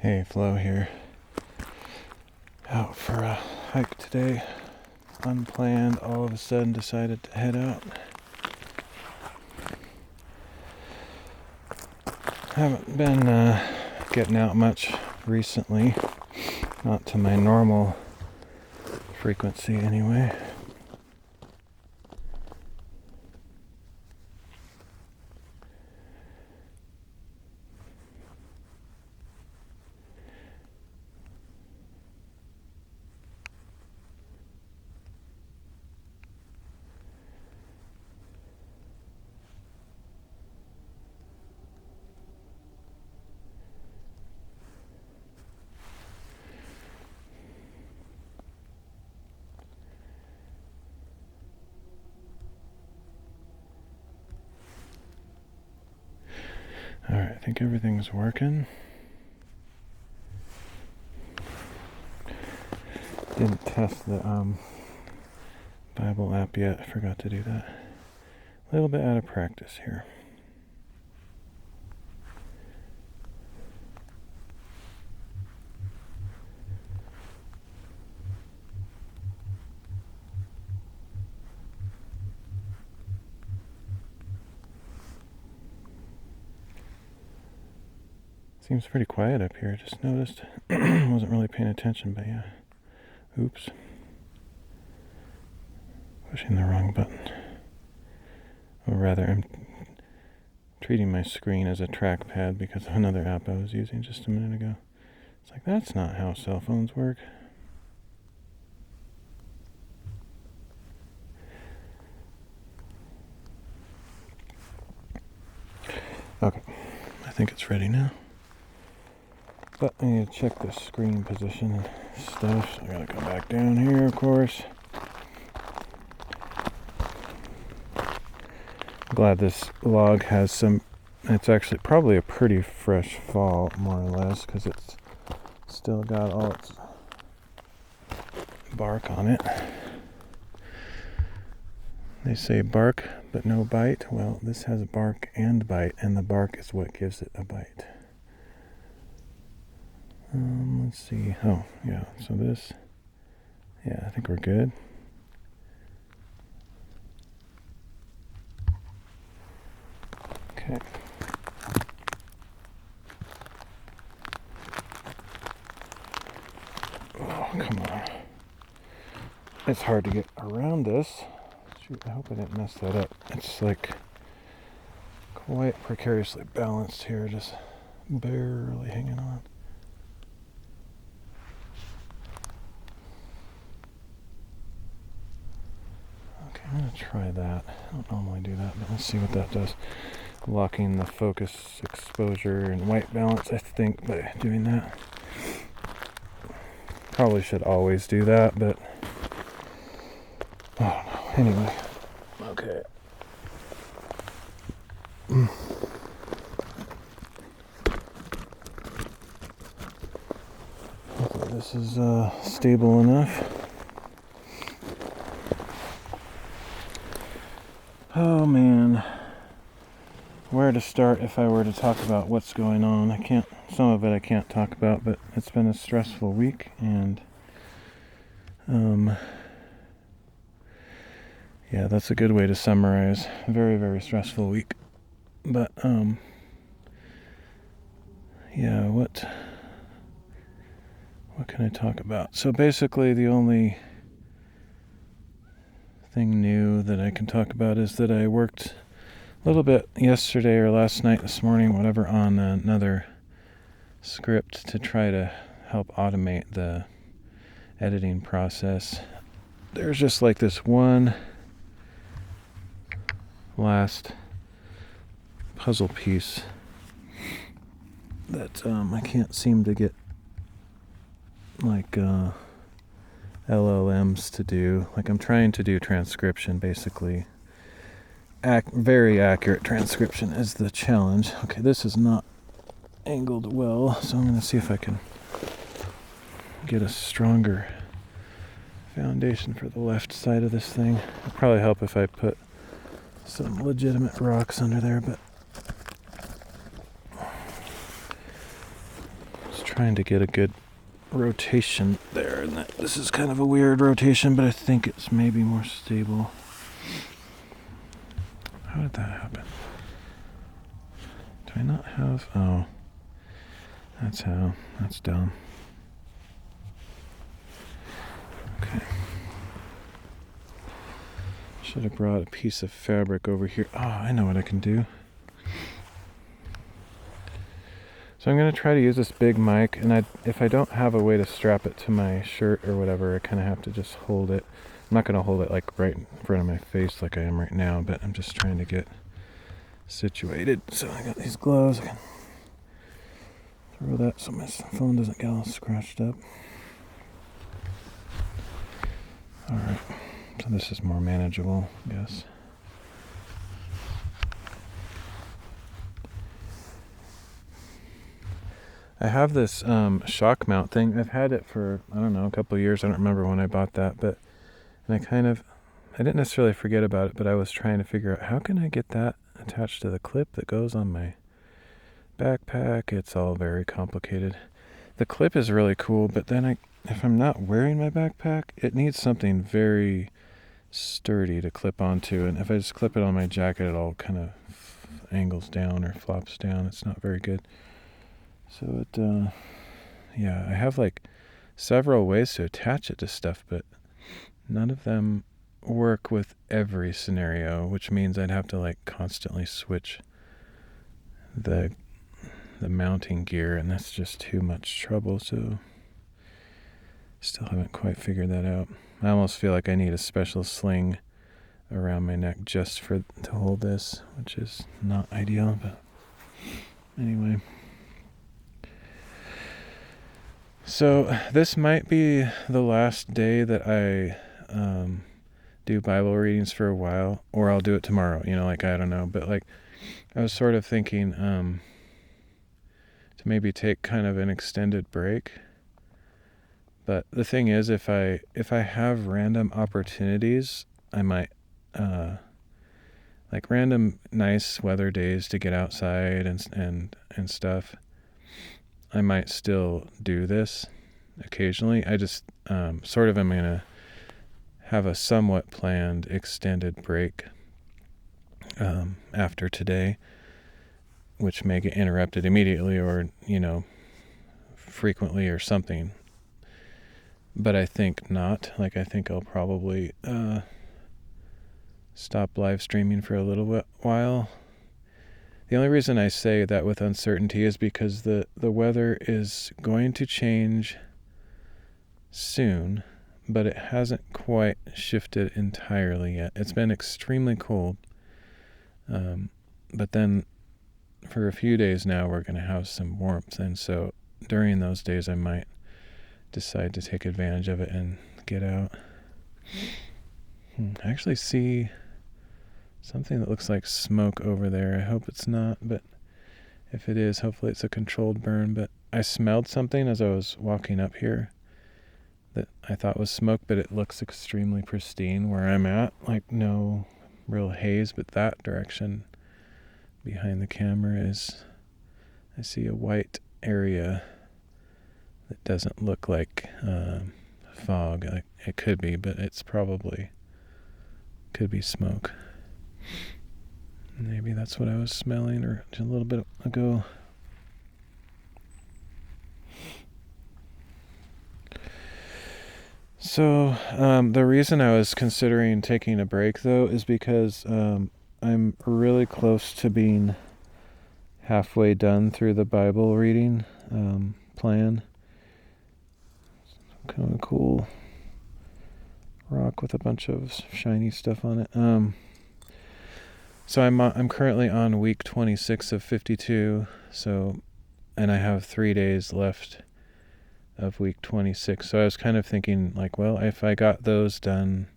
Hey, Flo here. Out for a hike today. Unplanned, all of a sudden decided to head out. Haven't been getting out much recently. Not to my normal frequency anyway. Alright, I think everything's working. Didn't test the Bible app yet. I forgot to do that. A little bit out of practice here. Seems pretty quiet up here. Just noticed. Wasn't really paying attention, but yeah. Oops. Pushing the wrong button. Or rather, I'm treating my screen as a trackpad because of another app I was using just a minute ago. It's like, that's not how cell phones work. Okay, I think it's ready now. But I need to check the screen position and stuff, so I gotta come back down here, of course. I'm glad this log has some, it's actually probably a pretty fresh fall, more or less, because it's still got all its bark on it. They say bark, but no bite. Well, this has bark and bite, and the bark is what gives it a bite. Let's see. Oh, yeah. So this, yeah, I think we're good. Okay. Oh, come on. It's hard to get around this. Shoot, I hope I didn't mess that up. It's like quite precariously balanced here, just barely hanging on. I'm going to try that. I don't normally do that, but let's see what that does. Locking the focus, exposure, and white balance, I think, by doing that. Probably should always do that, but I don't know. Anyway. Okay. Hopefully this is stable enough. Oh man, where to start if I were to talk about what's going on? Some of it I can't talk about, but it's been a stressful week, and yeah, that's a good way to summarize. Very, very stressful week. But yeah, what can I talk about? So basically the only thing new that I can talk about is that I worked a little bit yesterday or last night, this morning, whatever, on another script to try to help automate the editing process. There's just like this one last puzzle piece that I can't seem to get like LLMs to do. Like, I'm trying to do transcription, basically. Very accurate transcription is the challenge. Okay, this is not angled well, so I'm going to see if I can get a stronger foundation for the left side of this thing. It'll probably help if I put some legitimate rocks under there, but let's trying to get a good rotation there, and this is kind of a weird rotation, but I think it's maybe more stable. How did that happen? Do I not have... Oh, that's how. That's dumb. Okay. Should have brought a piece of fabric over here. Oh, I know what I can do. So I'm going to try to use this big mic, and if I don't have a way to strap it to my shirt or whatever, I kind of have to just hold it. I'm not going to hold it like right in front of my face like I am right now, but I'm just trying to get situated. So I got these gloves. I can throw that so my phone doesn't get all scratched up. Alright, so this is more manageable, I guess. I have this shock mount thing. I've had it for, I don't know, a couple of years. I don't remember when I bought that, but I didn't necessarily forget about it, but I was trying to figure out how can I get that attached to the clip that goes on my backpack. It's all very complicated. The clip is really cool, but then if I'm not wearing my backpack, it needs something very sturdy to clip onto, and if I just clip it on my jacket, it all kind of angles down or flops down. It's not very good. So I have like several ways to attach it to stuff, but none of them work with every scenario, which means I'd have to like constantly switch the mounting gear, and that's just too much trouble. So still haven't quite figured that out. I almost feel like I need a special sling around my neck just to hold this, which is not ideal, but anyway. So this might be the last day that I do Bible readings for a while, or I'll do it tomorrow, I don't know. But like I was sort of thinking to maybe take kind of an extended break. But the thing is, if I have random opportunities, I might like random nice weather days to get outside and stuff. I might still do this occasionally. I just sort of am going to have a somewhat planned extended break after today, which may get interrupted immediately or, frequently or something. But I think not. Like, I think I'll probably stop live streaming for a little while. The only reason I say that with uncertainty is because the weather is going to change soon, but it hasn't quite shifted entirely yet. It's been extremely cold, but then for a few days now we're going to have some warmth, and so during those days I might decide to take advantage of it and get out. I actually see something that looks like smoke over there. I hope it's not, but if it is, hopefully it's a controlled burn. But I smelled something as I was walking up here that I thought was smoke, but it looks extremely pristine where I'm at. Like no real haze, but that direction behind the camera I see a white area that doesn't look like fog. It could be, but it's probably could be smoke. Maybe that's what I was smelling or just a little bit ago. So the reason I was considering taking a break, though, is because I'm really close to being halfway done through the Bible reading plan. Kind of a cool rock with a bunch of shiny stuff on it. So I'm currently on week 26 of 52. And I have 3 days left of week 26. So I was kind of thinking, like, well, if I got those done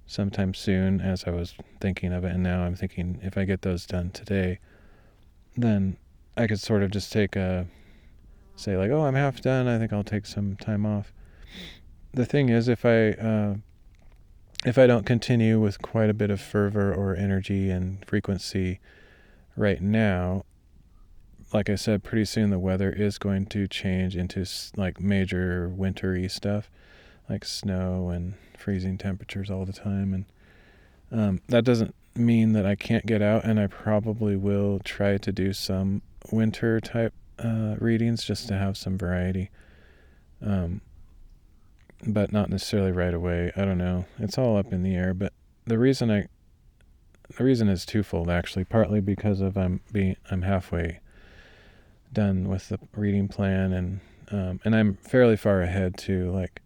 sometime soon, as I was thinking of it, and now I'm thinking if I get those done today, then I could sort of just say like, oh, I'm half done. I think I'll take some time off. The thing is, if I don't continue with quite a bit of fervor or energy and frequency right now, like I said, pretty soon the weather is going to change into like major wintry stuff, like snow and freezing temperatures all the time. And that doesn't mean that I can't get out, and I probably will try to do some winter type readings just to have some variety. But not necessarily right away. I don't know. It's all up in the air. But the reason is twofold, actually. Partly because of I'm halfway done with the reading plan, and I'm fairly far ahead too. Like,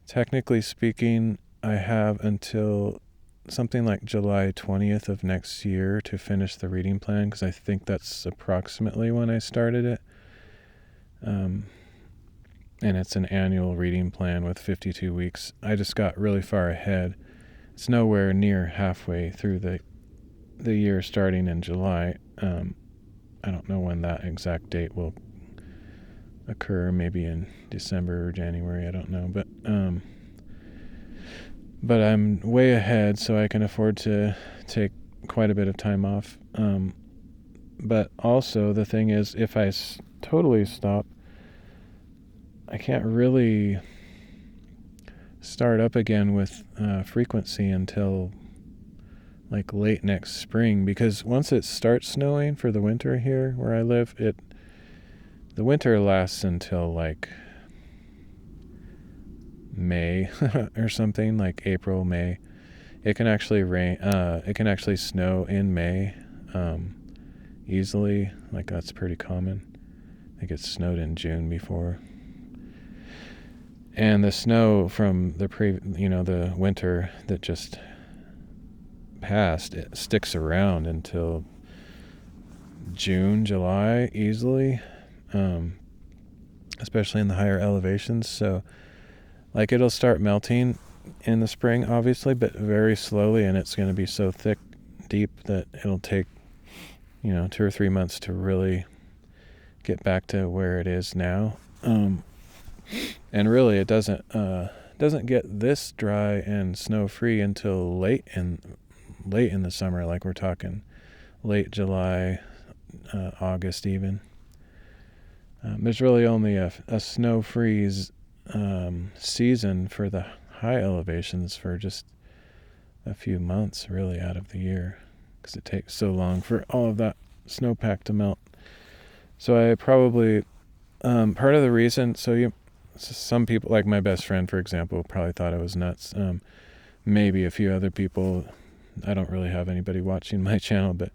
technically speaking, I have until something like July 20th of next year to finish the reading plan, because I think that's approximately when I started it. And it's an annual reading plan with 52 weeks. I just got really far ahead. It's nowhere near halfway through the year starting in July. I don't know when that exact date will occur, maybe in December or January, I don't know. But I'm way ahead, so I can afford to take quite a bit of time off. But also the thing is, if I totally stop, I can't really start up again with frequency until like late next spring, because once it starts snowing for the winter here where I live, the winter lasts until like May or something, like April, May. It can actually rain. It can actually snow in May easily. Like, that's pretty common. I think it snowed in June before. And the snow from the winter that just passed, it sticks around until June, July easily, especially in the higher elevations. So, like, it'll start melting in the spring, obviously, but very slowly, and it's going to be so thick, deep, that it'll take 2 or 3 months to really get back to where it is now. And really, it doesn't get this dry and snow free until late in the summer. Like, we're talking late July, August even. There's really only a snow freeze season for the high elevations for just a few months, really, out of the year, because it takes so long for all of that snowpack to melt. So I probably part of the reason. Some people, like my best friend, for example, probably thought I was nuts. Maybe a few other people. I don't really have anybody watching my channel, but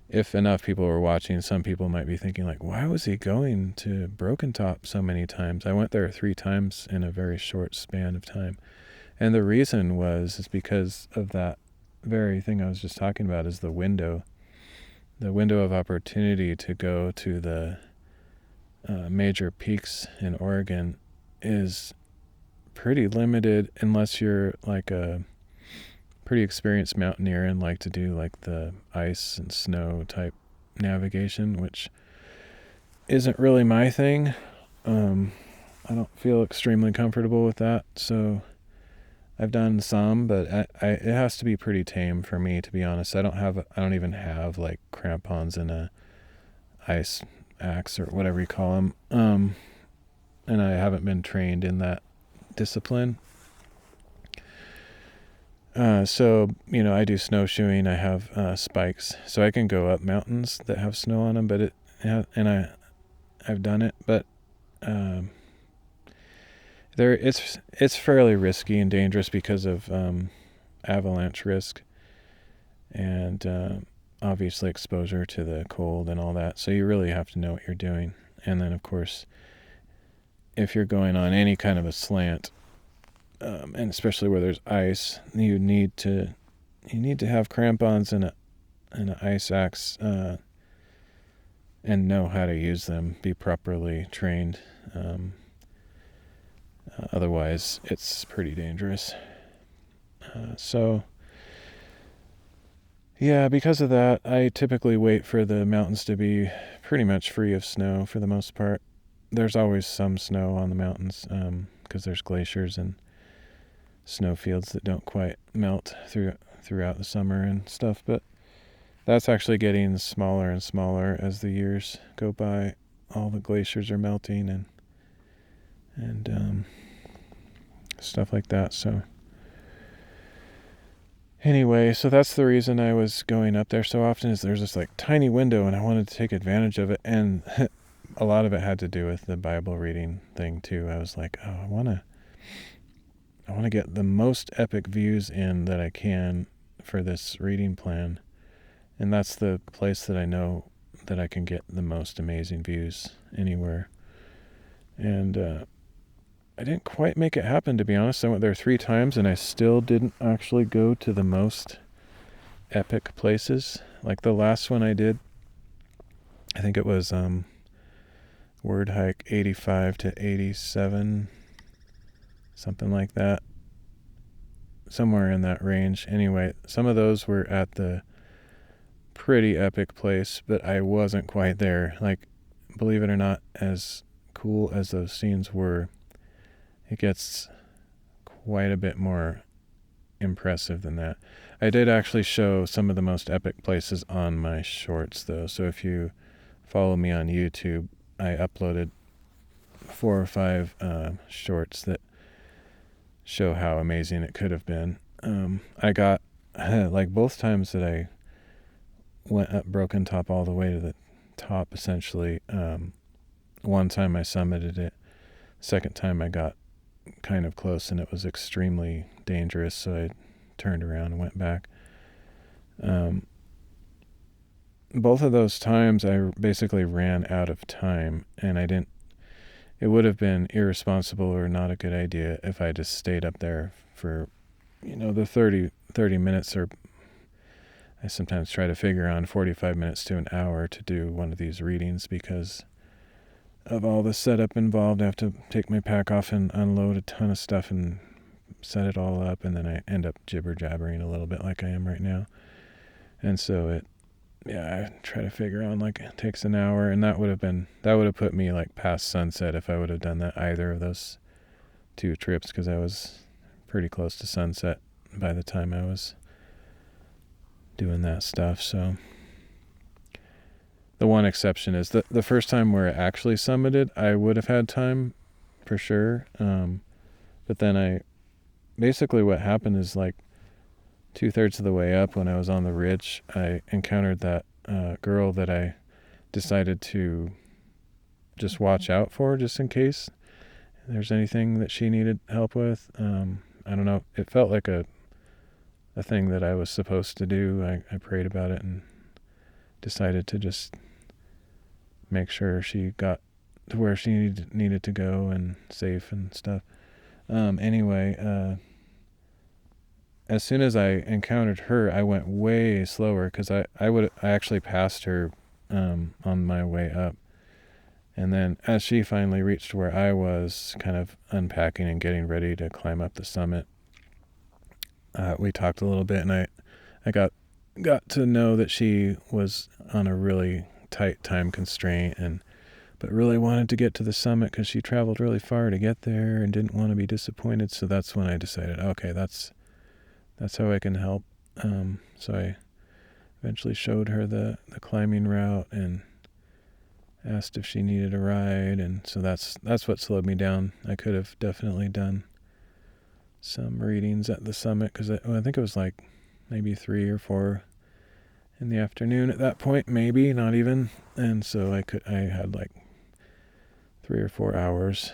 if enough people were watching, some people might be thinking, like, why was he going to Broken Top so many times? I went there 3 times in a very short span of time. And the reason is because of that very thing I was just talking about, is the window of opportunity to go to the major peaks in Oregon is pretty limited, unless you're like a pretty experienced mountaineer and like to do like the ice and snow type navigation, which isn't really my thing. I don't feel extremely comfortable with that, so I've done some, but it has to be pretty tame for me, to be honest. I don't even have like crampons and a ice axe or whatever you call them, and I haven't been trained in that discipline. So I do snowshoeing. I have spikes, so I can go up mountains that have snow on them. But I've done it, but it's fairly risky and dangerous because of avalanche risk, and obviously exposure to the cold and all that. So you really have to know what you're doing. And then, of course, if you're going on any kind of a slant, and especially where there's ice, you need to have crampons and an ice axe, and know how to use them. Be properly trained. Otherwise, it's pretty dangerous. Yeah, because of that, I typically wait for the mountains to be pretty much free of snow for the most part. There's always some snow on the mountains, because there's glaciers and snow fields that don't quite melt throughout the summer and stuff. But That's actually getting smaller and smaller as the years go by. All the glaciers are melting and stuff like that. So anyway, so that's the reason I was going up there so often, is there's this like tiny window and I wanted to take advantage of it. And a lot of it had to do with the Bible reading thing too. I was like, oh, I want to get the most epic views in that I can for this reading plan. And that's the place that I know that I can get the most amazing views anywhere. And I didn't quite make it happen, to be honest. I went there 3 times and I still didn't actually go to the most epic places. Like the last one I did, I think it was WordHike 85 to 87, something like that. Somewhere in that range. Anyway, some of those were at the pretty epic place, but I wasn't quite there. Like, believe it or not, as cool as those scenes were, it gets quite a bit more impressive than that. I did actually show some of the most epic places on my shorts, though. So if you follow me on YouTube, I uploaded 4 or 5 shorts that show how amazing it could have been. I got, like both times that I went up Broken Top all the way to the top, essentially. One time I summited it. Second time I got kind of close and it was extremely dangerous, so I turned around and went back. Both of those times I basically ran out of time, and it would have been irresponsible or not a good idea if I just stayed up there for, the 30 minutes, or I sometimes try to figure on 45 minutes to an hour to do one of these readings, because of all the setup involved. I have to take my pack off and unload a ton of stuff and set it all up, and then I end up jibber-jabbering a little bit like I am right now. And so I try to figure on, like, it takes an hour, and that would have put me like past sunset if I would have done that either of those 2 trips, because I was pretty close to sunset by the time I was doing that stuff. So the one exception is the first time where I actually summited, I would have had time for sure. But then basically what happened is, like, 2/3 of the way up, when I was on the ridge, I encountered that girl that I decided to just watch out for, just in case there's anything that she needed help with. I don't know. It felt like a thing that I was supposed to do. I prayed about it and decided to just make sure she got to where she needed to go and safe and stuff. Anyway, as soon as I encountered her, I went way slower, because I actually passed her on my way up. And then as she finally reached where I was kind of unpacking and getting ready to climb up the summit, we talked a little bit, and I got to know that she was on a really tight time constraint, but really wanted to get to the summit because she traveled really far to get there and didn't want to be disappointed. So that's when I decided, okay, that's how I can help. So I eventually showed her the climbing route and asked if she needed a ride, and so that's what slowed me down. I could have definitely done some readings at the summit, because I think it was like maybe 3 or 4 in the afternoon at that point, maybe not even. And so I had like 3 or 4 hours.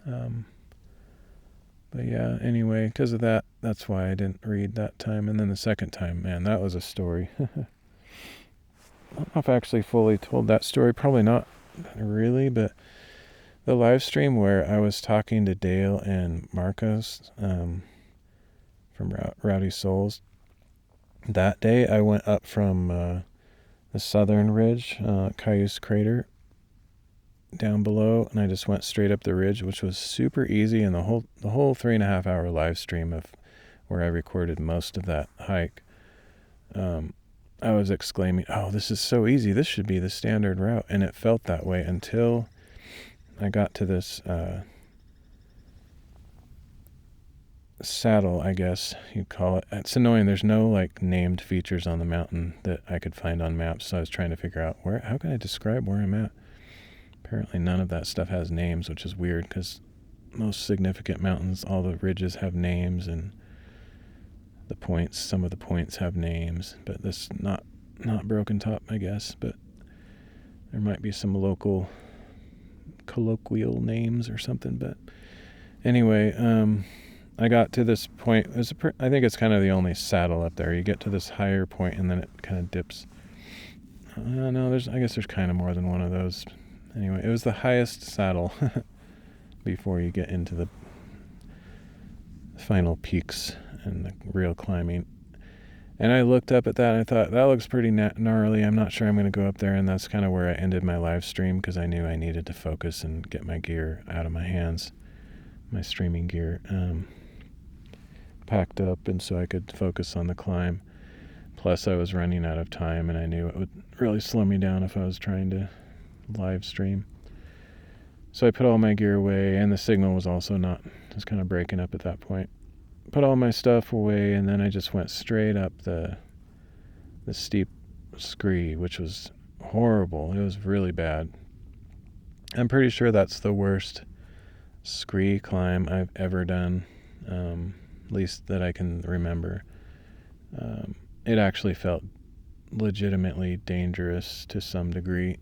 But yeah, anyway, because of that, that's why I didn't read that time. And then the second time, man, that was a story. I don't know if I actually fully told that story. Probably not really, but the live stream where I was talking to Dale and Marcos from Rowdy Souls, that day I went up from the southern ridge, Cayuse Crater, down below, and I just went straight up the ridge, which was super easy. And the whole 3.5 hour live stream of where I recorded most of that hike, I was exclaiming, "Oh, this is so easy. This should be the standard route." And it felt that way until I got to this saddle, I guess you'd call it. It's annoying. There's no like named features on the mountain that I could find on maps. So I was trying to figure out how can I describe where I'm at? Apparently none of that stuff has names, which is weird because most significant mountains, all the ridges have names, and some of the points have names, but this not Broken Top, I guess, but there might be some local colloquial names or something. But anyway, I got to this point. I think it's kind of the only saddle up there. You get to this higher point and then it kind of dips. No, I guess there's kind of more than one of those. Anyway, it was the highest saddle before you get into the final peaks and the real climbing. And I looked up at that and I thought, that looks pretty gnarly. I'm not sure I'm going to go up there. And that's kind of where I ended my live stream because I knew I needed to focus and get my gear out of my hands, my streaming gear packed up, and so I could focus on the climb. Plus I was running out of time and I knew it would really slow me down if I was trying to live stream. So I put all my gear away, and the signal was also just kind of breaking up at that point. Put all my stuff away, and then I just went straight up the steep scree, which was horrible. It was really bad. I'm pretty sure that's the worst scree climb I've ever done, at least that I can remember. It actually felt legitimately dangerous to some degree.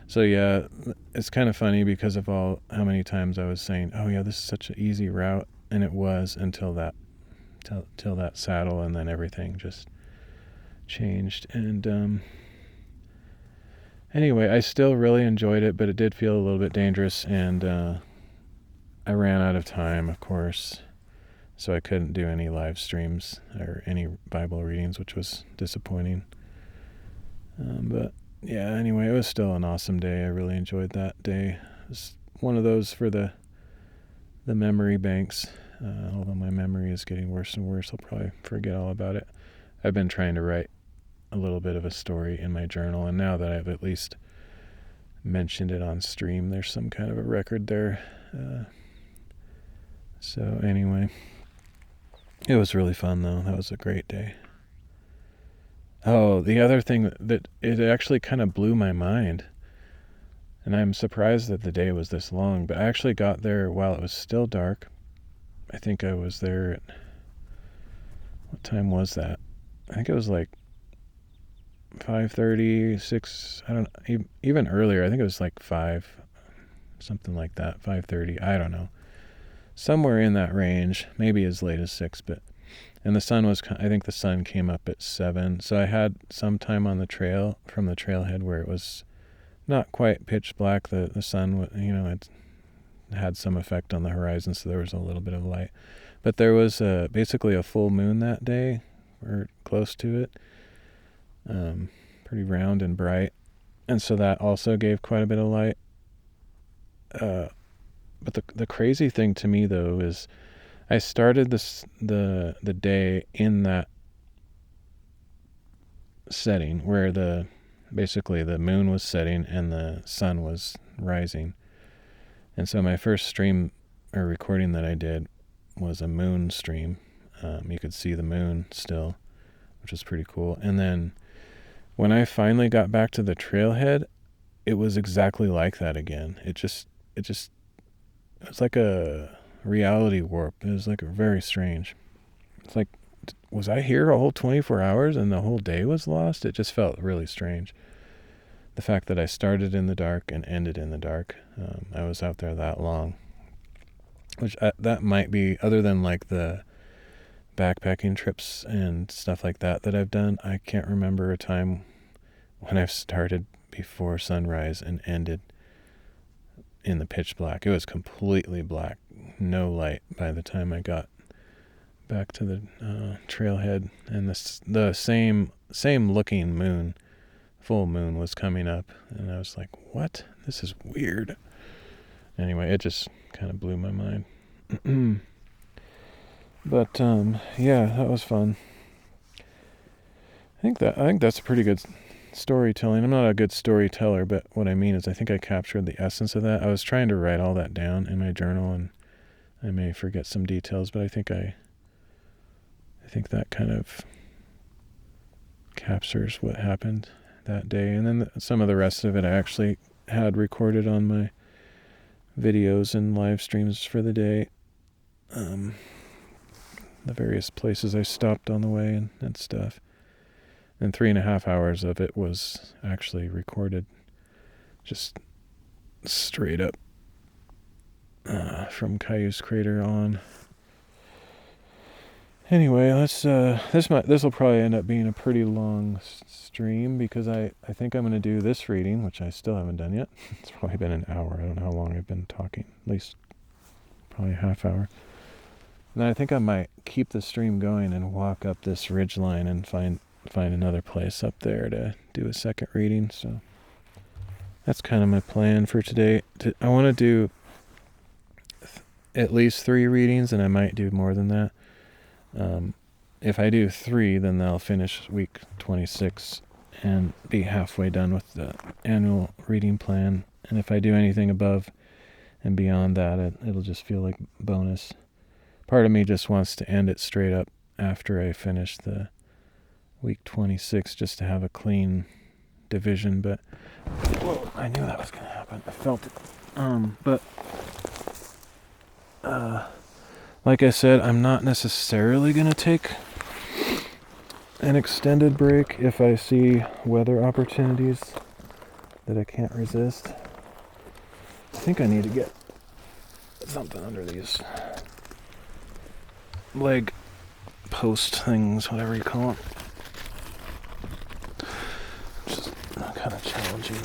So yeah, it's kind of funny because of how many times I was saying, oh yeah, this is such an easy route, and it was until that saddle, and then everything just changed. And anyway, I still really enjoyed it, but it did feel a little bit dangerous, and I ran out of time, of course, so I couldn't do any live streams or any Bible readings, which was disappointing. But yeah, anyway, it was still an awesome day. I really enjoyed that day. It was one of those for the memory banks. Although my memory is getting worse and worse, I'll probably forget all about it. I've been trying to write a little bit of a story in my journal, and now that I've at least mentioned it on stream, there's some kind of a record there. So anyway, it was really fun though. That was a great day. Oh, the other thing that it actually kind of blew my mind, and I'm surprised that the day was this long, but I actually got there while it was still dark. I think I was there at, what time was that? I think it was like 5:30, 6, I don't know, even earlier. I think it was like 5, something like that, 5:30, I don't know. Somewhere in that range, maybe as late as 6, and I think the sun came up at 7, so I had some time on the trail from the trailhead where it was not quite pitch black. The sun, it had some effect on the horizon, so there was a little bit of light. But there was basically a full moon that day, or close to it, pretty round and bright, and so that also gave quite a bit of light. But the crazy thing to me though is I started the day in that setting where basically the moon was setting and the sun was rising. And so my first stream or recording that I did was a moon stream. You could see the moon still, which was pretty cool. And then when I finally got back to the trailhead, it was exactly like that again. It was like a reality warp. It was like very strange. It's like, was I here a whole 24 hours and the whole day was lost? It just felt really strange. The fact that I started in the dark and ended in the dark. I was out there that long. Which that might be, other than like the backpacking trips and stuff like that I've done, I can't remember a time when I've started before sunrise and ended in the pitch black. It was completely black, no light by the time I got back to the trailhead, and the same looking moon, full moon, was coming up, and I was like, what? This is weird. Anyway, it just kind of blew my mind. But yeah, that was fun. I think that's a pretty good storytelling. I'm not a good storyteller, but what I mean is I think I captured the essence of that. I was trying to write all that down in my journal, and I may forget some details, but I think that kind of captures what happened that day. And then some of the rest of it I actually had recorded on my videos and live streams for the day. The various places I stopped on the way and stuff. And 3.5 hours of it was actually recorded just straight up from Cayuse Crater on. Anyway, this will probably end up being a pretty long stream because I think I'm going to do this reading, which I still haven't done yet. It's probably been an hour. I don't know how long I've been talking. At least probably a half hour. And then I think I might keep the stream going and walk up this ridge line and find another place up there to do a second reading. So that's kind of my plan for today. I want to do at least 3 readings, and I might do more than that. If I do 3, then I'll finish week 26 and be halfway done with the annual reading plan. And if I do anything above and beyond that, it'll just feel like bonus. Part of me just wants to end it straight up after I finish the week 26 just to have a clean division, but whoa, I knew that was going to happen. I felt it. Like I said, I'm not necessarily going to take an extended break if I see weather opportunities that I can't resist. I think I need to get something under these leg post things, whatever you call them. Just kind of challenging.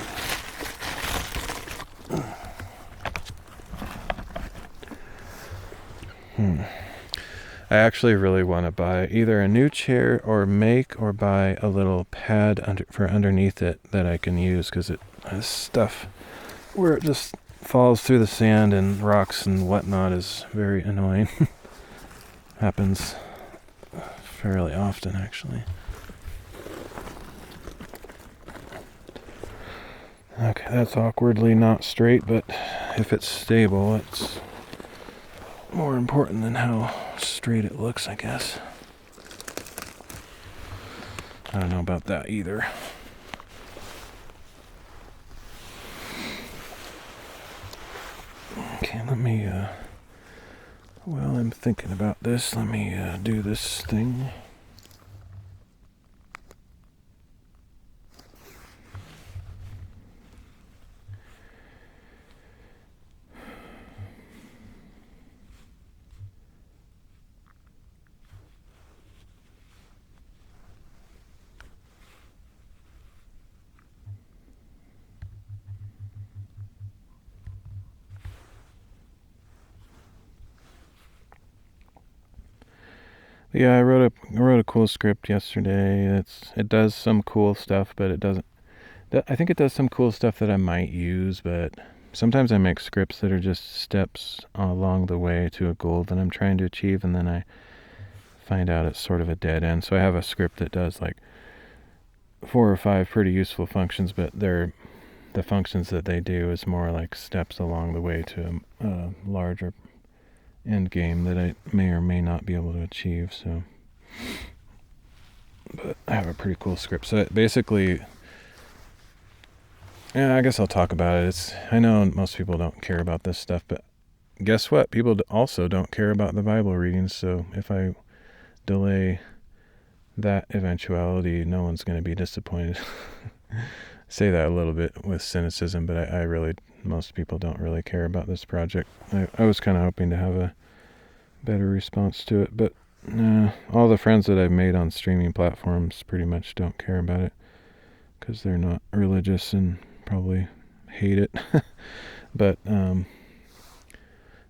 I actually really want to buy either a new chair or buy a little pad for underneath it that I can use, because it has stuff where it just falls through the sand and rocks and whatnot is very annoying. Happens fairly often, actually. Okay, that's awkwardly not straight, but if it's stable, it's more important than how straight it looks, I guess. I don't know about that either. Okay, let me, while I'm thinking about this, let me do this thing. Yeah, I wrote a cool script yesterday. It does some cool stuff, but it doesn't. I think it does some cool stuff that I might use, but sometimes I make scripts that are just steps along the way to a goal that I'm trying to achieve, and then I find out it's sort of a dead end. So I have a script that does like 4 or 5 pretty useful functions, but the functions that they do is more like steps along the way to a larger end game that I may or may not be able to achieve. So, but I have a pretty cool script. So it basically, yeah, I guess I'll talk about it. I know most people don't care about this stuff, but guess what? People also don't care about the Bible readings. So if I delay that eventuality, no one's going to be disappointed. Say that a little bit with cynicism, but I really, most people don't really care about this project. I was kind of hoping to have a better response to it, but all the friends that I've made on streaming platforms pretty much don't care about it because they're not religious and probably hate it. But yeah,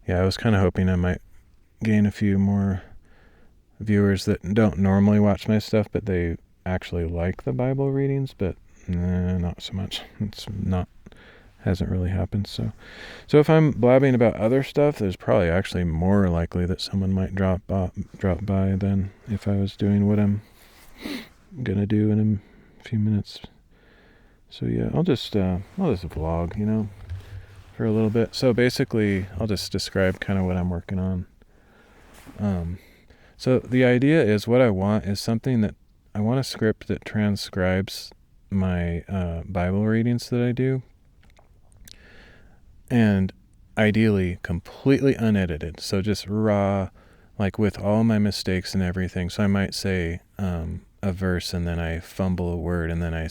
I was kind of hoping I might gain a few more viewers that don't normally watch my stuff, but they actually like the Bible readings, but not so much. Hasn't really happened. So if I'm blabbing about other stuff, there's probably actually more likely that someone might drop by than if I was doing what I'm gonna do in a few minutes. So yeah, I'll just vlog, for a little bit. So basically, I'll just describe kind of what I'm working on. So the idea is, what I want is something that I want a script that transcribes my Bible readings that I do, and ideally completely unedited. So just raw, like with all my mistakes and everything. So I might say a verse and then I fumble a word and then I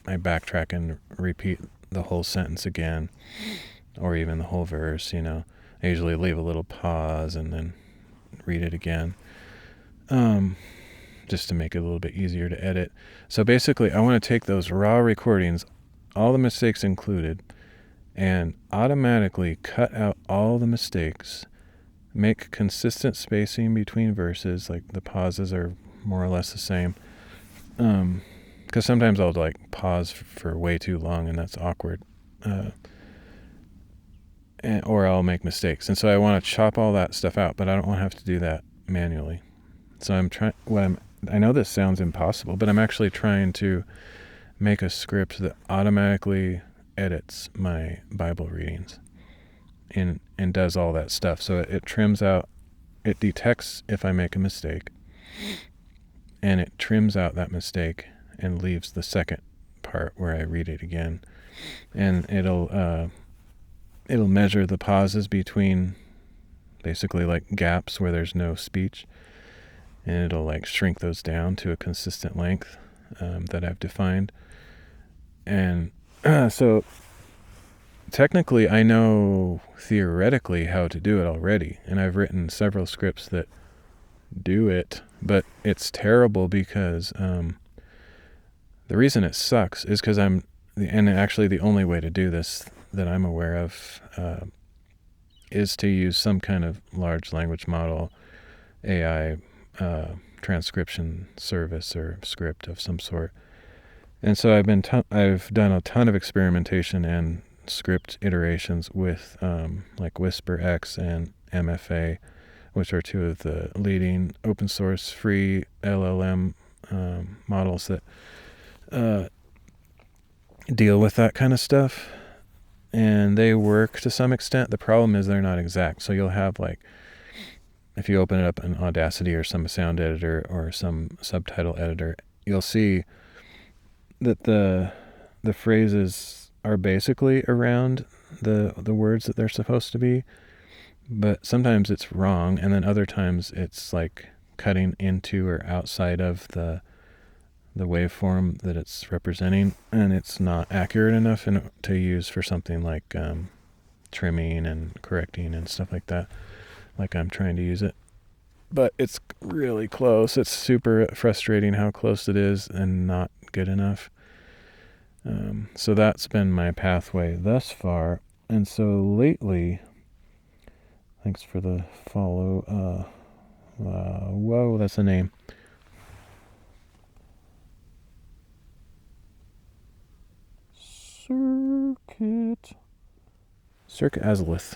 backtrack and repeat the whole sentence again, or even the whole verse, I usually leave a little pause and then read it again, just to make it a little bit easier to edit. So basically, I want to take those raw recordings, all the mistakes included, and automatically cut out all the mistakes, make consistent spacing between verses, like the pauses are more or less the same, because sometimes I'll pause for way too long and that's awkward, or I'll make mistakes, and so I want to chop all that stuff out, but I don't want to have to do that manually. So I know this sounds impossible, but I'm actually trying to make a script that automatically edits my Bible readings and does all that stuff. So it trims out, it detects if I make a mistake, and it trims out that mistake and leaves the second part where I read it again. And it'll measure the pauses between, basically like gaps where there's no speech, and it'll shrink those down to a consistent length that I've defined. And so technically I know theoretically how to do it already, and I've written several scripts that do it, but it's terrible because the reason it sucks is because and actually the only way to do this that I'm aware of is to use some kind of large language model, AI transcription service or script of some sort. And so I've done a ton of experimentation and script iterations with WhisperX and MFA, which are two of the leading open source free LLM models that deal with that kind of stuff. And they work to some extent. The problem is they're not exact. So you'll have if you open it up in Audacity or some sound editor or some subtitle editor, you'll see that the phrases are basically around the words that they're supposed to be, but sometimes it's wrong, and then other times it's cutting into or outside of the waveform that it's representing, and it's not accurate enough to use for something like trimming and correcting and stuff like that, like I'm trying to use it. But it's really close. It's super frustrating how close it is and not good enough. So that's been my pathway thus far. And so lately, thanks for the follow. Whoa, that's a name. Circuit Azalith.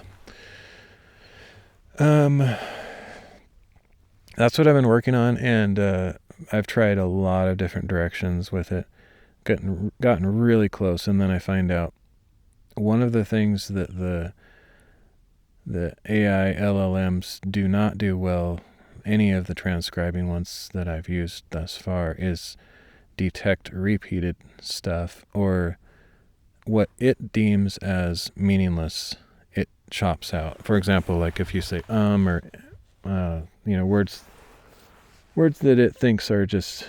That's what I've been working on, and I've tried a lot of different directions with it, gotten really close, and then I find out one of the things that the AI LLMs do not do well, any of the transcribing ones that I've used thus far, is detect repeated stuff, or what it deems as meaningless, it chops out. For example, if you say or words that it thinks are just,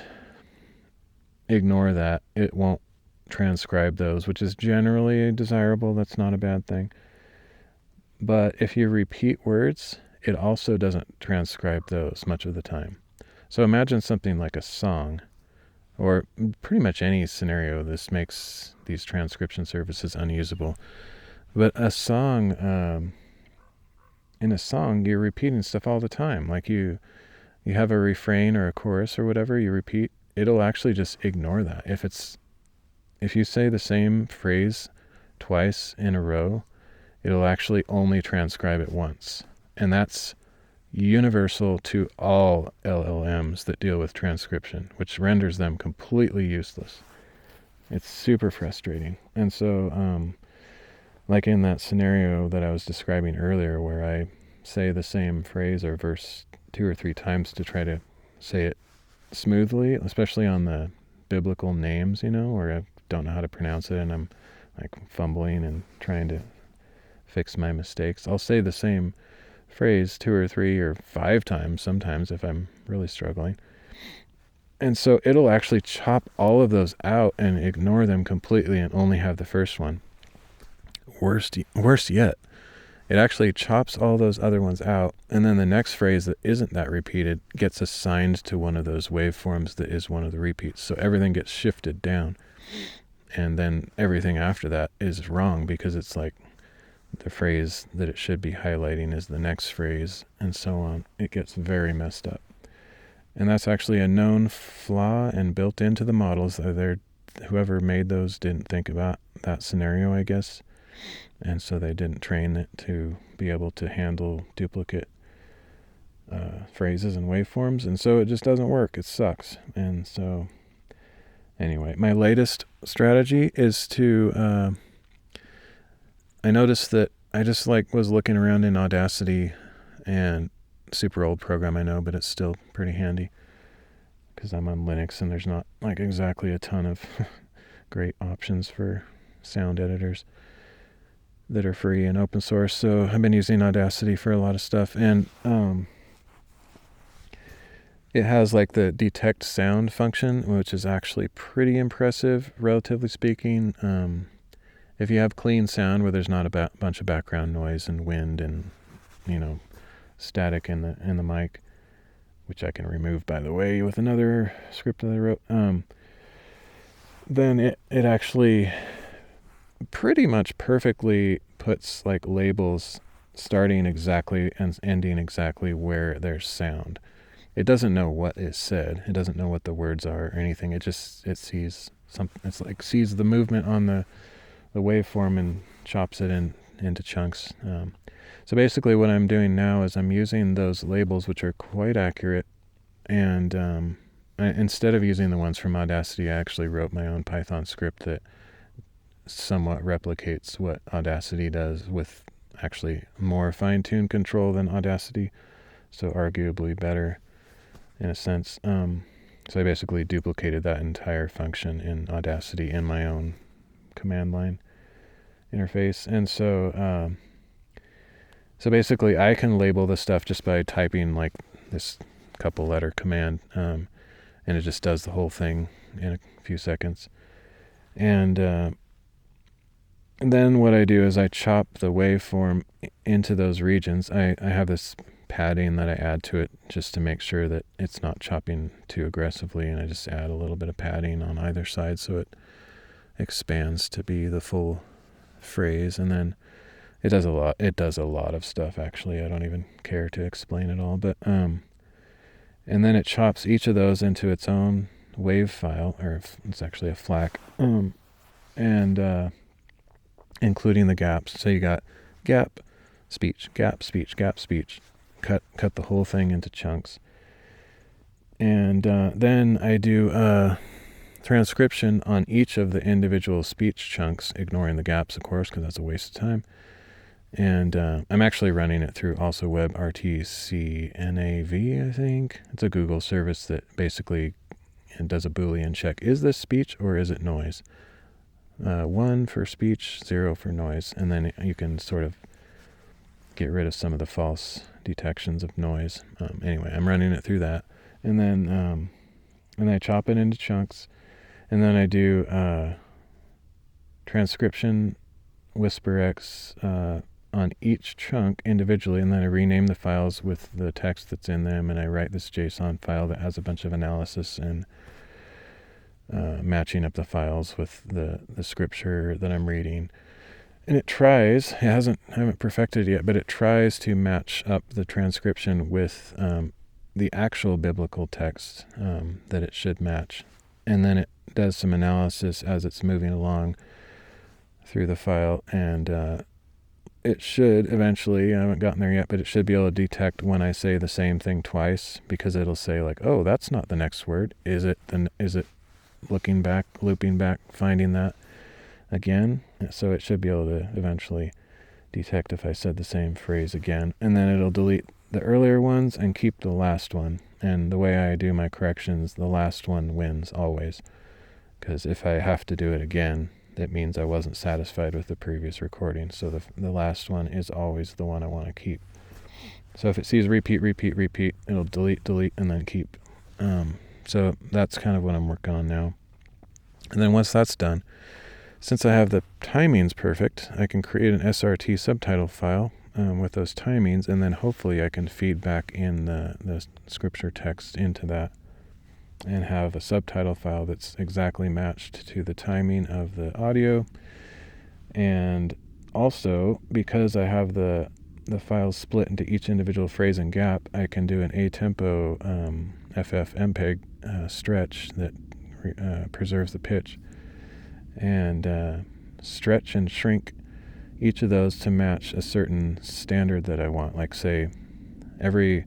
ignore that, it won't transcribe those, which is generally desirable. That's not a bad thing. But if you repeat words, it also doesn't transcribe those much of the time. So imagine something like a song, or pretty much any scenario. This makes these transcription services unusable. But a song, in a song, you're repeating stuff all the time. You have a refrain or a chorus or whatever you repeat, it'll actually just ignore that. If you say the same phrase twice in a row, it'll actually only transcribe it once. And that's universal to all LLMs that deal with transcription, which renders them completely useless. It's super frustrating. And so like in that scenario that I was describing earlier, where I say the same phrase or verse 2 or 3 times to try to say it smoothly, especially on the biblical names, where I don't know how to pronounce it and I'm like fumbling and trying to fix my mistakes. I'll say the same phrase 2 or 3 or 5 times sometimes if I'm really struggling. And so it'll actually chop all of those out and ignore them completely and only have the first one. Worse yet, it actually chops all those other ones out, and then the next phrase that isn't that repeated gets assigned to one of those waveforms that is one of the repeats. So everything gets shifted down, and then everything after that is wrong because it's like the phrase that it should be highlighting is the next phrase, and so on. It gets very messed up. And that's actually a known flaw and built into the models. Whoever made those didn't think about that scenario, I guess. And so they didn't train it to be able to handle duplicate phrases and waveforms. And so it just doesn't work. It sucks. And so anyway, my latest strategy is to, I noticed that I just was looking around in Audacity, and super old program, I know, but it's still pretty handy because I'm on Linux and there's not exactly a ton of great options for sound editors that are free and open source. So I've been using Audacity for a lot of stuff, and it has the detect sound function, which is actually pretty impressive, relatively speaking. If you have clean sound where there's not a bunch of background noise and wind and static in the mic, which I can remove, by the way, with another script that I wrote, then it actually pretty much perfectly puts labels starting exactly and ending exactly where there's sound. It doesn't know what is said. It doesn't know what the words are or anything. It sees something. It's sees the movement on the waveform and chops it into chunks. So basically what I'm doing now is I'm using those labels, which are quite accurate, and instead of using the ones from Audacity, I actually wrote my own Python script that somewhat replicates what Audacity does with actually more fine-tuned control than Audacity, so arguably better in a sense. So I basically duplicated that entire function in Audacity in my own command line interface. And so basically I can label the stuff just by typing this couple letter command, and it just does the whole thing in a few seconds. And then what I do is I chop the waveform into those regions. I have this padding that I add to it just to make sure that it's not chopping too aggressively, and I just add a little bit of padding on either side so it expands to be the full phrase. And then it does a lot of stuff, actually. I don't even care to explain it all, but and then it chops each of those into its own wave file, or it's actually a FLAC, and including the gaps. So you got gap, speech, gap, speech, gap, speech. Cut the whole thing into chunks. And then I do transcription on each of the individual speech chunks, ignoring the gaps, of course, because that's a waste of time. And I'm actually running it through also WebRTC-NAV, I think. It's a Google service that basically does a Boolean check. Is this speech or is it noise? 1 for speech, 0 for noise. And then you can sort of get rid of some of the false detections of noise. Anyway, I'm running it through that. And then I chop it into chunks. And then I do transcription WhisperX on each chunk individually, and then I rename the files with the text that's in them, and I write this JSON file that has a bunch of analysis and matching up the files with the scripture that I'm reading. And I haven't perfected it yet, but it tries to match up the transcription with the actual biblical text that it should match. And then it does some analysis as it's moving along through the file, and it should eventually, I haven't gotten there yet, but it should be able to detect when I say the same thing twice, because it'll say oh, that's not the next word. Is it looking back, looping back, finding that? again. So it should be able to eventually detect if I said the same phrase again. And then it'll delete the earlier ones and keep the last one. And the way I do my corrections, the last one wins always. Because if I have to do it again, that means I wasn't satisfied with the previous recording. So the last one is always the one I want to keep. So if it sees repeat, it'll delete, and then keep. So that's kind of what I'm working on now. And then once that's done, since I have the timings perfect, I can create an SRT subtitle file with those timings, and then hopefully I can feed back in the scripture text into that and have a subtitle file that's exactly matched to the timing of the audio. And also, because I have the files split into each individual phrase and gap, I can do an atempo FF-MPEG stretch that preserves the pitch, and stretch and shrink each of those to match a certain standard that I want. Like, say, every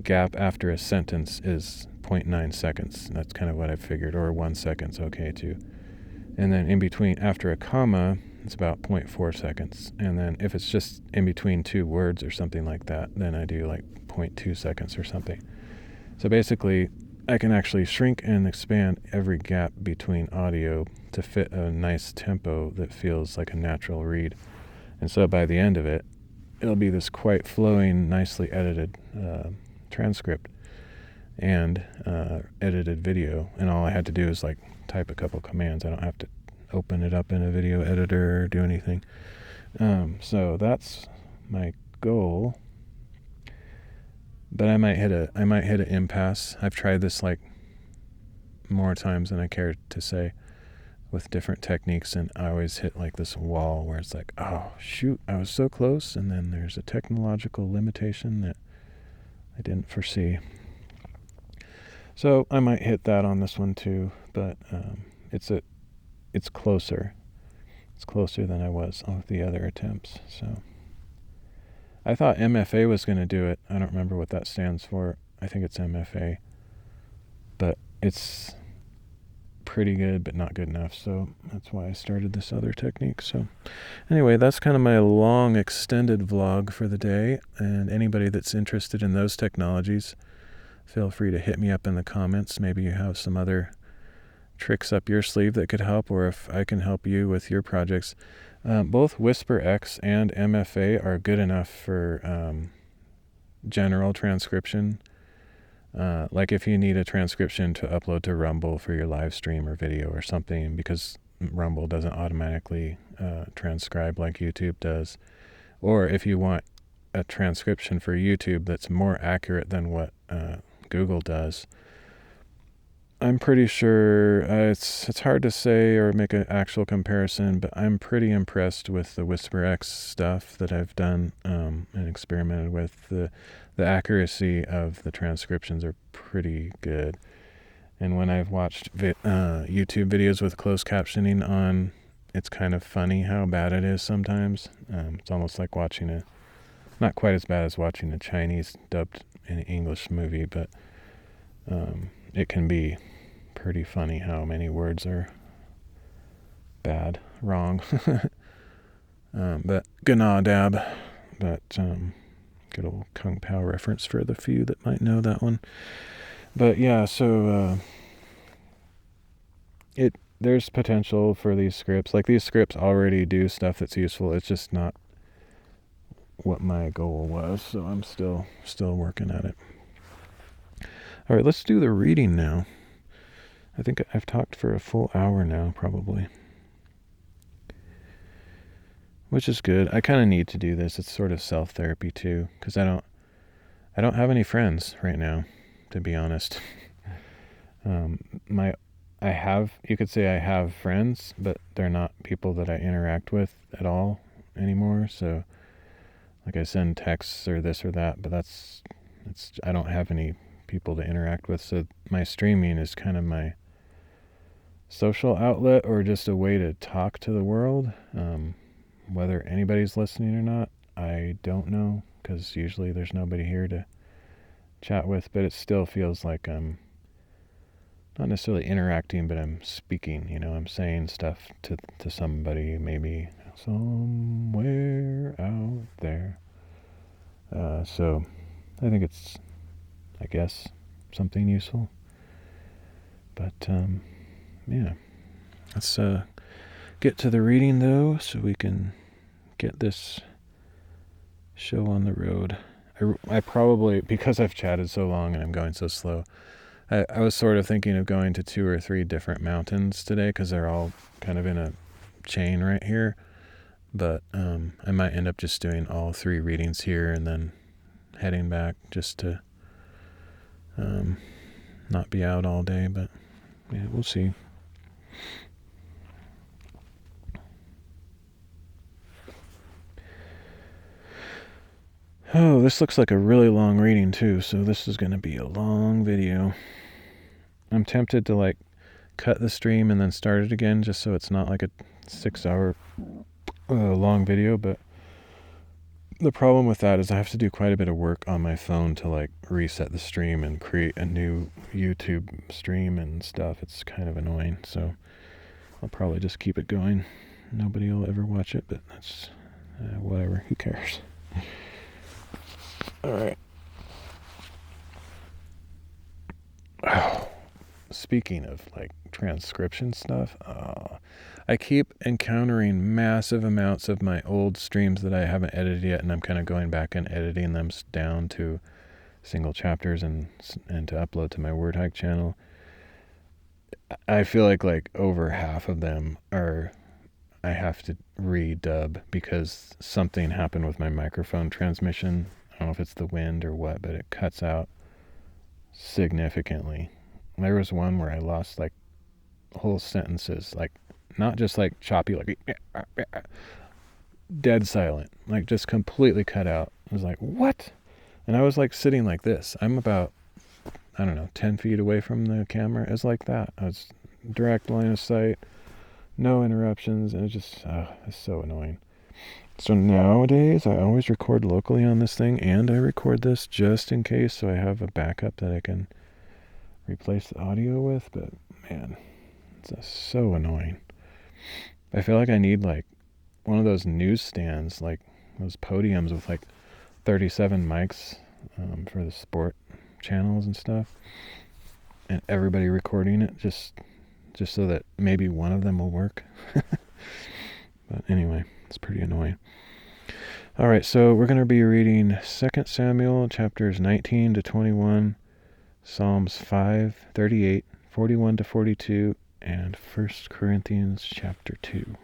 gap after a sentence is 0.9 seconds. That's kind of what I figured, or 1 second's okay too. And then in between, after a comma, it's about 0.4 seconds. And then if it's just in between two words or something like that, then I do like 0.2 seconds or something. So basically, I can actually shrink and expand every gap between audio to fit a nice tempo that feels like a natural read. And so by the end of it, it'll be this quite flowing, nicely edited transcript and edited video. And all I had to do is like type a couple commands. I don't have to open it up in a video editor or do anything. So that's my goal. But I might hit an impasse. I've tried this like more times than I care to say with different techniques, and I always hit like this wall where it's like, oh shoot, I was so close, and then there's a technological limitation that I didn't foresee. So I might hit that on this one too, but it's closer. It's closer than I was on the other attempts. So I thought MFA was going to do it. I don't remember what that stands for. I think it's MFA. But it's pretty good, but not good enough. So that's why I started this other technique. So anyway, that's kind of my long, extended vlog for the day. And anybody that's interested in those technologies, feel free to hit me up in the comments. Maybe you have some other tricks up your sleeve that could help, or if I can help you with your projects. Both WhisperX and MFA are good enough for general transcription. Like if you need a transcription to upload to Rumble for your live stream or video or something, because Rumble doesn't automatically transcribe like YouTube does. Or if you want a transcription for YouTube that's more accurate than what Google does. I'm pretty sure it's hard to say or make an actual comparison, but I'm pretty impressed with the WhisperX stuff that I've done and experimented with. The accuracy of the transcriptions are pretty good. And when I've watched YouTube videos with closed captioning on, it's kind of funny how bad it is sometimes. It's almost like watching not quite as bad as watching a Chinese dubbed in English movie, but it can be pretty funny how many words are wrong. But genau dab. But good old Kung Pao reference for the few that might know that one. But yeah, so there's potential for these scripts. Like, these scripts already do stuff that's useful. It's just not what my goal was, so I'm still working at it. All right, let's do the reading now. I think I've talked for a full hour now, probably, which is good. I kind of need to do this. It's sort of self-therapy too, because I don't have any friends right now, to be honest. You could say I have friends, but they're not people that I interact with at all anymore. So, like, I send texts or this or that, but I don't have any people to interact with. So my streaming is kind of my social outlet, or just a way to talk to the world. Whether anybody's listening or not, I don't know, because usually there's nobody here to chat with, but it still feels like I'm not necessarily interacting, but I'm speaking, I'm saying stuff to somebody, maybe somewhere out there. So I think it's, I guess, something useful. But, yeah. Let's get to the reading, though, so we can get this show on the road. I probably, because I've chatted so long and I'm going so slow, I was sort of thinking of going to 2 or 3 different mountains today because they're all kind of in a chain right here. But I might end up just doing all 3 readings here and then heading back just to not be out all day. But yeah, we'll see. Oh, this looks like a really long reading too, so this is going to be a long video. I'm tempted to cut the stream and then start it again just so it's not like a 6-hour long video, but the problem with that is I have to do quite a bit of work on my phone to reset the stream and create a new YouTube stream and stuff. It's kind of annoying, so I'll probably just keep it going. Nobody will ever watch it, but that's whatever, who cares? All right. Oh, speaking of transcription stuff, I keep encountering massive amounts of my old streams that I haven't edited yet, and I'm kind of going back and editing them down to single chapters and to upload to my WordHike channel. I feel like over half of them I have to redub because something happened with my microphone transmission. I don't know if it's the wind or what, but it cuts out significantly. There was one where I lost whole sentences, not just choppy, dead silent, just completely cut out. I was like, what? And I was sitting like this. I'm about, 10 feet away from the camera. It was like that. I was direct line of sight, no interruptions, and it's so annoying. So nowadays, I always record locally on this thing, and I record this just in case, so I have a backup that I can replace the audio with, but man, it's so annoying. I feel like I need one of those newsstands, those podiums with 37 mics for the sport channels and stuff, and everybody recording it just so that maybe one of them will work. But anyway, it's pretty annoying. All right, so we're going to be reading 2 Samuel chapters 19 to 21, Psalms 5, 38, 41 to 42, and 1 Corinthians chapter 2.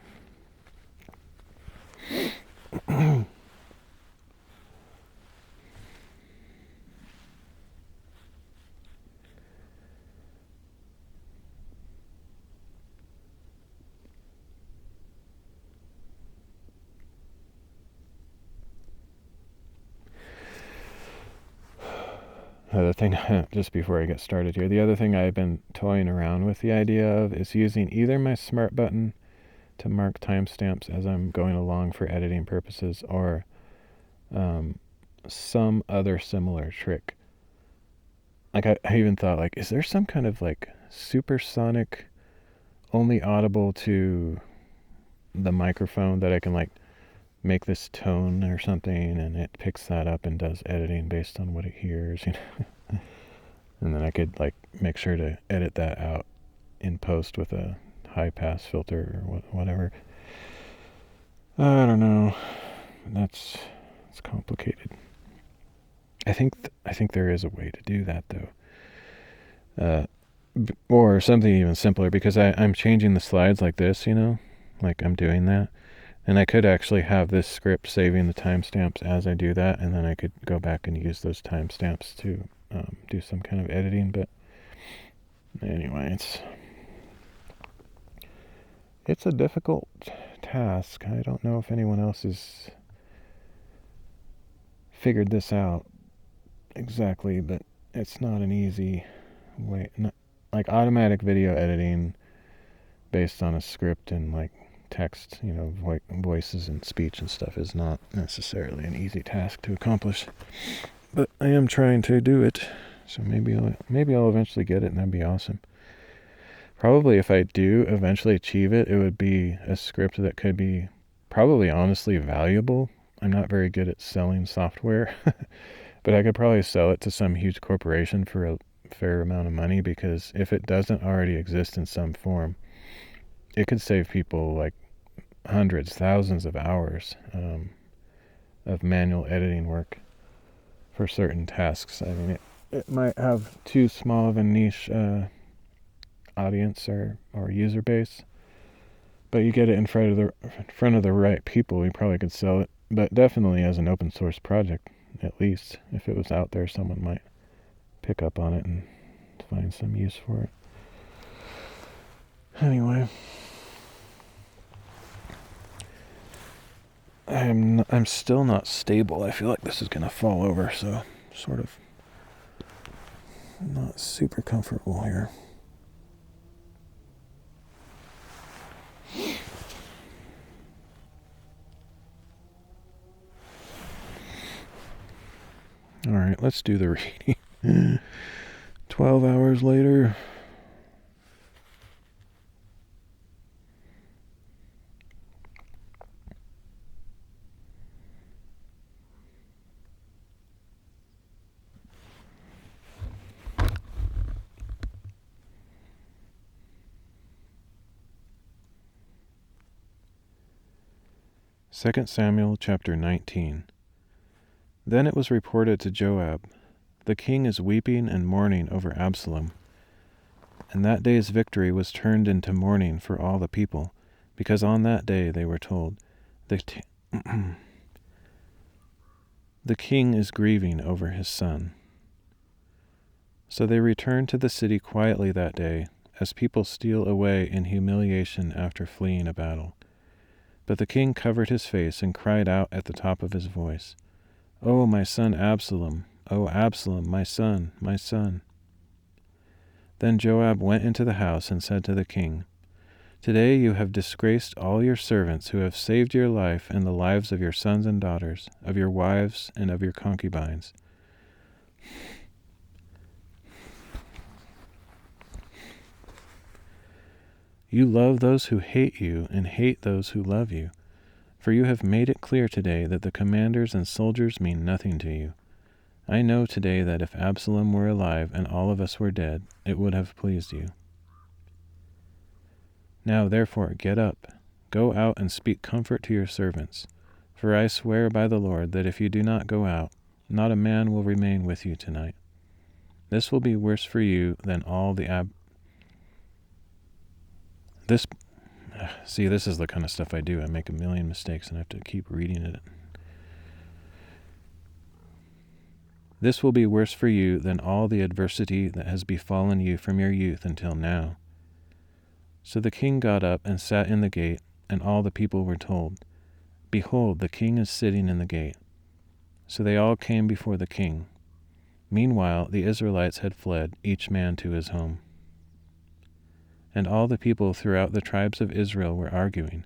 The thing, just before I get started here, the other thing I've been toying around with the idea of is using either my smart button to mark timestamps as I'm going along for editing purposes, or some other similar trick. I even thought, is there some kind of supersonic, only audible to the microphone that I can make this tone or something, and it picks that up and does editing based on what it hears, and then I could make sure to edit that out in post with a high pass filter or whatever. I don't know. It's complicated. I think there is a way to do that though, or something even simpler, because I'm changing the slides like this, I'm doing that. And I could actually have this script saving the timestamps as I do that, and then I could go back and use those timestamps to do some kind of editing. But anyway, it's a difficult task. I don't know if anyone else has figured this out exactly, but it's not an easy way. Automatic video editing based on a script and text, voices and speech and stuff is not necessarily an easy task to accomplish, but I am trying to do it, so maybe I'll eventually get it, and that'd be awesome. Probably if I do eventually achieve it, it would be a script that could be probably honestly valuable. I'm not very good at selling software, but I could probably sell it to some huge corporation for a fair amount of money, because if it doesn't already exist in some form, it could save people like hundreds, thousands of hours of manual editing work for certain tasks. I mean, it might have too small of a niche audience or user base, but you get it in front of the right people, you probably could sell it. But definitely as an open source project, at least if it was out there, someone might pick up on it and find some use for it. Anyway, I'm still not stable. I feel like this is gonna fall over, so sort of not super comfortable here. All right, let's do the reading. 12 hours later. Second Samuel chapter 19. Then it was reported to Joab, "The king is weeping and mourning over Absalom." And that day's victory was turned into mourning for all the people, because on that day they were told, The king is grieving over his son. So they returned to the city quietly that day, as people steal away in humiliation after fleeing a battle. But the king covered his face and cried out at the top of his voice, "Oh, my son Absalom! Oh, Absalom, my son, my son!" Then Joab went into the house and said to the king, "Today you have disgraced all your servants who have saved your life and the lives of your sons and daughters, of your wives and of your concubines." You love those who hate you and hate those who love you, for you have made it clear today that the commanders and soldiers mean nothing to you. I know today that if Absalom were alive and all of us were dead, it would have pleased you. Now therefore get up, go out and speak comfort to your servants, for I swear by the Lord that if you do not go out, not a man will remain with you tonight. This will be worse for you than all the This is the kind of stuff I do. I make a million mistakes and I have to keep reading it. This will be worse for you than all the adversity that has befallen you from your youth until now. So the king got up and sat in the gate, and all the people were told, "Behold, the king is sitting in the gate." So they all came before the king. Meanwhile, the Israelites had fled, each man to his home. And all the people throughout the tribes of Israel were arguing,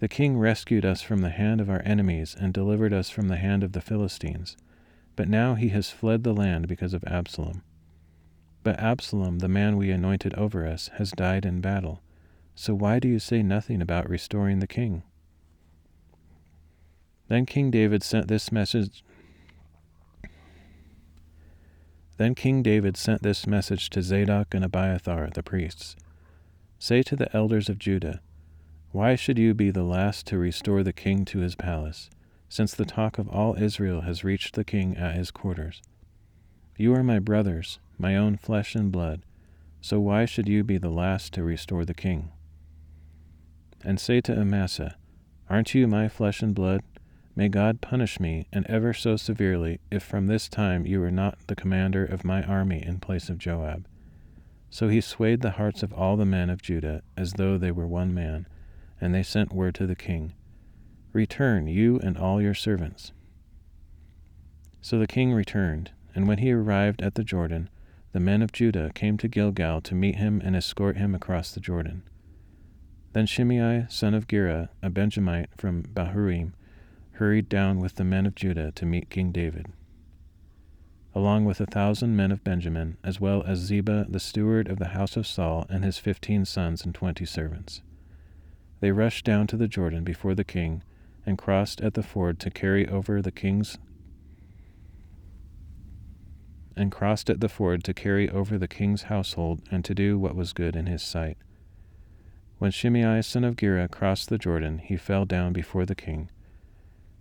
"The king rescued us from the hand of our enemies and delivered us from the hand of the Philistines. But now he has fled the land because of Absalom. But Absalom, the man we anointed over us, has died in battle. So why do you say nothing about restoring the king?" Then King David sent this message to Zadok and Abiathar, the priests. "Say to the elders of Judah, why should you be the last to restore the king to his palace, since the talk of all Israel has reached the king at his quarters? You are my brothers, my own flesh and blood, so why should you be the last to restore the king? And say to Amasa, aren't you my flesh and blood? May God punish me, and ever so severely, if from this time you are not the commander of my army in place of Joab." So he swayed the hearts of all the men of Judah as though they were one man, and they sent word to the king, "Return, you and all your servants." So the king returned, and when he arrived at the Jordan, the men of Judah came to Gilgal to meet him and escort him across the Jordan. Then Shimei, son of Gera, a Benjamite from Bahurim, hurried down with the men of Judah to meet King David. along with 1,000 men of Benjamin, as well as Ziba the steward of the house of Saul and his 15 sons and 20 servants. They rushed down to the Jordan before the king, and crossed at the ford to carry over the king's household and to do what was good in his sight. When Shimei son of Gera crossed the Jordan, he fell down before the king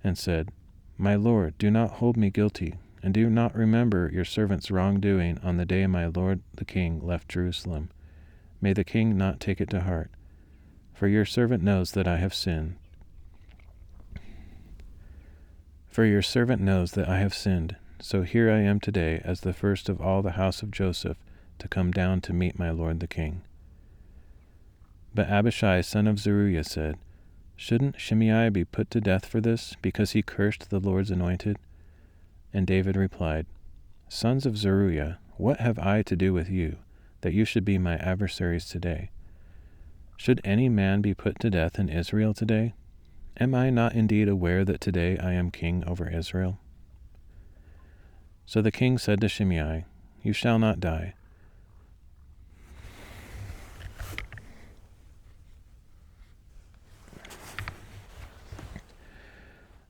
and said, "My lord, do not hold me guilty, and do not remember your servant's wrongdoing on the day my lord the king left Jerusalem. May the king not take it to heart, for your servant knows that I have sinned. So here I am today as the first of all the house of Joseph to come down to meet my lord the king." But Abishai son of Zeruiah said, "Shouldn't Shimei be put to death for this, because he cursed the Lord's anointed?" And David replied, "Sons of Zeruiah, what have I to do with you, that you should be my adversaries today? Should any man be put to death in Israel today? Am I not indeed aware that today I am king over Israel?" So the king said to Shimei, "You shall not die."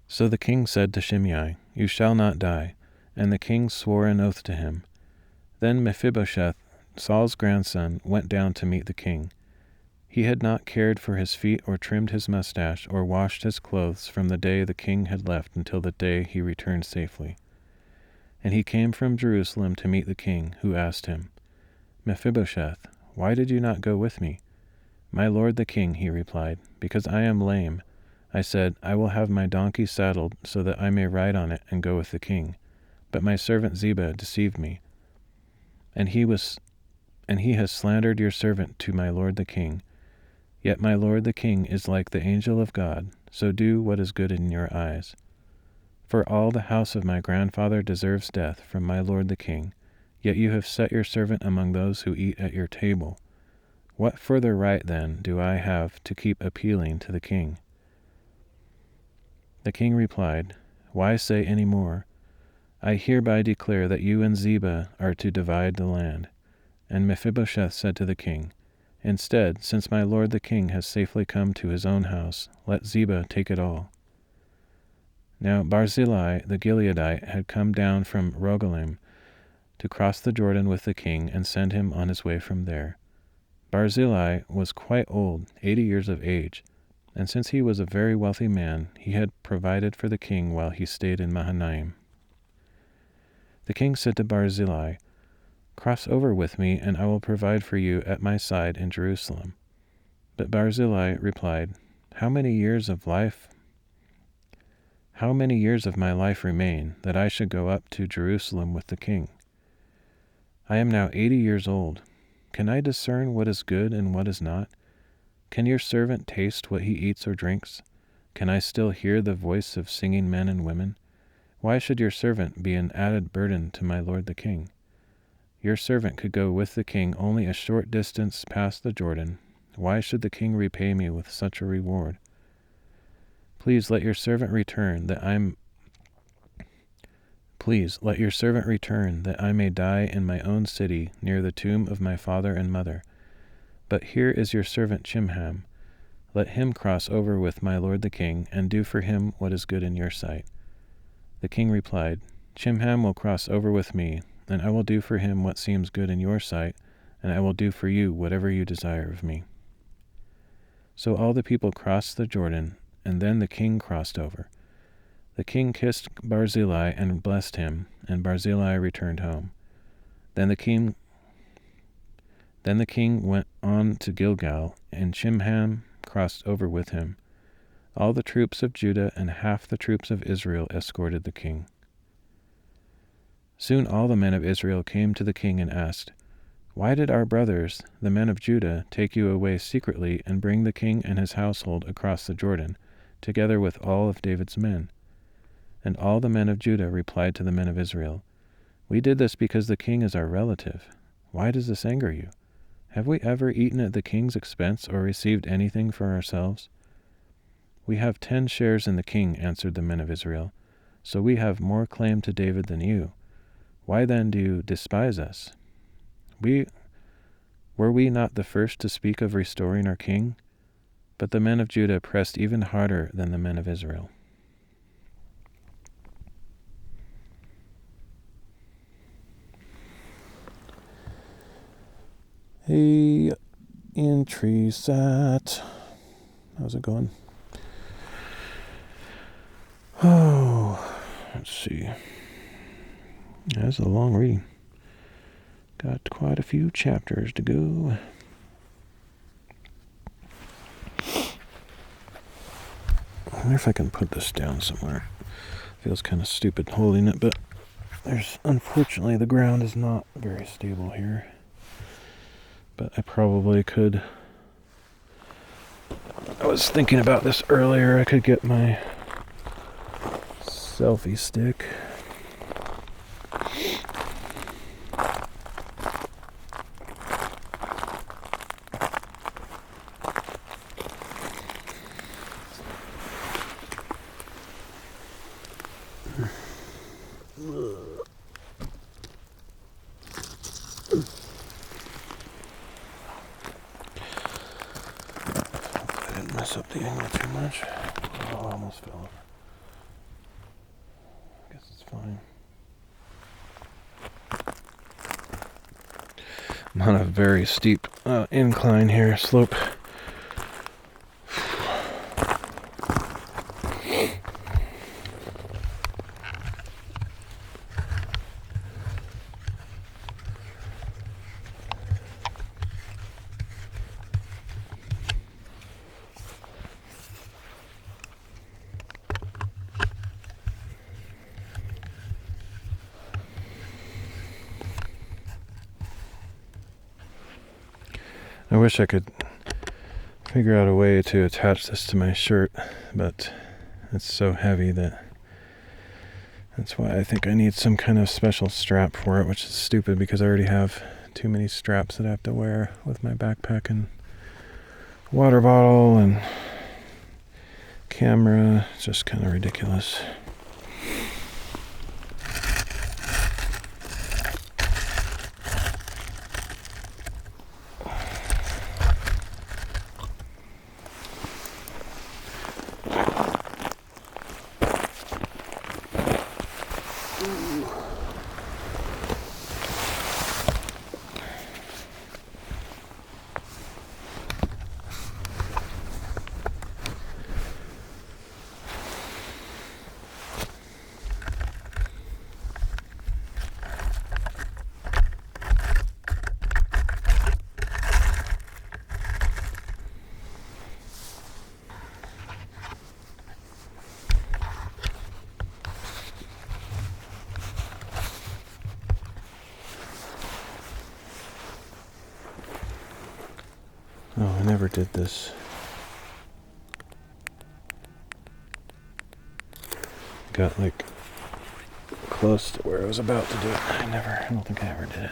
So the king said to Shimei, "You shall not die." And the king swore an oath to him. Then Mephibosheth, Saul's grandson, went down to meet the king. He had not cared for his feet or trimmed his mustache or washed his clothes from the day the king had left until the day he returned safely. And he came from Jerusalem to meet the king, who asked him, "Mephibosheth, why did you not go with me?" "My lord the king," he replied, "because I am lame. I said, I will have my donkey saddled so that I may ride on it and go with the king. But my servant Ziba deceived me, and he has slandered your servant to my lord the king. Yet my lord the king is like the angel of God, so do what is good in your eyes. For all the house of my grandfather deserves death from my lord the king, yet you have set your servant among those who eat at your table. What further right, then, do I have to keep appealing to the king?" The king replied, "Why say any more? I hereby declare that you and Ziba are to divide the land." And Mephibosheth said to the king, "Instead, since my lord the king has safely come to his own house, let Ziba take it all." Now Barzillai the Gileadite had come down from Rogelim to cross the Jordan with the king and send him on his way from there. Barzillai was quite old, 80 years of age, and since he was a very wealthy man, he had provided for the king while he stayed in Mahanaim. The king said to Barzillai, "Cross over with me, and I will provide for you at my side in Jerusalem." But Barzillai replied, How many years of my life remain, that I should go up to Jerusalem with the king? I am now 80 years old. Can I discern what is good and what is not? Can your servant taste what he eats or drinks? Can I still hear the voice of singing men and women? Why should your servant be an added burden to my lord the king? Your servant could go with the king only a short distance past the Jordan. Why should the king repay me with such a reward? Please let your servant return that I may die in my own city near the tomb of my father and mother. But here is your servant Chimham. Let him cross over with my lord the king, and do for him what is good in your sight." The king replied, "Chimham will cross over with me, and I will do for him what seems good in your sight, and I will do for you whatever you desire of me." So all the people crossed the Jordan, and then the king crossed over. The king kissed Barzillai and blessed him, and Barzillai returned home. Then the king went on to Gilgal, and Chimham crossed over with him. All the troops of Judah and half the troops of Israel escorted the king. Soon all the men of Israel came to the king and asked, "Why did our brothers, the men of Judah, take you away secretly and bring the king and his household across the Jordan, together with all of David's men?" And all the men of Judah replied to the men of Israel, "We did this because the king is our relative. Why does this anger you? Have we ever eaten at the king's expense or received anything for ourselves?" "We have 10 shares in the king," answered the men of Israel, "so we have more claim to David than you. Why then do you despise us? Were we not the first to speak of restoring our king? But the men of Judah pressed even harder than the men of Israel. Hey, entry sat. How's it going? Oh, let's see. That's a long reading. Got quite a few chapters to go. I wonder if I can put this down somewhere. Feels kind of stupid holding it, but unfortunately the ground is not very stable here. But I probably could. I was thinking about this earlier. I could get my selfie stick. I didn't mess up the angle too much. Oh, I almost fell over. I guess it's fine. I'm on a very steep incline here, slope. I wish I could figure out a way to attach this to my shirt, but it's so heavy that's why I think I need some kind of special strap for it, which is stupid because I already have too many straps that I have to wear with my backpack and water bottle and camera. It's just kind of ridiculous. Oh, I never did this. Got like close to where I was about to do it. I don't think I ever did it.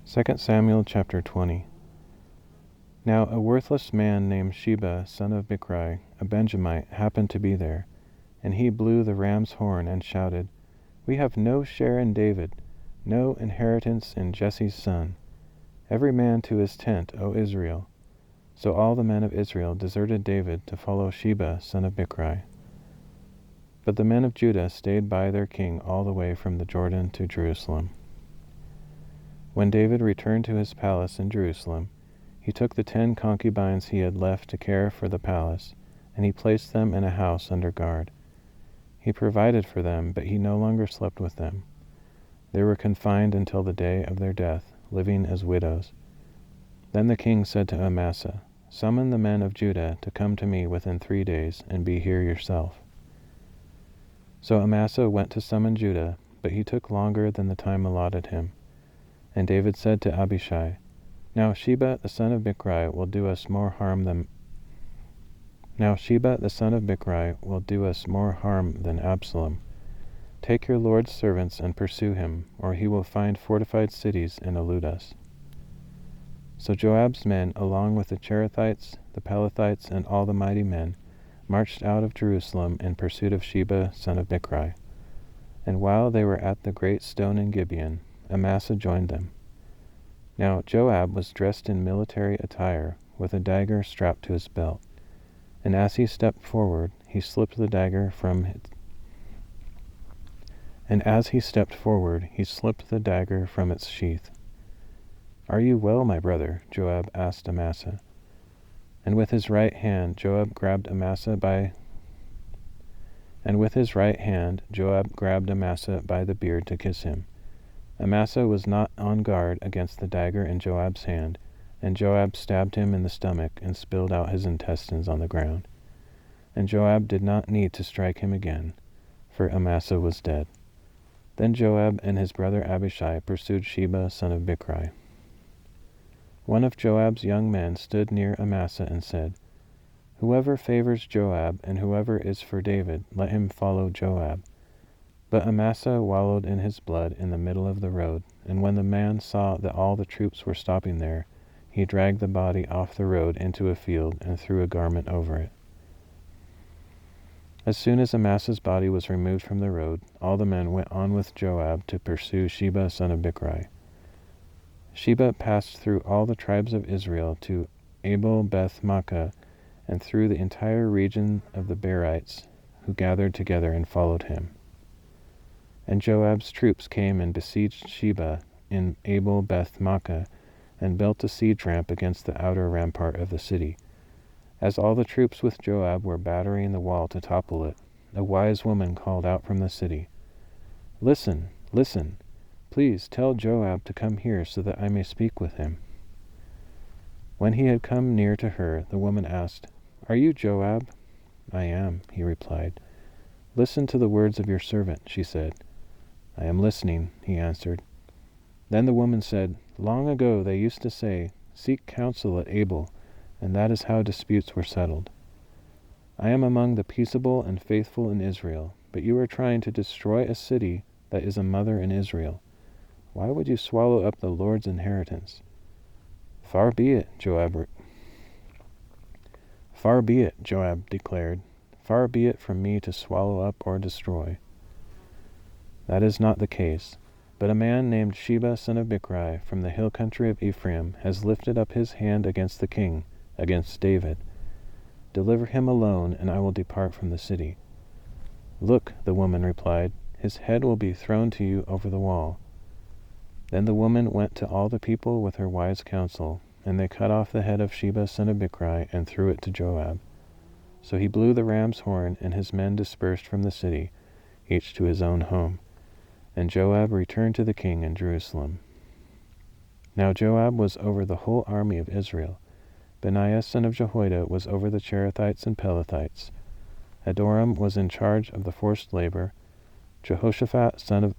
Second Samuel chapter 20. Now a worthless man named Sheba, son of Bichri, a Benjamite, happened to be there, and he blew the ram's horn and shouted, "We have no share in David, no inheritance in Jesse's son. Every man to his tent, O Israel." So all the men of Israel deserted David to follow Sheba, son of Bichri. But the men of Judah stayed by their king all the way from the Jordan to Jerusalem. When David returned to his palace in Jerusalem, he took the 10 concubines he had left to care for the palace, and he placed them in a house under guard. He provided for them, but he no longer slept with them. They were confined until the day of their death, living as widows. Then the king said to Amasa, "Summon the men of Judah to come to me within 3 days, and be here yourself." So Amasa went to summon Judah, but he took longer than the time allotted him. And David said to Abishai, Now Sheba the son of Bichri will do us more harm than Absalom. Take your Lord's servants and pursue him, or he will find fortified cities and elude us." So Joab's men, along with the Cherethites, the Pelethites, and all the mighty men, marched out of Jerusalem in pursuit of Sheba son of Bichri. And while they were at the great stone in Gibeon, Amasa joined them. Now Joab was dressed in military attire, with a dagger strapped to his belt. And as he stepped forward, he slipped the dagger from its sheath. "Are you well, my brother?" Joab asked Amasa. And with his right hand Joab grabbed Amasa by the beard to kiss him. Amasa was not on guard against the dagger in Joab's hand, and Joab stabbed him in the stomach and spilled out his intestines on the ground. And Joab did not need to strike him again, for Amasa was dead. Then Joab and his brother Abishai pursued Sheba son of Bichri. One of Joab's young men stood near Amasa and said, "Whoever favors Joab and whoever is for David, let him follow Joab." But Amasa wallowed in his blood in the middle of the road, and when the man saw that all the troops were stopping there, he dragged the body off the road into a field and threw a garment over it. As soon as Amasa's body was removed from the road, all the men went on with Joab to pursue Sheba son of Bichri. Sheba passed through all the tribes of Israel to Abel-Beth-Maachah, and through the entire region of the Berites, who gathered together and followed him. And Joab's troops came and besieged Sheba in Abel-Beth-Maachah, and built a siege ramp against the outer rampart of the city. As all the troops with Joab were battering the wall to topple it, a wise woman called out from the city, "Listen, listen! Please tell Joab to come here so that I may speak with him." When he had come near to her, the woman asked, "Are you Joab?" "I am," he replied. "Listen to the words of your servant," she said. "I am listening," he answered. Then the woman said, "Long ago they used to say, 'Seek counsel at Abel,' and that is how disputes were settled. I am among the peaceable and faithful in Israel, but you are trying to destroy a city that is a mother in Israel. Why would you swallow up the Lord's inheritance?" Far be it, Joab declared. "Far be it from me to swallow up or destroy. That is not the case. But a man named Sheba son of Bichri from the hill country of Ephraim has lifted up his hand against the king, against David. Deliver him alone, and I will depart from the city." "Look," the woman replied, "his head will be thrown to you over the wall." Then the woman went to all the people with her wise counsel, and they cut off the head of Sheba son of Bichri and threw it to Joab. So he blew the ram's horn, and his men dispersed from the city, each to his own home. And Joab returned to the king in Jerusalem. Now Joab was over the whole army of Israel. Benaiah son of Jehoiada was over the Cherethites and Pelethites. Adoram was in charge of the forced labor. Jehoshaphat son of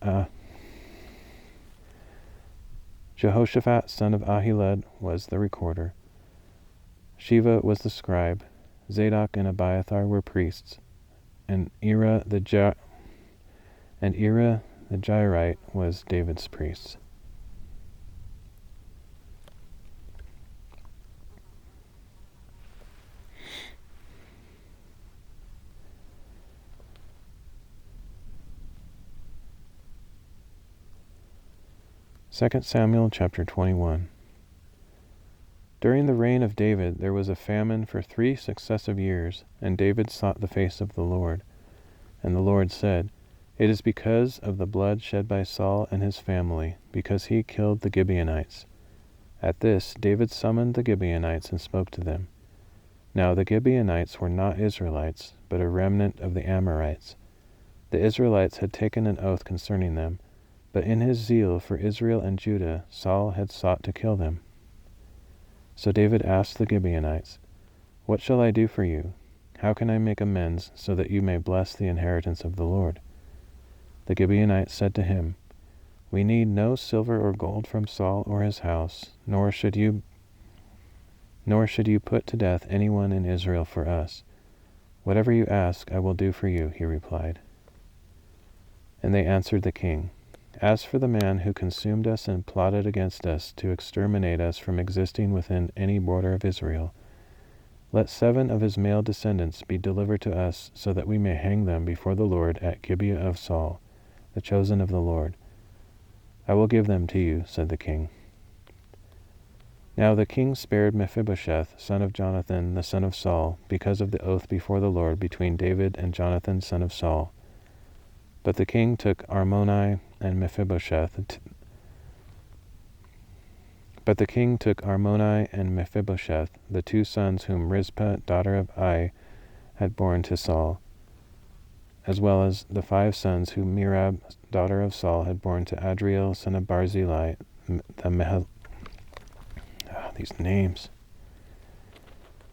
Ahilud was the recorder. Sheva was the scribe. Zadok and Abiathar were priests. And Ira the Jairite was David's priest. Second Samuel chapter 21. During the reign of David there was a famine for 3 successive years, and David sought the face of the Lord. And the Lord said, "It is because of the blood shed by Saul and his family, because he killed the Gibeonites." At this David summoned the Gibeonites and spoke to them. Now the Gibeonites were not Israelites, but a remnant of the Amorites. The Israelites had taken an oath concerning them, but in his zeal for Israel and Judah, Saul had sought to kill them. So David asked the Gibeonites, "What shall I do for you? How can I make amends so that you may bless the inheritance of the Lord?" The Gibeonites said to him, We need no silver or gold from Saul or his house, nor should you put to death anyone in Israel for us. Whatever you ask, I will do for you," he replied. And they answered the king, "As for the man who consumed us and plotted against us to exterminate us from existing within any border of Israel, let 7 of his male descendants be delivered to us so that we may hang them before the Lord at Gibeah of Saul, the chosen of the Lord. I will give them to you," said the king. Now the king spared Mephibosheth, son of Jonathan, the son of Saul, because of the oath before the Lord between David and Jonathan, son of Saul. But the king took Armoni and Mephibosheth, the 2 sons whom Rizpah, daughter of Ai, had borne to Saul, as well as the 5 sons whom Merab, daughter of Saul, had borne to Adriel, son of Barzillai,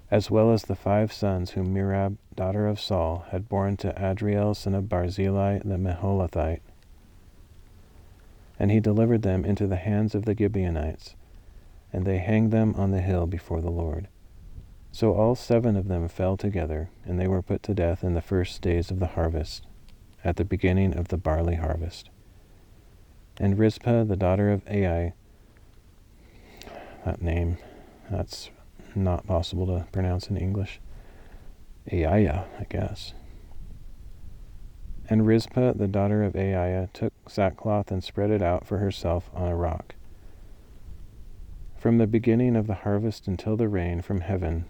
as well as the 5 sons whom Merab, daughter of Saul, had borne to Adriel, son of Barzillai, the Meholathite. And he delivered them into the hands of the Gibeonites, and they hanged them on the hill before the Lord. So all 7 of them fell together, and they were put to death in the first days of the harvest, at the beginning of the barley harvest. And Rizpah, the daughter of Ai, that name, that's not possible to pronounce in English. Aiah, I guess. And Rizpah, the daughter of Aiah, took sackcloth and spread it out for herself on a rock. From the beginning of the harvest until the rain from heaven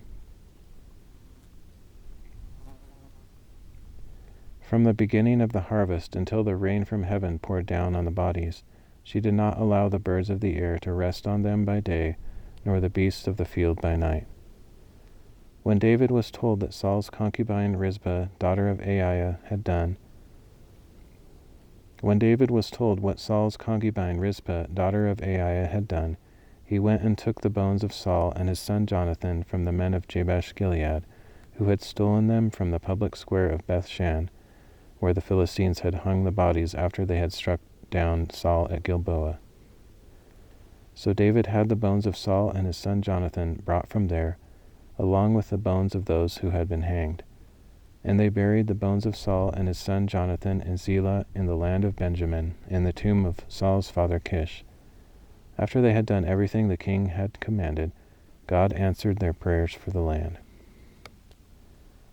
poured down on the bodies, she did not allow the birds of the air to rest on them by day, nor the beasts of the field by night. When David was told that Saul's concubine Rizpah, daughter of Aiah, had done, he went and took the bones of Saul and his son Jonathan from the men of Jabesh Gilead, who had stolen them from the public square of Bethshan, where the Philistines had hung the bodies after they had struck down Saul at Gilboa. So David had the bones of Saul and his son Jonathan brought from there, along with the bones of those who had been hanged. And they buried the bones of Saul and his son Jonathan in Zelah in the land of Benjamin, in the tomb of Saul's father Kish. After they had done everything the king had commanded, God answered their prayers for the land.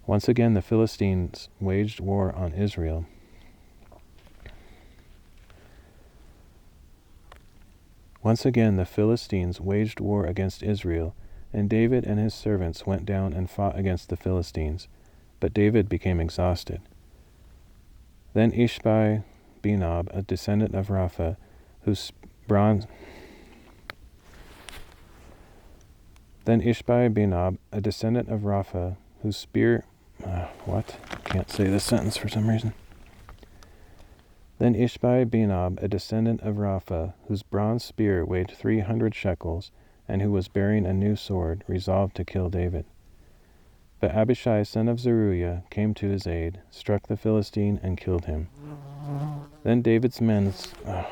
Once again the Philistines waged war on Israel. Against Israel, and David and his servants went down and fought against the Philistines, but David became exhausted. Then Ishbi-Benob, a descendant of Rapha, whose spear... Can't say this sentence for some reason. Then Ishbi-Benob, a descendant of Rapha, whose bronze spear weighed 300 shekels, and who was bearing a new sword, resolved to kill David. But Abishai, son of Zeruiah, came to his aid, struck the Philistine, and killed him. Then David's men...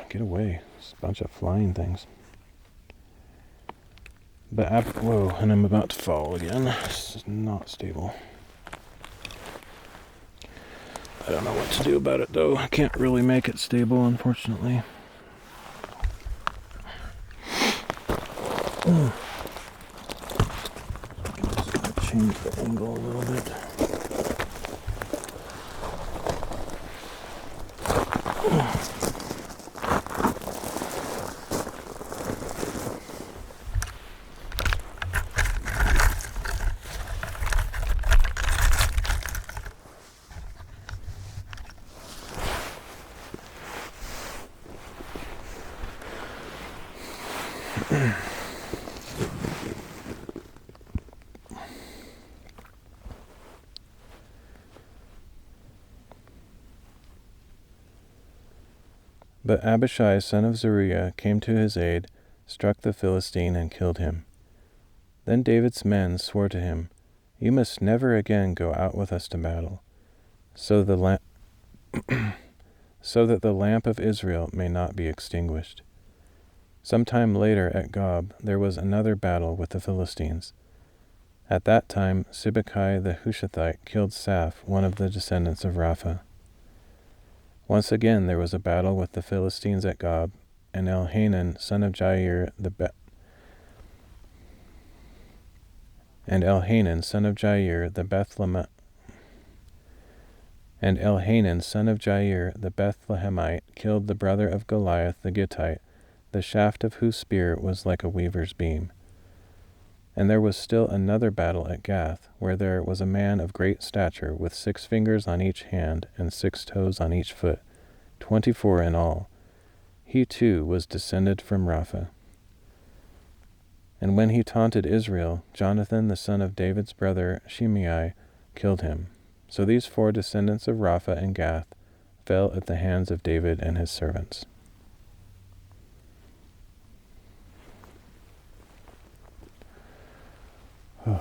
get away. It's a bunch of flying things. And I'm about to fall again. This is not stable. I don't know what to do about it, though. I can't really make it stable, unfortunately. Just change the angle a little bit. But Abishai, son of Zeruiah, came to his aid, struck the Philistine, and killed him. Then David's men swore to him, "You must never again go out with us to battle." So the so that the lamp of Israel may not be extinguished. Some time later at Gob there was another battle with the Philistines. At that time Sibbecai the Hushathite killed Saph, one of the descendants of Rapha. Once again there was a battle with the Philistines at Gob, and Elhanan, son of Jair the Bethlehemite killed the brother of Goliath the Gittite, the shaft of whose spear was like a weaver's beam. And there was still another battle at Gath, where there was a man of great stature, with 6 fingers on each hand and 6 toes on each foot, 24 in all. He too was descended from Rapha. And when he taunted Israel, Jonathan the son of David's brother Shimei killed him. So these 4 descendants of Rapha and Gath fell at the hands of David and his servants. I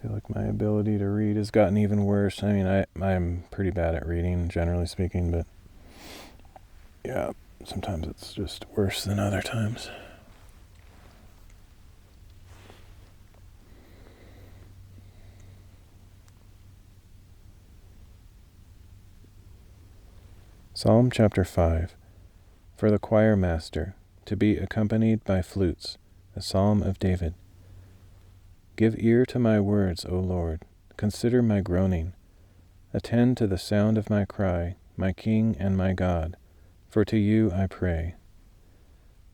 feel like my ability to read has gotten even worse. I mean, I'm pretty bad at reading, generally speaking, but yeah, sometimes it's just worse than other times. Psalm chapter 5. For the choir master, to be accompanied by flutes, a psalm of David. Give ear to my words, O Lord. Consider my groaning. Attend to the sound of my cry, my King and my God, for to you I pray.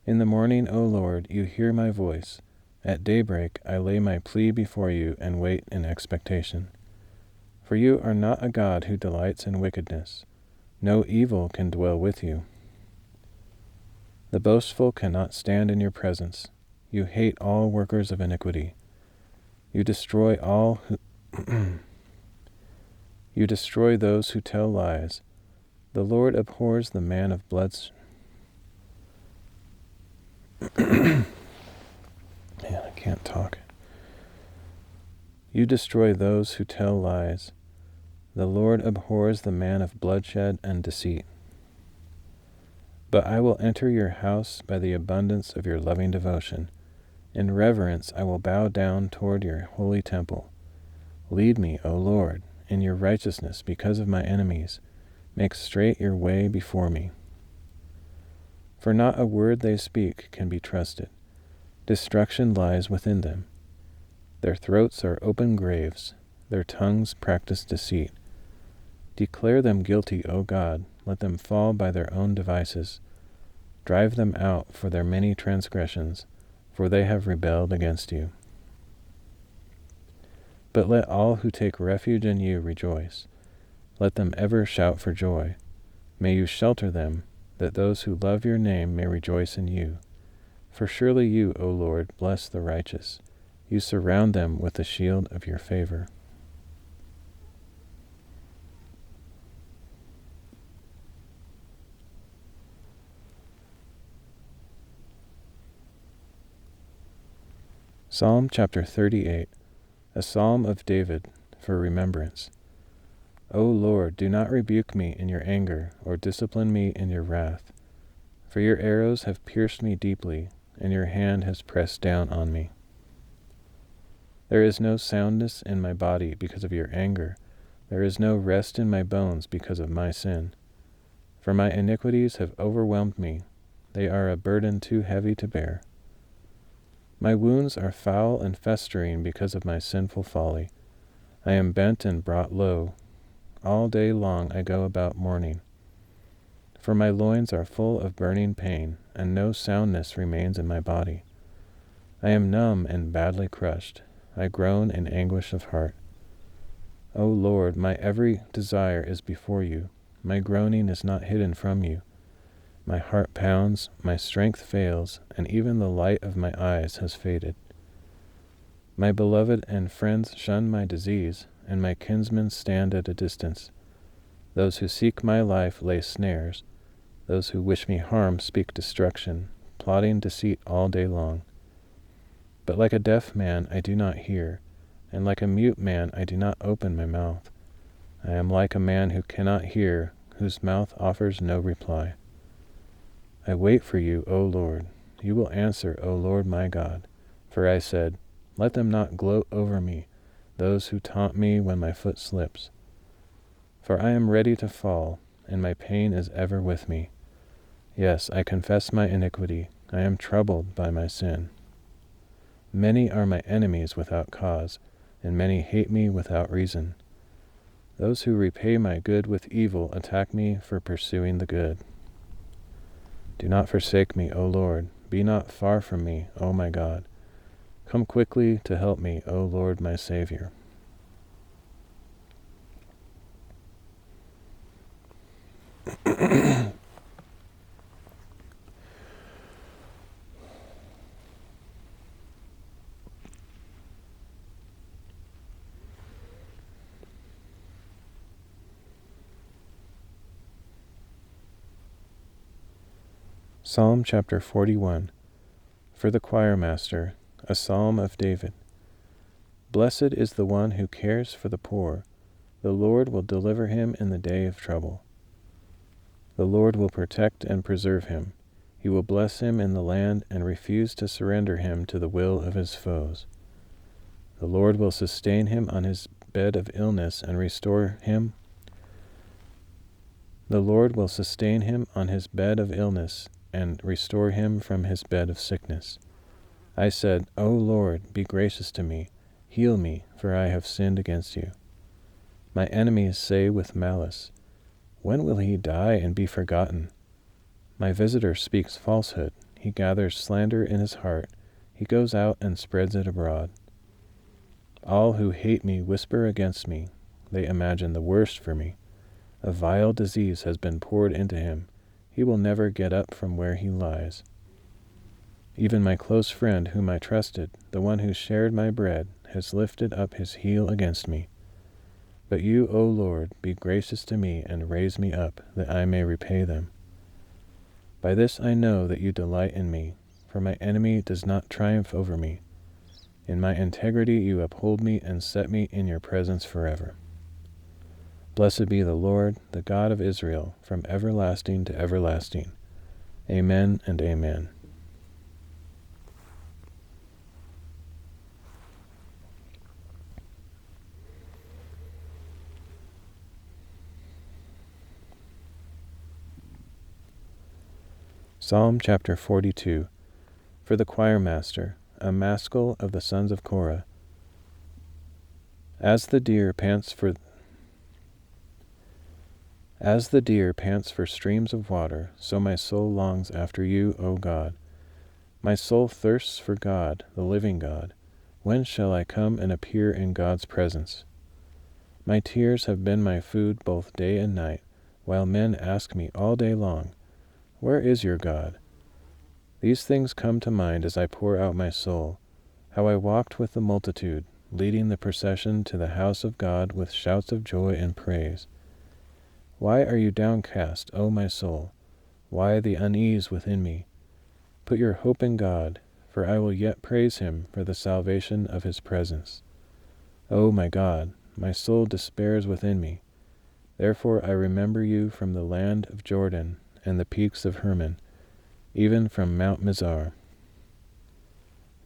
In the morning, O Lord, you hear my voice. At daybreak I lay my plea before you and wait in expectation. For you are not a God who delights in wickedness. No evil can dwell with you. The boastful cannot stand in your presence. You hate all workers of iniquity. You destroy You destroy those who tell lies. The Lord abhors the man of bloods. Man, I can't talk. You destroy those who tell lies. The Lord abhors the man of bloodshed and deceit. But I will enter your house by the abundance of your loving devotion. In reverence I will bow down toward your holy temple. Lead me, O Lord, in your righteousness because of my enemies. Make straight your way before me. For not a word they speak can be trusted. Destruction lies within them. Their throats are open graves. Their tongues practice deceit. Declare them guilty, O God. Let them fall by their own devices. Drive them out for their many transgressions, for they have rebelled against you. But let all who take refuge in you rejoice. Let them ever shout for joy. May you shelter them, that those who love your name may rejoice in you. For surely you, O Lord, bless the righteous. You surround them with the shield of your favor. Psalm chapter 38, a psalm of David for remembrance. O Lord, do not rebuke me in your anger, or discipline me in your wrath. For your arrows have pierced me deeply, and your hand has pressed down on me. There is no soundness in my body because of your anger. There is no rest in my bones because of my sin. For my iniquities have overwhelmed me. They are a burden too heavy to bear. My wounds are foul and festering because of my sinful folly. I am bent and brought low. All day long I go about mourning. For my loins are full of burning pain, and no soundness remains in my body. I am numb and badly crushed. I groan in anguish of heart. O Lord, my every desire is before you. My groaning is not hidden from you. My heart pounds, my strength fails, and even the light of my eyes has faded. My beloved and friends shun my disease, and my kinsmen stand at a distance. Those who seek my life lay snares. Those who wish me harm speak destruction, plotting deceit all day long. But like a deaf man I do not hear, and like a mute man I do not open my mouth. I am like a man who cannot hear, whose mouth offers no reply. I wait for you, O Lord. You will answer, O Lord my God. For I said, let them not gloat over me, those who taunt me when my foot slips. For I am ready to fall, and my pain is ever with me. Yes, I confess my iniquity. I am troubled by my sin. Many are my enemies without cause, and many hate me without reason. Those who repay my good with evil attack me for pursuing the good. Do not forsake me, O Lord. Be not far from me, O my God. Come quickly to help me, O Lord my Savior. Psalm chapter 41. For the choir master, a psalm of David. Blessed is the one who cares for the poor. The Lord will deliver him in the day of trouble. The Lord will protect and preserve him. He will bless him in the land and refuse to surrender him to the will of his foes. The Lord will sustain him on his bed of illness and restore him. The Lord will sustain him on his bed of illness and restore him from his bed of sickness. I said, O Lord, be gracious to me. Heal me, for I have sinned against you. My enemies say with malice, when will he die and be forgotten? My visitor speaks falsehood. He gathers slander in his heart. He goes out and spreads it abroad. All who hate me whisper against me. They imagine the worst for me. A vile disease has been poured into him. He will never get up from where he lies. Even my close friend whom I trusted, the one who shared my bread, has lifted up his heel against me. But you, O Lord, be gracious to me and raise me up, that I may repay them. By this I know that you delight in me, for my enemy does not triumph over me. In my integrity you uphold me and set me in your presence forever. Blessed be the Lord, the God of Israel, from everlasting to everlasting. Amen and amen. Psalm chapter 42. For the choir master, a maskil of the sons of Korah. As the deer pants for streams of water, so my soul longs after you, O God. My soul thirsts for God, the living God. When shall I come and appear in God's presence? My tears have been my food both day and night, while men ask me all day long, where is your God? These things come to mind as I pour out my soul, how I walked with the multitude, leading the procession to the house of God with shouts of joy and praise. Why are you downcast, O my soul? Why the unease within me? Put your hope in God, for I will yet praise him for the salvation of his presence. O my God, my soul despairs within me. Therefore I remember you from the land of Jordan and the peaks of Hermon, even from Mount Mizar.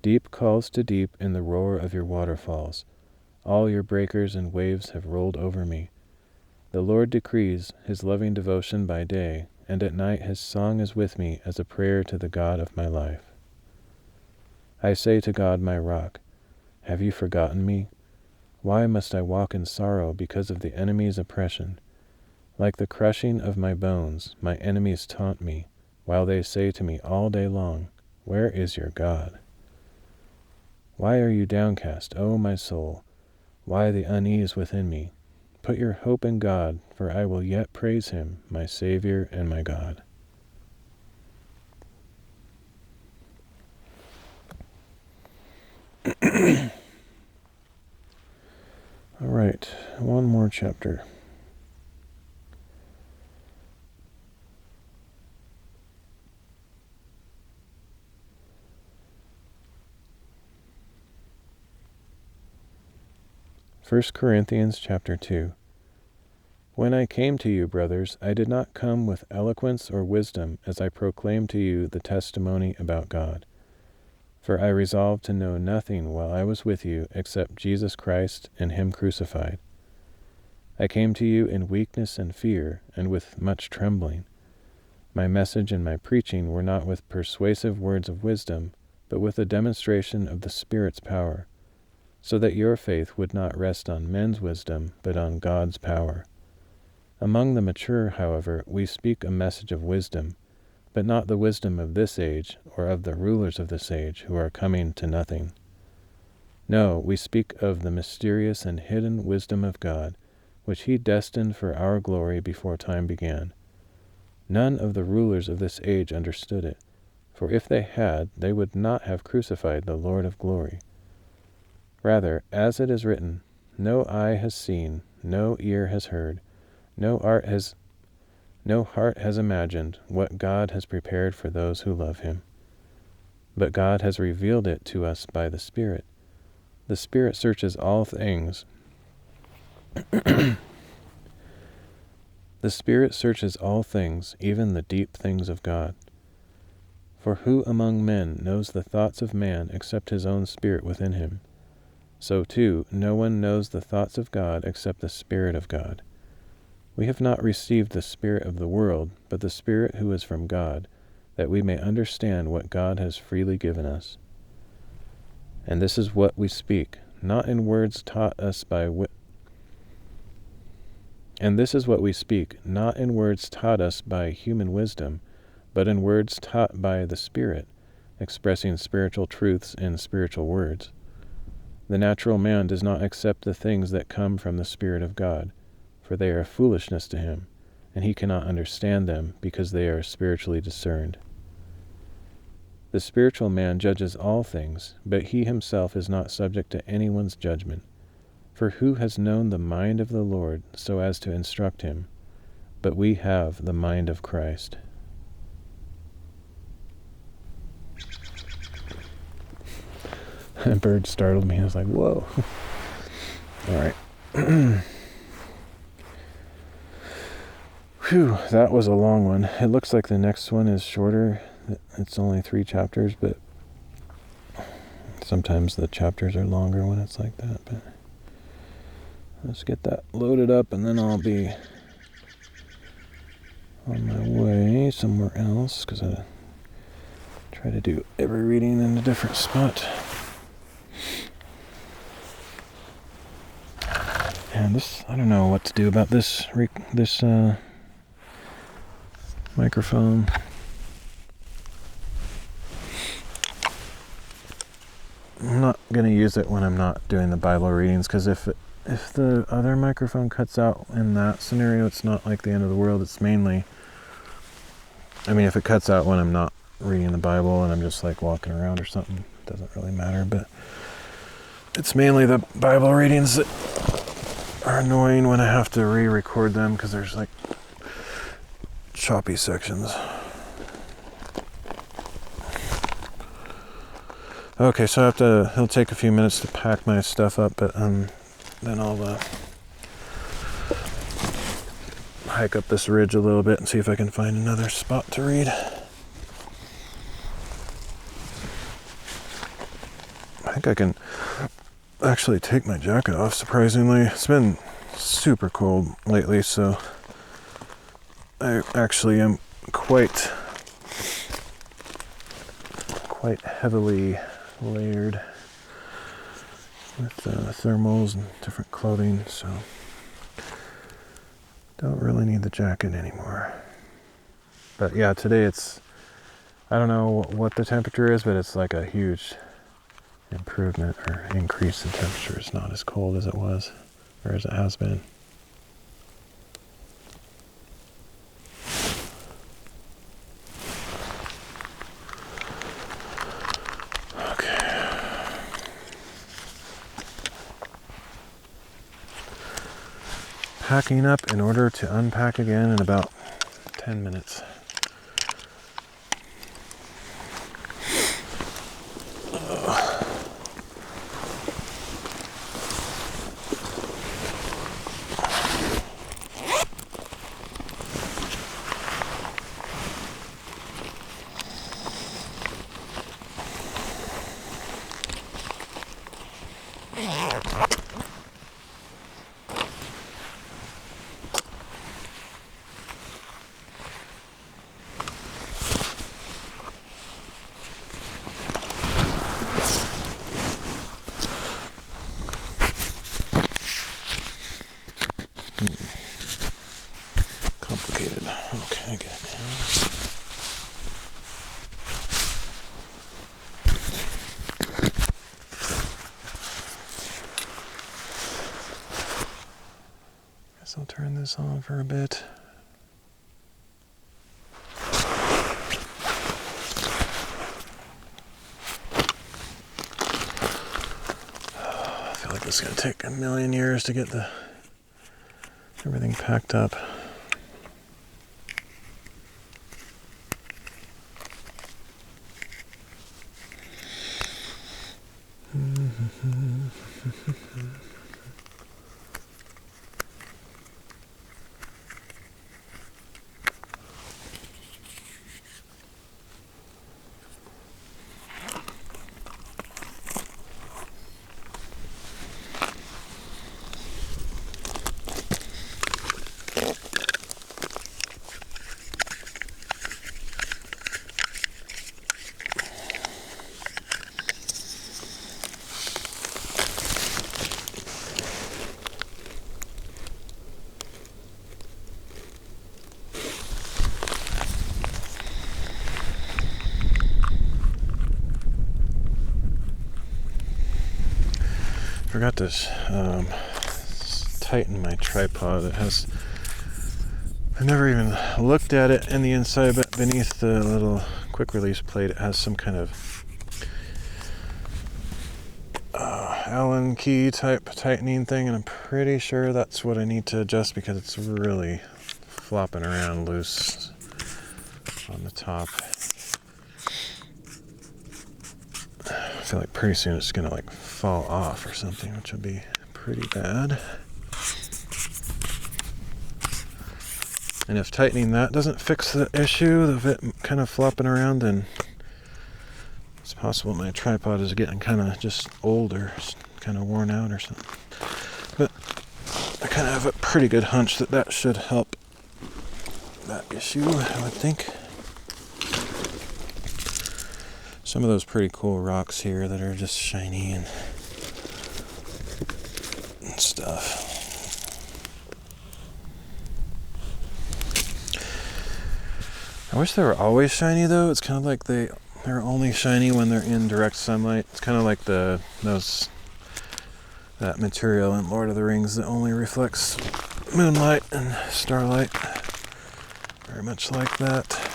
Deep calls to deep in the roar of your waterfalls. All your breakers and waves have rolled over me. The Lord decrees his loving devotion by day, and at night his song is with me as a prayer to the God of my life. I say to God, my rock, have you forgotten me? Why must I walk in sorrow because of the enemy's oppression? Like the crushing of my bones, my enemies taunt me, while they say to me all day long, where is your God? Why are you downcast, O my soul? Why the unease within me? Put your hope in God, for I will yet praise him, my Savior and my God. All right, one more chapter. First Corinthians chapter 2. When I came to you, brothers, I did not come with eloquence or wisdom as I proclaimed to you the testimony about God. For I resolved to know nothing while I was with you except Jesus Christ and Him crucified. I came to you in weakness and fear and with much trembling. My message and my preaching were not with persuasive words of wisdom, but with a demonstration of the Spirit's power, so that your faith would not rest on men's wisdom, but on God's power. Among the mature, however, we speak a message of wisdom, but not the wisdom of this age or of the rulers of this age who are coming to nothing. No, we speak of the mysterious and hidden wisdom of God, which He destined for our glory before time began. None of the rulers of this age understood it, for if they had, they would not have crucified the Lord of glory. Rather, as it is written, no eye has seen, no ear has heard, no heart has imagined what God has prepared for those who love Him. But God has revealed it to us by the Spirit. The Spirit searches all things. The Spirit searches all things, even the deep things of God. For who among men knows the thoughts of man except his own spirit within him? So too, no one knows the thoughts of God except the Spirit of God. We have not received the spirit of the world, but the Spirit who is from God, that we may understand what God has freely given us. And this is what we speak, not in words taught us by human wisdom, but in words taught by the Spirit, expressing spiritual truths in spiritual words. The natural man does not accept the things that come from the Spirit of God, for they are foolishness to him, and he cannot understand them because they are spiritually discerned. The spiritual man judges all things, but he himself is not subject to anyone's judgment. For who has known the mind of the Lord so as to instruct him? But we have the mind of Christ. That bird startled me. I was like, whoa. All right. Whew, that was a long one. It looks like the next one is shorter. It's only 3 chapters, but sometimes the chapters are longer when it's like that. But let's get that loaded up, and then I'll be on my way somewhere else, because I try to do every reading in a different spot. And this, I don't know what to do about this microphone. I'm not going to use it when I'm not doing the Bible readings, because if the other microphone cuts out in that scenario, it's not like the end of the world. It's mainly, if it cuts out when I'm not reading the Bible and I'm just like walking around or something, it doesn't really matter. But it's mainly the Bible readings that are annoying when I have to re-record them, because there's like choppy sections. Okay, so it'll take a few minutes to pack my stuff up, but then I'll hike up this ridge a little bit and see if I can find another spot to read. I think I can actually take my jacket off, surprisingly. It's been super cold lately, so I actually am quite heavily layered with thermals and different clothing, so don't really need the jacket anymore. But yeah, today I don't know what the temperature is, but it's like a huge improvement or increase in temperature. It's not as cold as it was, or as it has been. Packing up in order to unpack again in about 10 minutes. turn this on for a bit. I feel like this is going to take a million years to get everything packed up. Forgot to tighten my tripod. I've never even looked at it in the inside, but beneath the little quick release plate it has some kind of Allen key type tightening thing, and I'm pretty sure that's what I need to adjust because it's really flopping around loose on the top. I feel like pretty soon it's gonna like fall off or something, which would be pretty bad. And if tightening that doesn't fix the issue of it kind of flopping around, then it's possible my tripod is getting kind of just old or kind of worn out or something. But I kind of have a pretty good hunch that should help that issue, I would think. Some of those pretty cool rocks here that are just shiny and stuff. I wish they were always shiny though. It's kind of like they're only shiny when they're in direct sunlight. It's kind of like that material in Lord of the Rings that only reflects moonlight and starlight. Very much like that.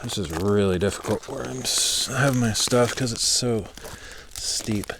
This is really difficult where I have my stuff because it's so steep.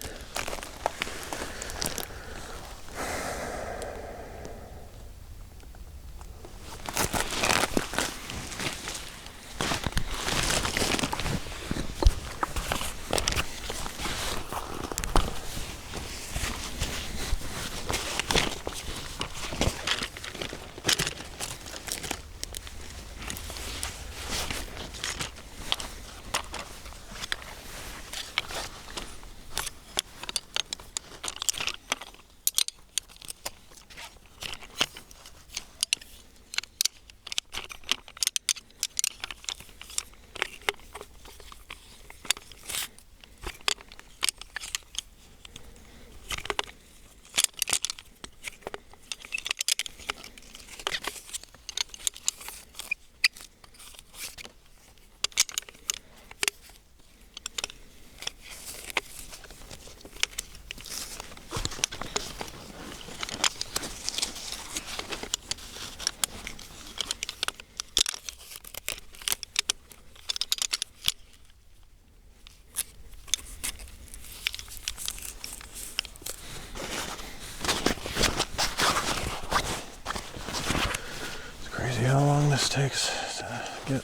How long this takes to get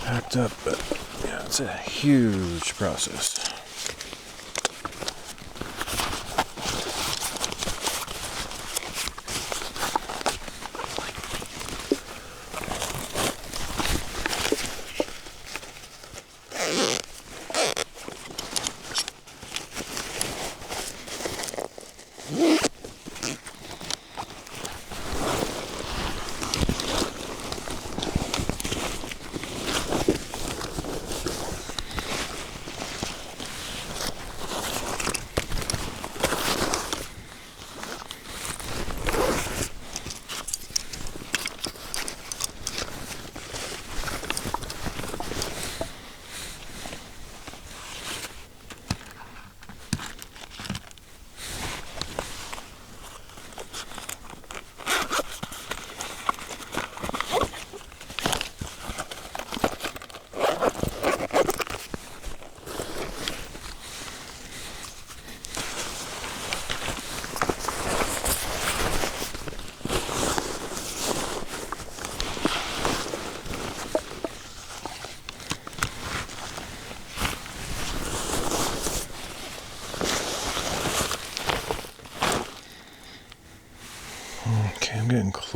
packed up, but yeah, it's a huge process.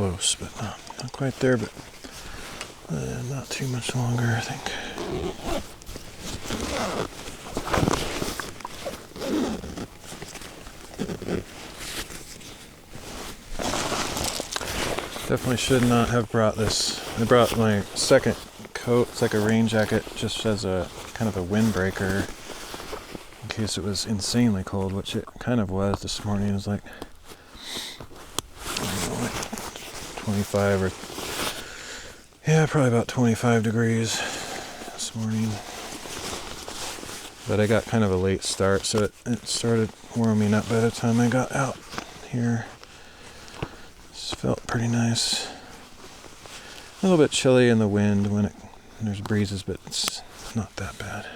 close, but not quite there, but not too much longer, I think. Definitely should not have brought this. I brought my second coat. It's like a rain jacket, just as a kind of a windbreaker in case it was insanely cold, which it kind of was this morning. It was like, I don't know, like 25 or, yeah, probably about 25 degrees this morning. But I got kind of a late start, so it started warming up by the time I got out here. Felt pretty nice. A little bit chilly in the wind when there's breezes, but it's not that bad.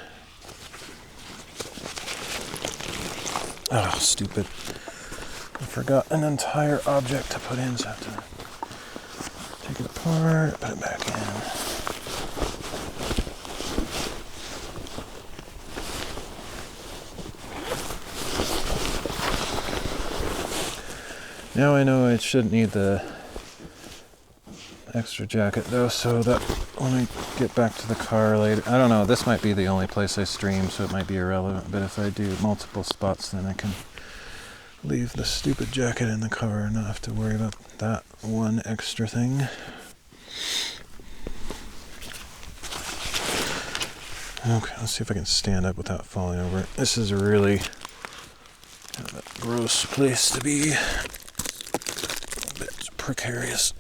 Oh, stupid. I forgot an entire object to put in, so I have to take it apart, put it back in. Now I know I shouldn't need the extra jacket though, so that when I get back to the car later, I don't know, this might be the only place I stream, so it might be irrelevant, but if I do multiple spots, then I can leave the stupid jacket in the car and not have to worry about that one extra thing. Okay, let's see if I can stand up without falling over. This is a really kind of a gross place to be. A bit precarious.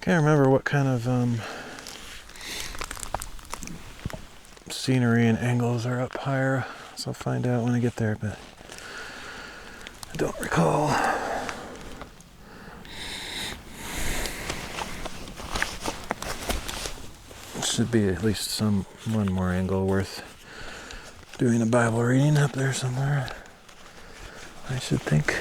Can't remember what kind of scenery and angles are up higher, so I'll find out when I get there, but I don't recall. Should be at least one more angle worth doing a Bible reading up there somewhere, I should think.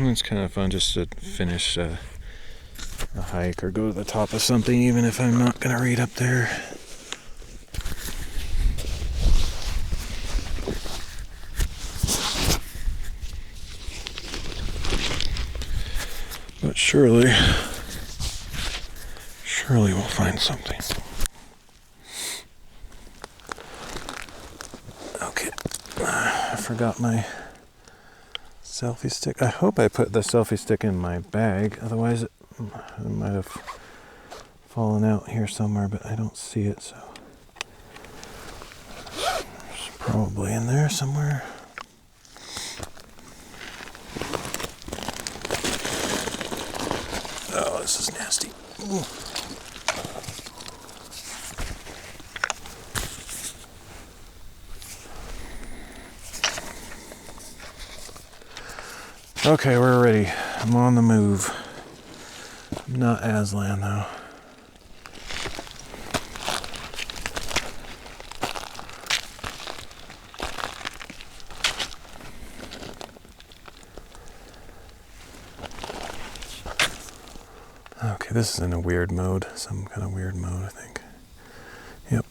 It's kind of fun just to finish a hike or go to the top of something, even if I'm not going to read up there. But surely we'll find something. Okay, I forgot my selfie stick. I hope I put the selfie stick in my bag, otherwise it might have fallen out here somewhere, but I don't see it, so it's probably in there somewhere. Oh, this is nasty. Ooh. Okay, we're ready. I'm on the move. I'm not Aslan, though. Okay, this is in a weird mode. Some kind of weird mode, I think. Yep.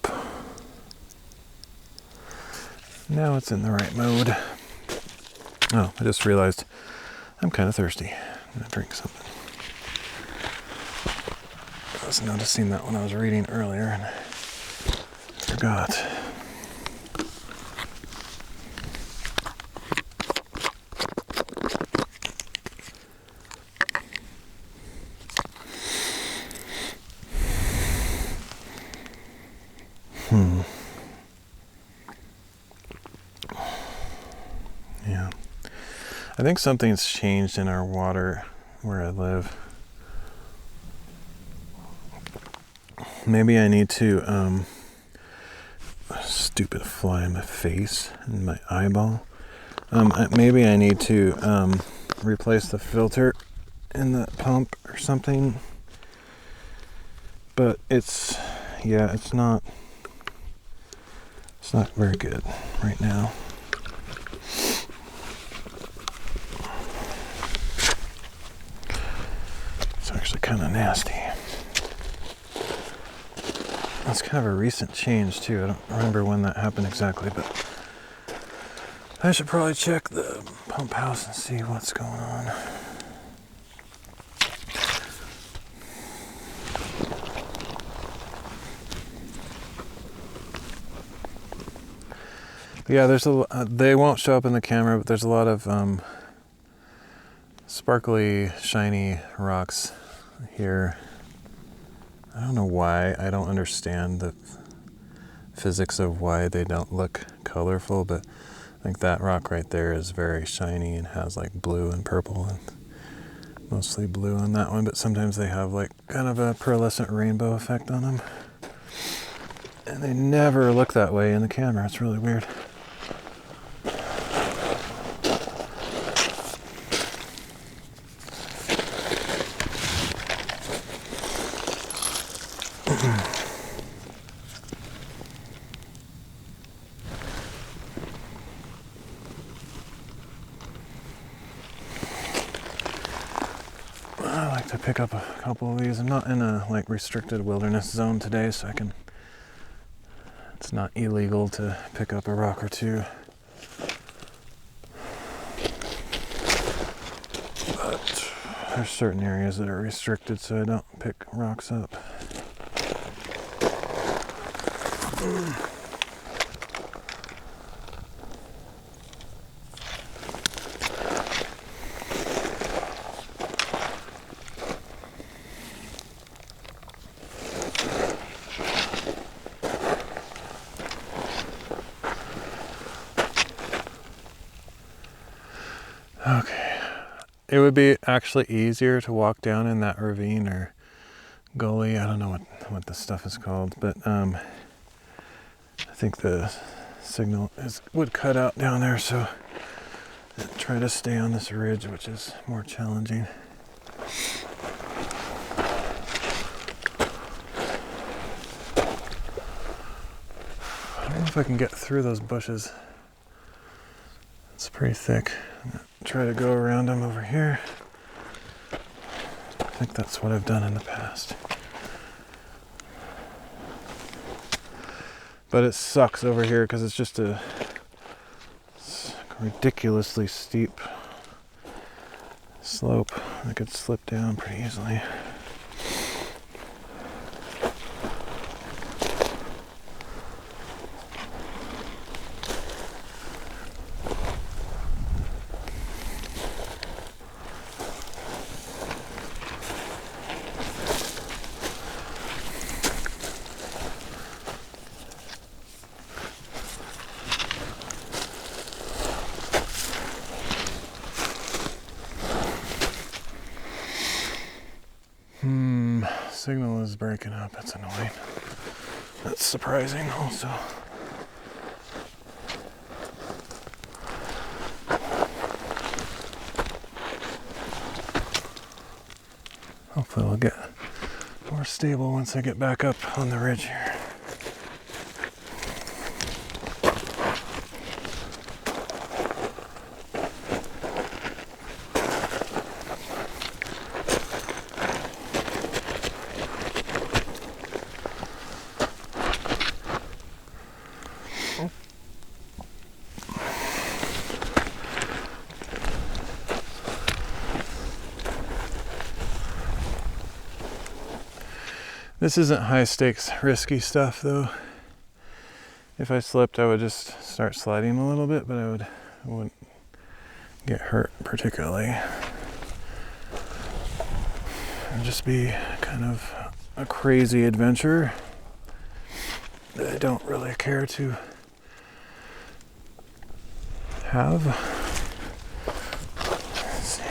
Now it's in the right mode. Oh, I just realized I'm kind of thirsty. I'm gonna drink something. I was noticing that when I was reading earlier and I forgot. Yeah. I think something's changed in our water where I live. Maybe I need to, stupid fly in my face and my eyeball. Maybe I need to replace the filter in the pump or something. But it's not very good right now. It's actually kind of nasty. That's kind of a recent change too. I don't remember when that happened exactly, but I should probably check the pump house and see what's going on. Yeah, they won't show up in the camera, but there's a lot of sparkly, shiny rocks here. I don't know why. I don't understand the physics of why they don't look colorful, but I think that rock right there is very shiny and has like blue and purple, and mostly blue on that one, but sometimes they have like kind of a pearlescent rainbow effect on them. And they never look that way in the camera. It's really weird. I like to pick up a couple of these. I'm not in a like restricted wilderness zone today, so it's not illegal to pick up a rock or two. But there's certain areas that are restricted, so I don't pick rocks up. Okay, it would be actually easier to walk down in that ravine or gully. I don't know what this stuff is called, but I think the signal would cut out down there, so I try to stay on this ridge, which is more challenging. I don't know if I can get through those bushes. It's pretty thick. I'm gonna try to go around them over here. I think that's what I've done in the past. But it sucks over here because it's just a ridiculously steep slope. I could slip down pretty easily. Signal is breaking up. That's annoying. That's surprising also. Hopefully it'll get more stable once I get back up on the ridge here. This isn't high stakes, risky stuff though. If I slipped, I would just start sliding a little bit, but I wouldn't get hurt particularly. It'd just be kind of a crazy adventure. that I don't really care to have. Let's see.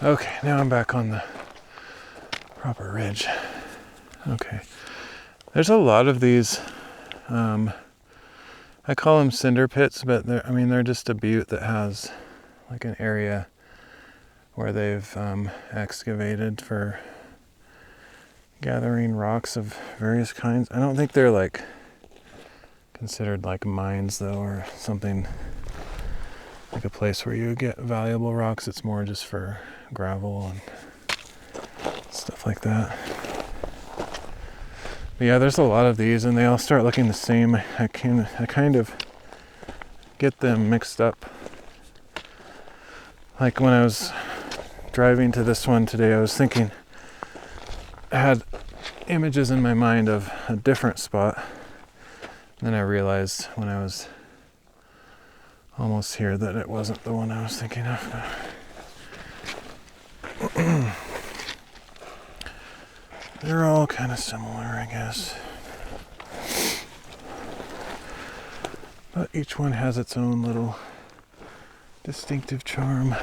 Okay, now I'm back on the proper ridge. Okay. There's a lot of these, I call them cinder pits, but they're just a butte that has like an area where they've excavated for gathering rocks of various kinds. I don't think they're like considered like mines though, or something like a place where you get valuable rocks. It's more just for gravel and stuff like that. But yeah, there's a lot of these, and they all start looking the same. I kind of get them mixed up. Like when I was driving to this one today, I was thinking, I had images in my mind of a different spot. And then I realized when I was almost here that it wasn't the one I was thinking of. They're all kind of similar, I guess. But each one has its own little distinctive charm.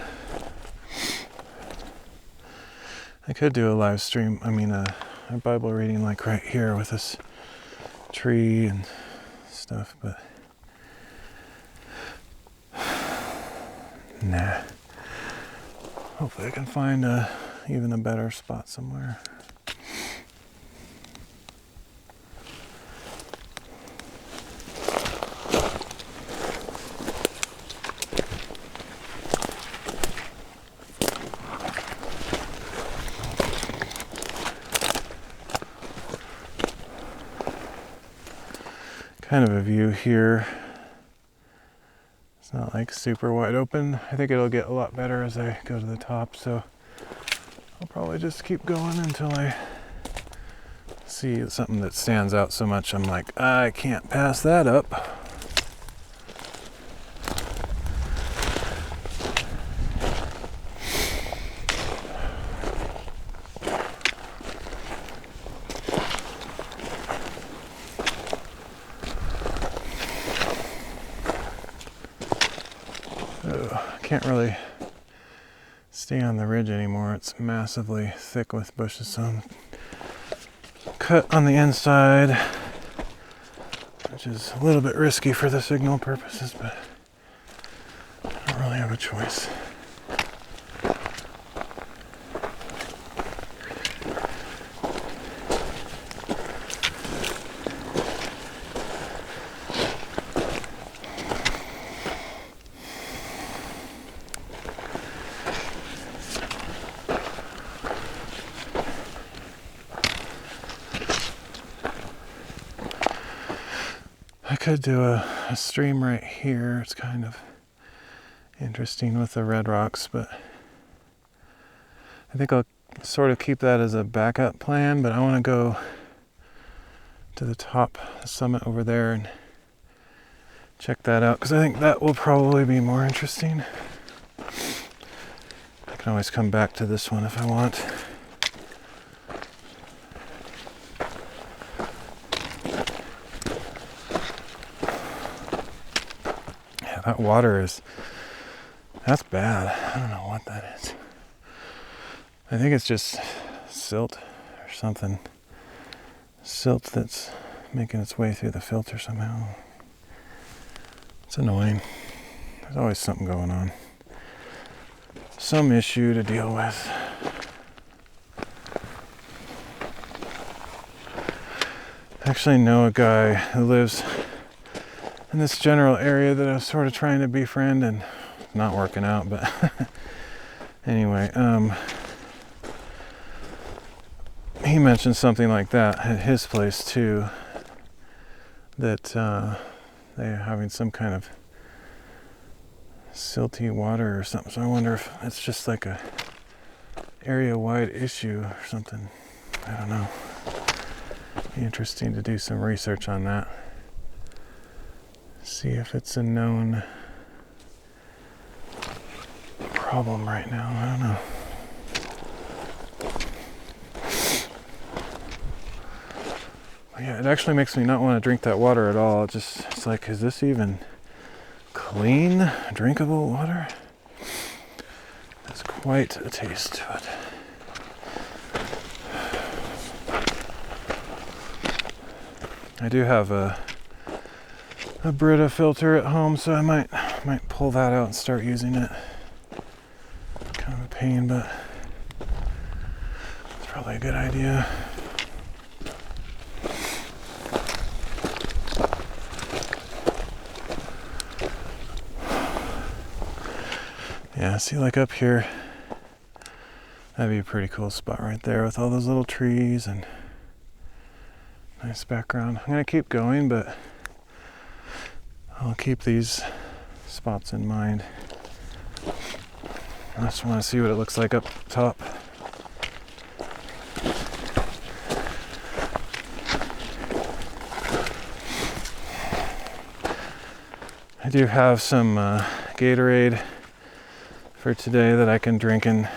I could do a live stream, a Bible reading like right here with this tree and stuff, but nah. Hopefully I can find even a better spot somewhere. Kind of a view here. It's not like super wide open. I think it'll get a lot better as I go to the top, so I'll probably just keep going until I see something that stands out so much I'm like, I can't pass that up. Can't really stay on the ridge anymore. It's massively thick with bushes, so I'm cut on the inside, which is a little bit risky for the signal purposes, but I don't really have a choice. I could do a stream right here. It's kind of interesting with the red rocks, but I think I'll sort of keep that as a backup plan, but I want to go to the top, the summit over there, and check that out, because I think that will probably be more interesting. I can always come back to this one if I want. That water that's bad. I don't know what that is. I think it's just silt or something. Silt that's making its way through the filter somehow. It's annoying. There's always something going on. Some issue to deal with. I actually know a guy who lives in this general area that I was sort of trying to befriend and not working out, but anyway, he mentioned something like that at his place too, that they're having some kind of silty water or something. So I wonder if it's just like a area-wide issue or something. I don't know. Be interesting to do some research on that. See if it's a known problem right now. I don't know. But yeah, it actually makes me not want to drink that water at all. It's like, is this even clean, drinkable water? There's quite a taste to it. I do have a Brita filter at home, so I might pull that out and start using it. Kind of a pain, but it's probably a good idea. Yeah, see, like up here, that'd be a pretty cool spot right there with all those little trees and nice background. I'm gonna keep going, but I'll keep these spots in mind. I just want to see what it looks like up top. I do have some Gatorade for today that I can drink in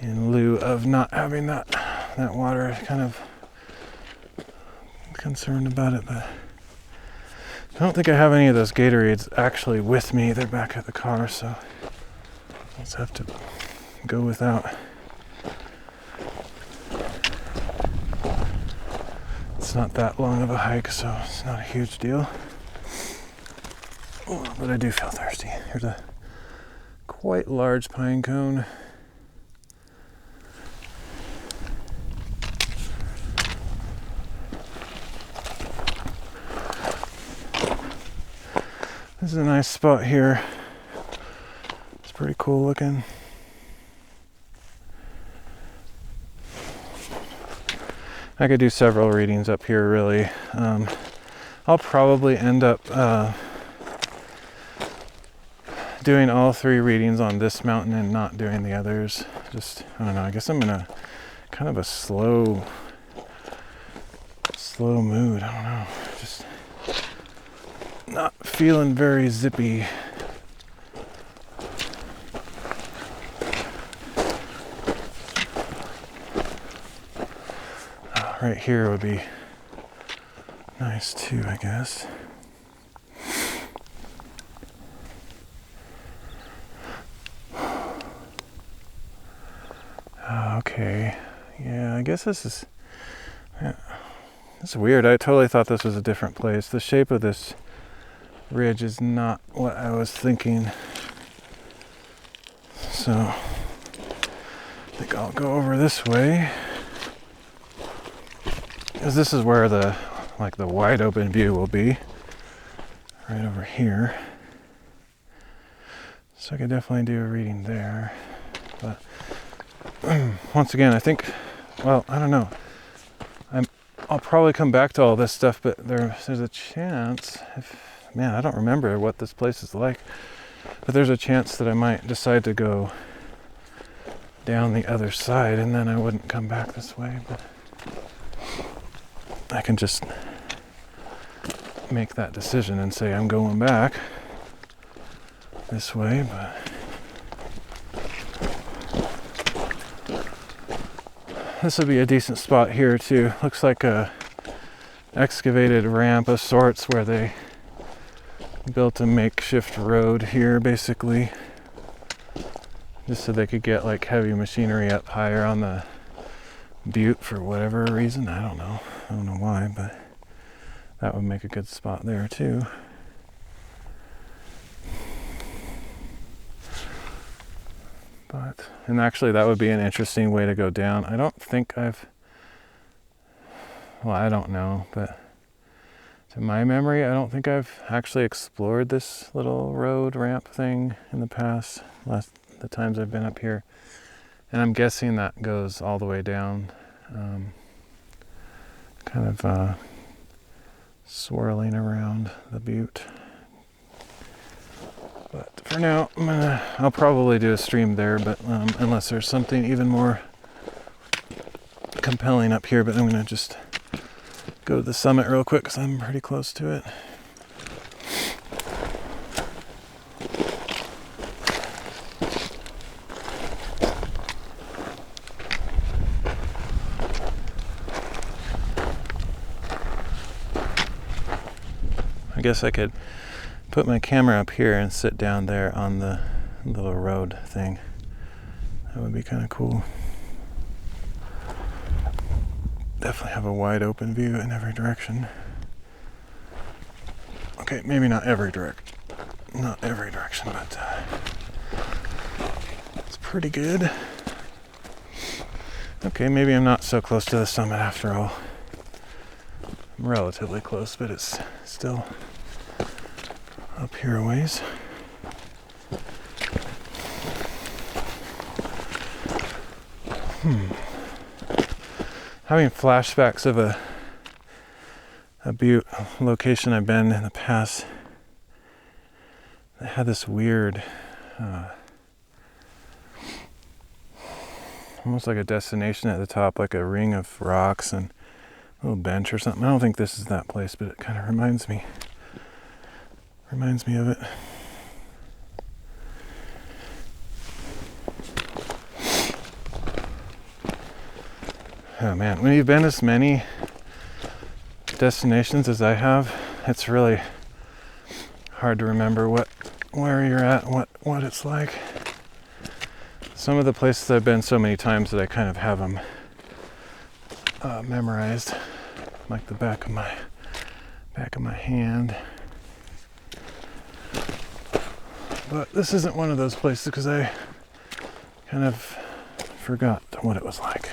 lieu of not having that water. Kind of concerned about it, but I don't think I have any of those Gatorades actually with me. They're back at the car, so I'll just have to go without. It's not that long of a hike, so it's not a huge deal. But I do feel thirsty. Here's a quite large pine cone. This is a nice spot here. It's pretty cool looking. I could do several readings up here, really. I'll probably end up doing all 3 readings on this mountain and not doing the others. Just, I don't know, I guess I'm in a kind of a slow mood. I don't know. Just not feeling very zippy. Right here would be nice too, I guess. Okay, yeah, I guess this is weird. I totally thought this was a different place. The shape of this ridge is not what I was thinking. So I think I'll go over this way, because this is where the wide open view will be, right over here. So I could definitely do a reading there. But once again, I think, well, I don't know. I'll probably come back to all this stuff, but there's a chance, man, I don't remember what this place is like, but there's a chance that I might decide to go down the other side, and then I wouldn't come back this way, but I can just make that decision and say I'm going back this way. But this would be a decent spot here too. Looks like a excavated ramp of sorts where they built a makeshift road here, basically, just so they could get like heavy machinery up higher on the butte for whatever reason. I don't know why, but that would make a good spot there too. And actually that would be an interesting way to go down. I don't think I don't know, but to my memory, I don't think I've actually explored this little road ramp thing in the past, the times I've been up here. And I'm guessing that goes all the way down, kind of swirling around the butte. But for now, I'll probably do a stream there, but unless there's something even more compelling up here. But I'm going to just go to the summit real quick because I'm pretty close to it. guess I could put my camera up here and sit down there on the little road thing. That would be kind of cool. Definitely have a wide open view in every direction. Okay, maybe not every direction, but it's pretty good. Okay, maybe I'm not so close to the summit after all. I'm relatively close, but it's still up here a ways. Having flashbacks of a location I've been in the past that had this weird, almost like a destination at the top, like a ring of rocks and a little bench or something. I don't think this is that place, but it kind of reminds me of it. Oh man, when you've been as many destinations as I have, it's really hard to remember where you're at, what it's like. Some of the places I've been so many times that I kind of have them memorized, like the back of my hand. But this isn't one of those places because I kind of forgot what it was like.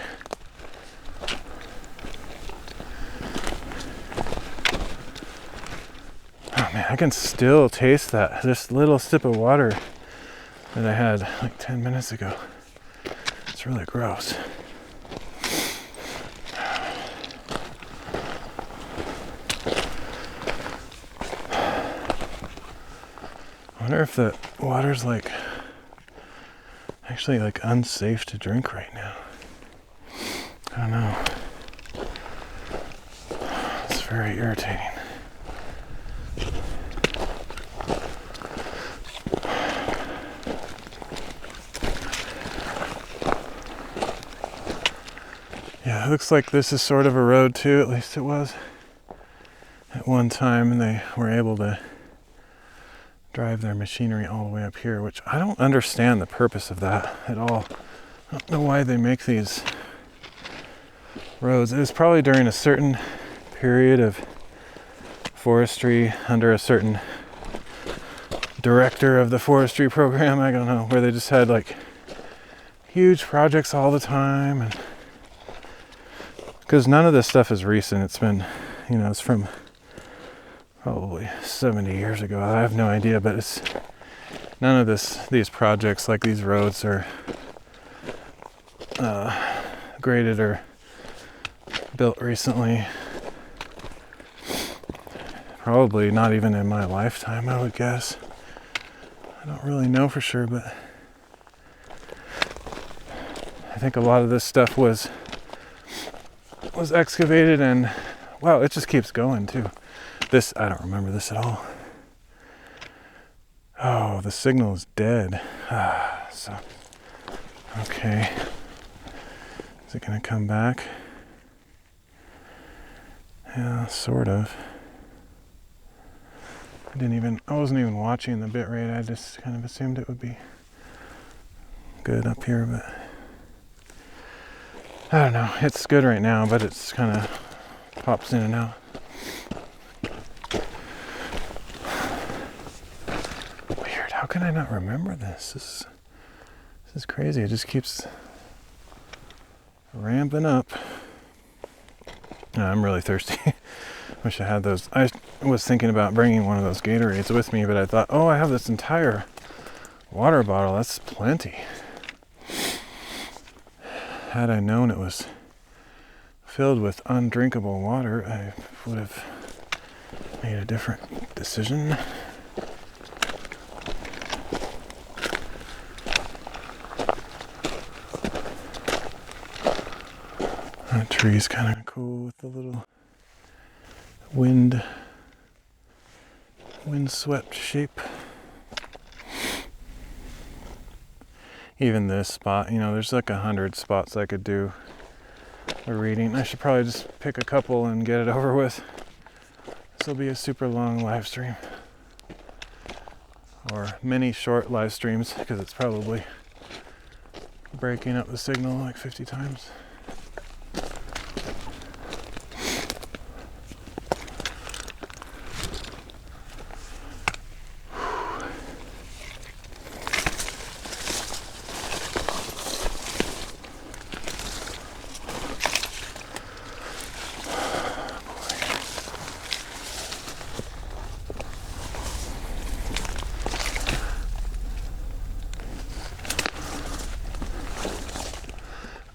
Oh man, I can still taste this little sip of water that I had like 10 minutes ago. It's really gross. I wonder if the water's actually unsafe to drink right now. I don't know. It's very irritating. Yeah, it looks like this is sort of a road too, at least it was at one time, and they were able to drive their machinery all the way up here, which I don't understand the purpose of that at all. I don't know why they make these roads. It was probably during a certain period of forestry under a certain director of the forestry program, I don't know, where they just had huge projects all the time. And because none of this stuff is recent, it's been, it's from probably 70 years ago. I have no idea, but it's none of these projects, like these roads, are graded or built recently. Probably not even in my lifetime, I would guess. I don't really know for sure, but I think a lot of this stuff was excavated, and wow, it just keeps going too. This, I don't remember this at all. Oh, the signal is dead. So, okay. Is it gonna come back? Yeah, sort of. I wasn't even watching the bit rate. I just kind of assumed it would be good up here, but I don't know. It's good right now, but it's kind of pops in and out. Weird. How can I not remember this? This is crazy. It just keeps ramping up. I'm really thirsty. Wish I had those. I was thinking about bringing one of those Gatorades with me, but I thought, I have this entire water bottle. That's plenty. Had I known it was filled with undrinkable water, I would have made a different decision. That tree's kind of cool with the little wind-swept shape. Even this spot, there's 100 spots I could do a reading. I should probably just pick a couple and get it over with. This will be a super long live stream. Or many short live streams, because it's probably breaking up the signal like 50 times.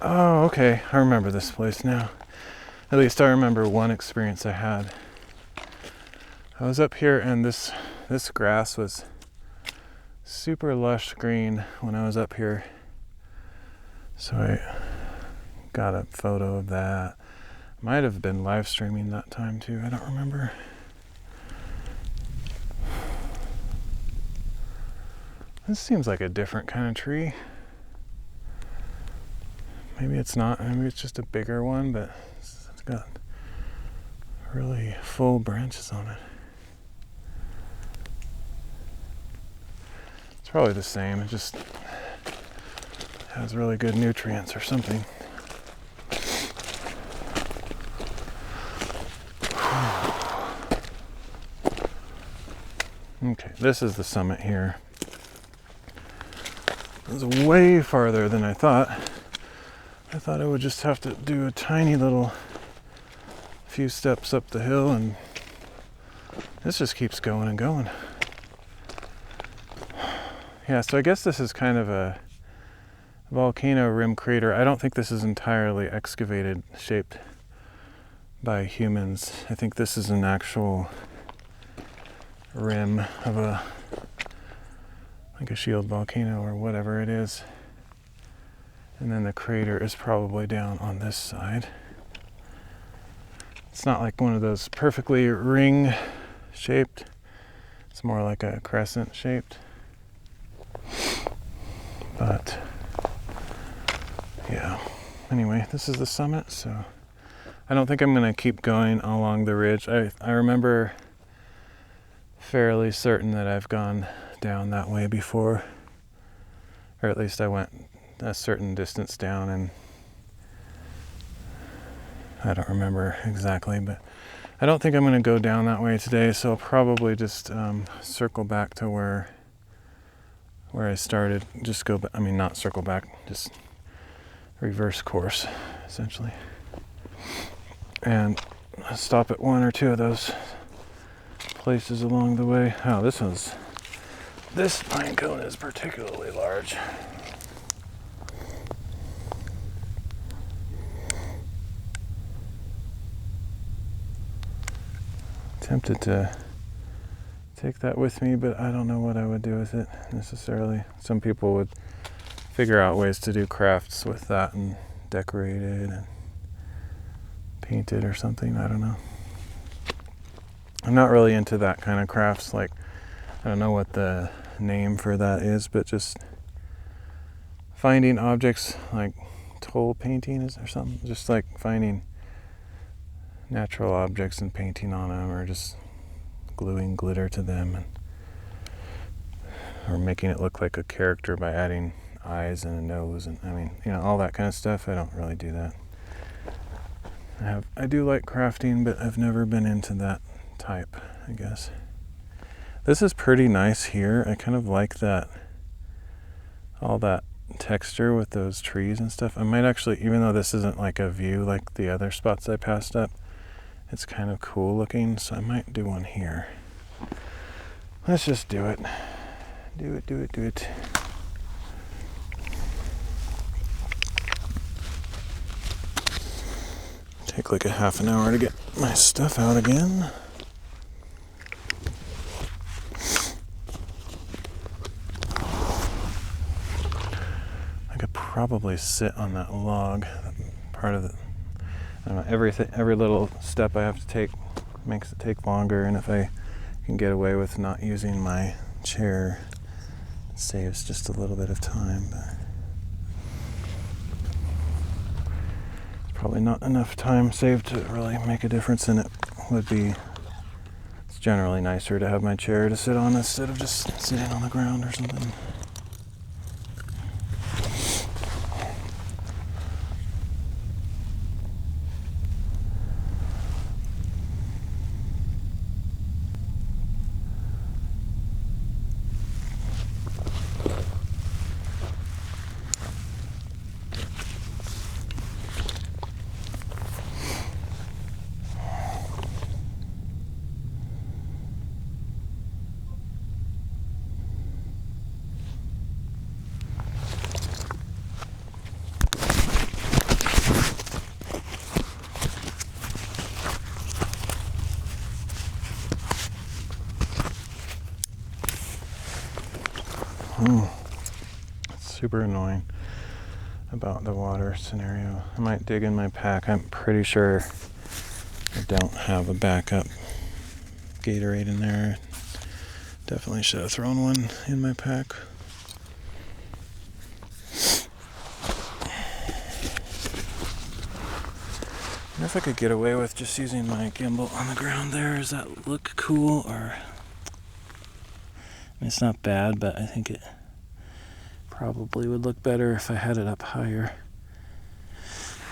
Oh, okay, I remember this place now. At least I remember one experience I had. I was up here and this grass was super lush green when I was up here. So I got a photo of that. Might have been live streaming that time too, I don't remember. This seems like a different kind of tree. Maybe it's not, maybe it's just a bigger one, but it's got really full branches on it. It's probably the same, it just has really good nutrients or something. Okay, this is the summit here. It was way farther than I thought. I thought I would just have to do a tiny little few steps up the hill, and this just keeps going and going. Yeah, so I guess this is kind of a volcano rim crater. I don't think this is entirely excavated, shaped by humans. I think this is an actual rim of like a shield volcano or whatever it is. And then the crater is probably down on this side. It's not like one of those perfectly ring shaped. It's more like a crescent shaped. But yeah, anyway, this is the summit, so I don't think I'm gonna keep going along the ridge. I remember fairly certain that I've gone down that way before, or at least I went a certain distance down, and I don't remember exactly, but I don't think I'm going to go down that way today, so I'll probably just circle back to where I started. Just go back, I mean not circle back, just reverse course essentially, and stop at one or two of those places along the way. Oh, this pine cone is particularly large. Tempted to take that with me, but I don't know what I would do with it necessarily. Some people would figure out ways to do crafts with that and decorate it and paint it or something. I don't know. I'm not really into that kind of crafts. Like, I don't know what the name for that is, but just finding objects like toll painting is or something. Just like finding natural objects and painting on them, or just gluing glitter to them, or making it look like a character by adding eyes and a nose, and I mean, all that kind of stuff. I don't really do that. I do like crafting, but I've never been into that type, I guess. This is pretty nice here. I kind of like that, all that texture with those trees and stuff. I might actually, even though this isn't like a view like the other spots I passed up, it's kind of cool looking, so I might do one here. Let's just do it. Do it. Take like a half an hour to get my stuff out again. I could probably sit on that log, part of it. I don't know, every little step I have to take makes it take longer, and if I can get away with not using my chair, it saves just a little bit of time. But it's probably not enough time saved to really make a difference, and it would be generally nicer to have my chair to sit on instead of just sitting on the ground or something. Super annoying about the water scenario. I might dig in my pack. I'm pretty sure I don't have a backup Gatorade in there. Definitely should have thrown one in my pack. I wonder if I could get away with just using my gimbal on the ground there. Does that look cool? Or it's not bad, but I think it probably would look better if I had it up higher.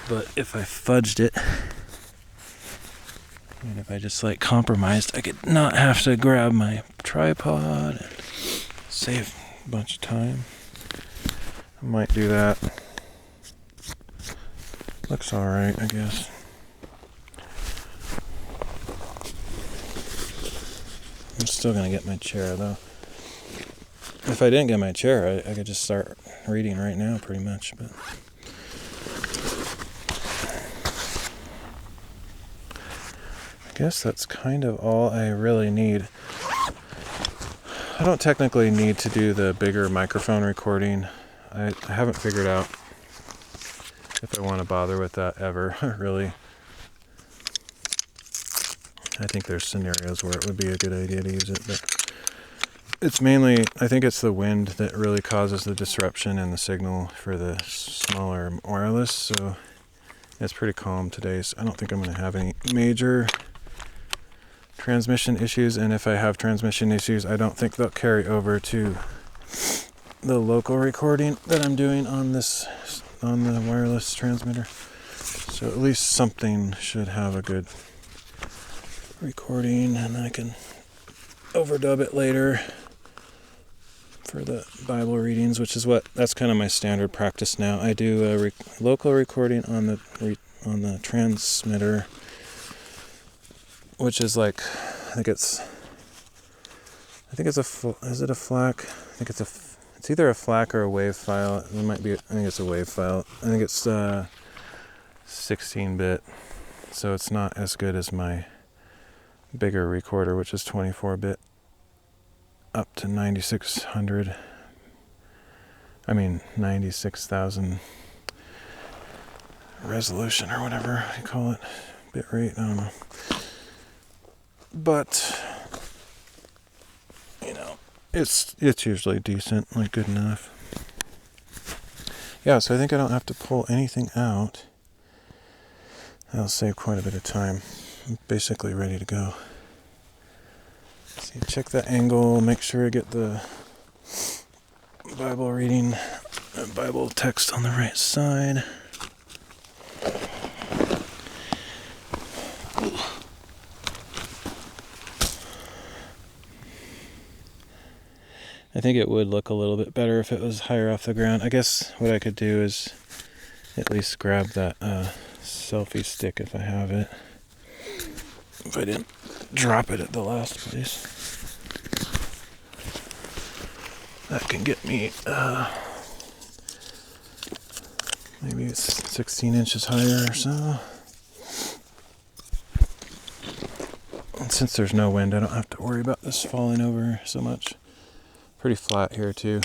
But if I fudged it, and if I just like compromised, I could not have to grab my tripod and save a bunch of time. I might do that. Looks alright, I guess. I'm still gonna get my chair though. If I didn't get my chair, I could just start reading right now pretty much, but I guess that's kind of all I really need. I don't technically need to do the bigger microphone recording. I haven't figured out if I want to bother with that ever, really. I think there's scenarios where it would be a good idea to use it, but it's mainly, I think it's the wind that really causes the disruption in the signal for the smaller wireless, so it's pretty calm today, so I don't think I'm going to have any major transmission issues, and if I have transmission issues, I don't think they'll carry over to the local recording that I'm doing on the wireless transmitter. So at least something should have a good recording, and I can overdub it later for the Bible readings, which is that's kind of my standard practice now. I do a local recording on the transmitter, which is like, I think it's a FLAC? I think it's either a FLAC or a WAV file. It might be, I think it's a WAV file. I think it's 16-bit, so it's not as good as my bigger recorder, which is 24-bit. Up to 96,000 resolution or whatever you call it, bit rate, I don't know. But it's usually decent, like good enough. Yeah, so I think I don't have to pull anything out. That'll save quite a bit of time. I'm basically ready to go. See, check the angle, make sure I get the Bible reading, Bible text on the right side. I think it would look a little bit better if it was higher off the ground. I guess what I could do is at least grab that selfie stick if I have it. If I didn't drop it at the last place. That can get me, maybe it's 16 inches higher or so. And since there's no wind, I don't have to worry about this falling over so much. Pretty flat here too.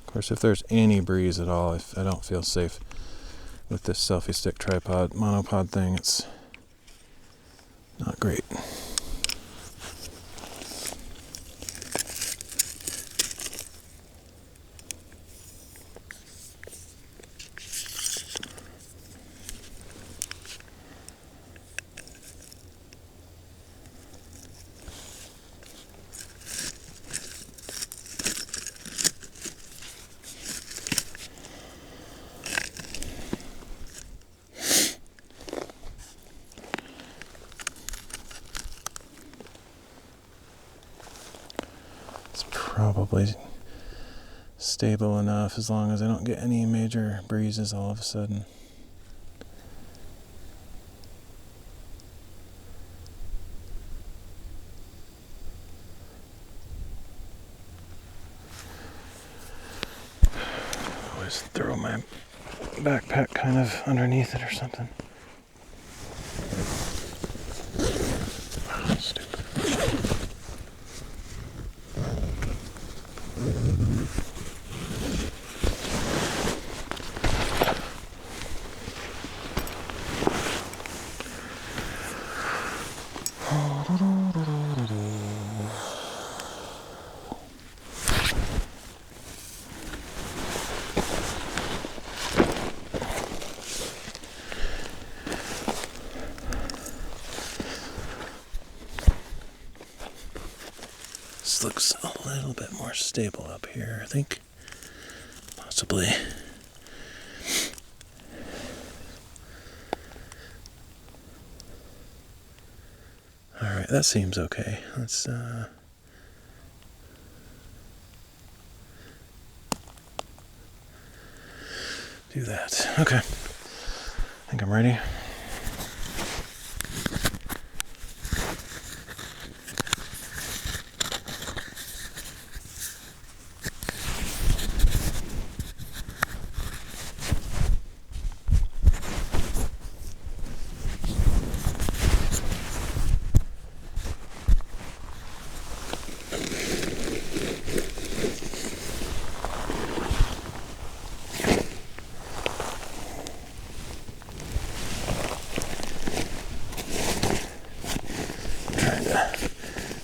Of course, if there's any breeze at all, I don't feel safe with this selfie stick tripod monopod thing. It's not great. probably stable enough as long as I don't get any major breezes all of a sudden. Always throw my backpack kind of underneath it or something. Oh, stupid. This looks a little bit more stable up here, I think. Possibly. Alright, that seems okay. Let's do that. Okay. I think I'm ready.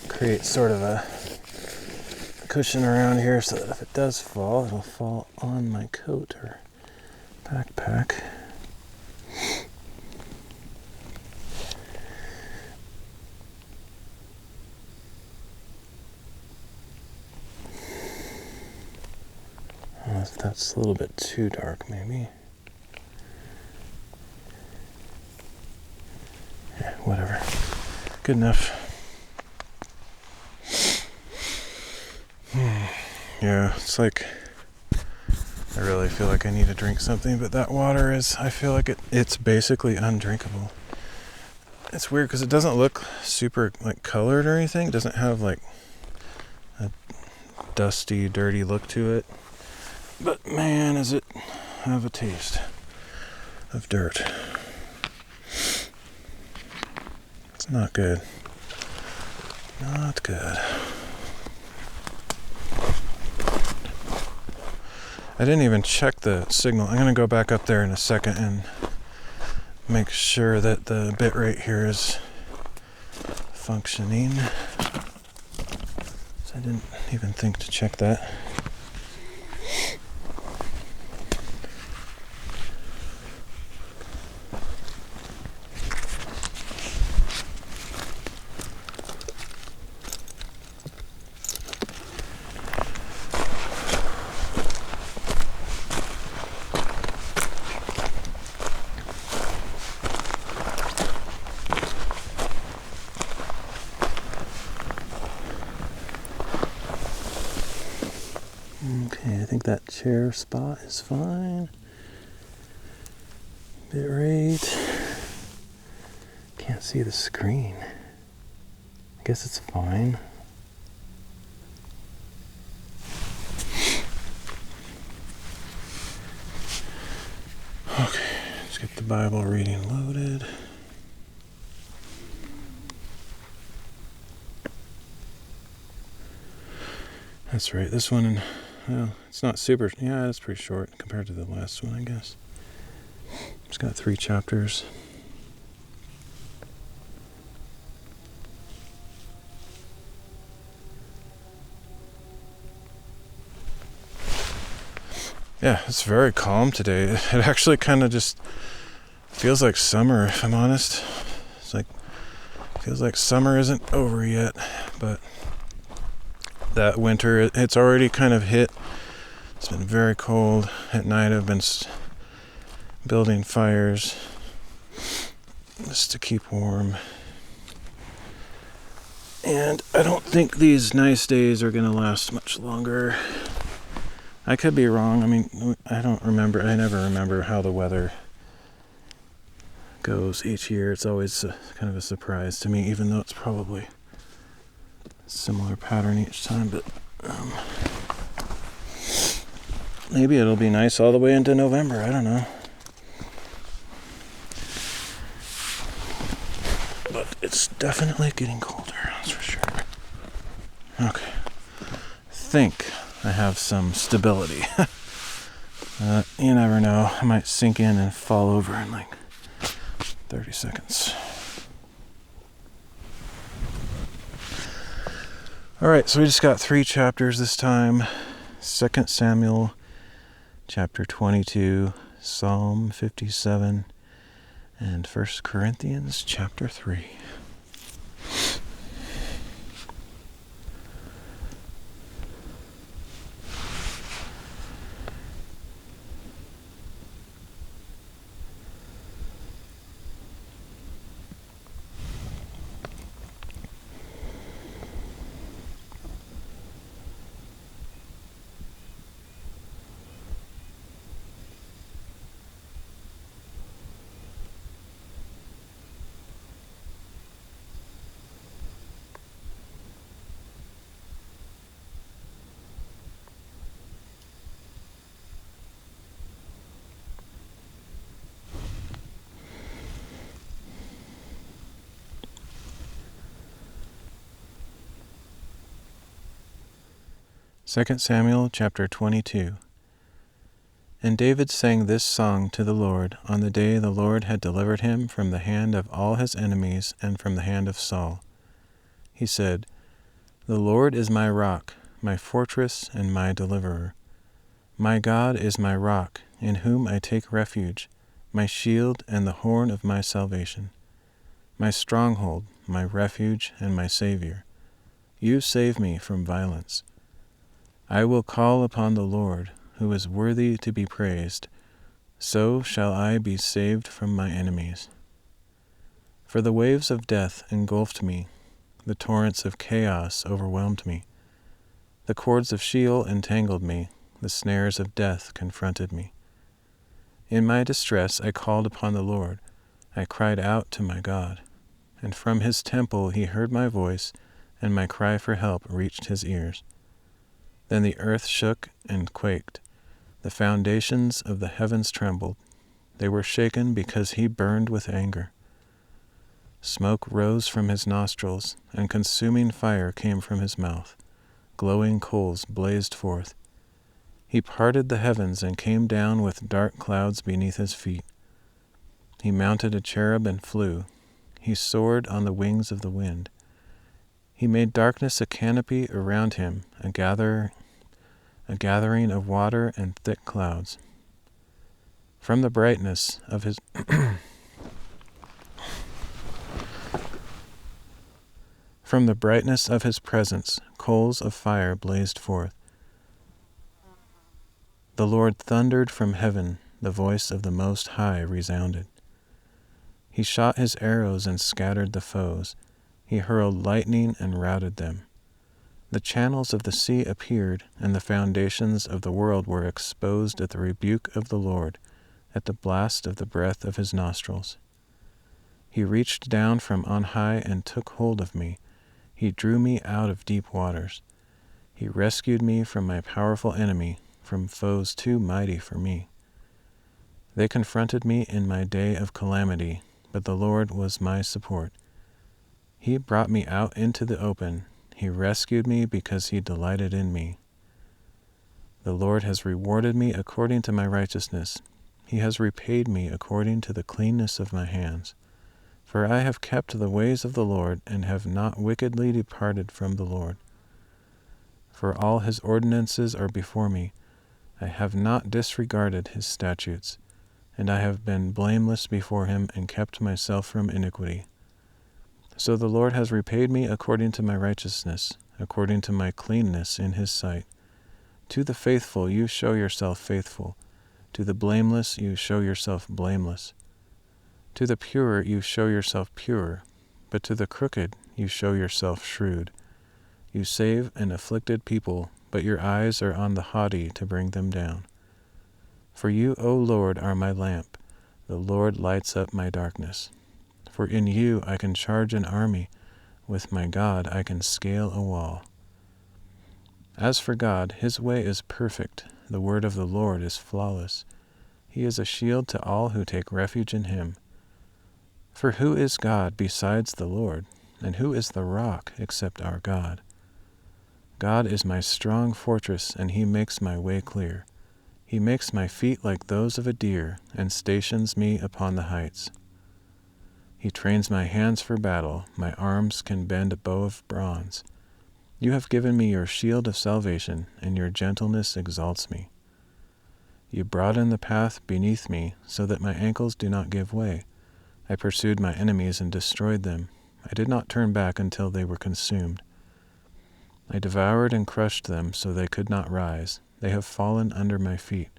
Create sort of a cushion around here so that if it does fall, it'll fall on my coat or backpack. Well, if that's a little bit too dark, maybe. Yeah, whatever. Good enough. Yeah, it's like I really feel like I need to drink something, but that water is, I feel like it's basically undrinkable. It's weird because it doesn't look super like colored or anything. It doesn't have like a dusty, dirty look to it. But man, does it have a taste of dirt. It's not good. Not good. I didn't even check the signal. I'm going to go back up there in a second and make sure that the bit rate here is functioning. So I didn't even think to check that. Okay, I think that chair spot is fine. Bit rate. Can't see the screen. I guess it's fine. Okay, let's get the Bible reading loaded. That's right, this one, well, it's not super, yeah, it's pretty short compared to the last one, I guess. It's got 3 chapters. Yeah, it's very calm today. It actually kind of just feels like summer, if I'm honest. It's like, feels like summer isn't over yet, but that winter, it's already kind of hit. It's been very cold at night. I've been building fires just to keep warm. And I don't think these nice days are going to last much longer. I could be wrong. I mean, I never remember how the weather goes each year. It's always kind of a surprise to me, even though it's probably a similar pattern each time. But maybe it'll be nice all the way into November. I don't know. But it's definitely getting colder, that's for sure. Okay. I think I have some stability. You never know. I might sink in and fall over in like 30 seconds. Alright, so we just got 3 chapters this time. 2 Samuel chapter 22, Psalm 57, and 1 Corinthians chapter 3. Second Samuel chapter 22. And David sang this song to the Lord on the day the Lord had delivered him from the hand of all his enemies and from the hand of Saul. He said, The Lord is my rock, my fortress, and my deliverer. My God is my rock, in whom I take refuge, my shield and the horn of my salvation, my stronghold, my refuge, and my Savior. You save me from violence. I will call upon the Lord, who is worthy to be praised. So shall I be saved from my enemies. For the waves of death engulfed me, the torrents of chaos overwhelmed me. The cords of Sheol entangled me, the snares of death confronted me. In my distress I called upon the Lord, I cried out to my God. And from his temple he heard my voice, and my cry for help reached his ears. Then the earth shook and quaked. The foundations of the heavens trembled. They were shaken because he burned with anger. Smoke rose from his nostrils, and consuming fire came from his mouth. Glowing coals blazed forth. He parted the heavens and came down with dark clouds beneath his feet. He mounted a cherub and flew. He soared on the wings of the wind. He made darkness a canopy around him, a gathering of water and thick clouds. From the brightness of his from the brightness of his presence, coals of fire blazed forth. The Lord thundered from heaven, the voice of the Most High resounded. He shot his arrows and scattered the foes. He hurled lightning and routed them. The channels of the sea appeared, and the foundations of the world were exposed at the rebuke of the Lord, at the blast of the breath of his nostrils. He reached down from on high and took hold of me. He drew me out of deep waters. He rescued me from my powerful enemy, from foes too mighty for me. They confronted me in my day of calamity, but the Lord was my support. He brought me out into the open. He rescued me because he delighted in me. The Lord has rewarded me according to my righteousness. He has repaid me according to the cleanness of my hands. For I have kept the ways of the Lord and have not wickedly departed from the Lord. For all his ordinances are before me. I have not disregarded his statutes, and I have been blameless before him and kept myself from iniquity. So the Lord has repaid me according to my righteousness, according to my cleanness in his sight. To the faithful you show yourself faithful. To the blameless you show yourself blameless. To the pure you show yourself pure, but to the crooked you show yourself shrewd. You save an afflicted people, but your eyes are on the haughty to bring them down. For you, O Lord, are my lamp. The Lord lights up my darkness. For in you I can charge an army. With my God I can scale a wall. As for God, his way is perfect. The word of the Lord is flawless. He is a shield to all who take refuge in him. For who is God besides the Lord? And who is the rock except our God? God is my strong fortress, and he makes my way clear. He makes my feet like those of a deer, and stations me upon the heights. He trains my hands for battle. My arms can bend a bow of bronze. You have given me your shield of salvation, and your gentleness exalts me. You broaden the path beneath me, so that my ankles do not give way. I pursued my enemies and destroyed them. I did not turn back until they were consumed. I devoured and crushed them, so they could not rise. They have fallen under my feet.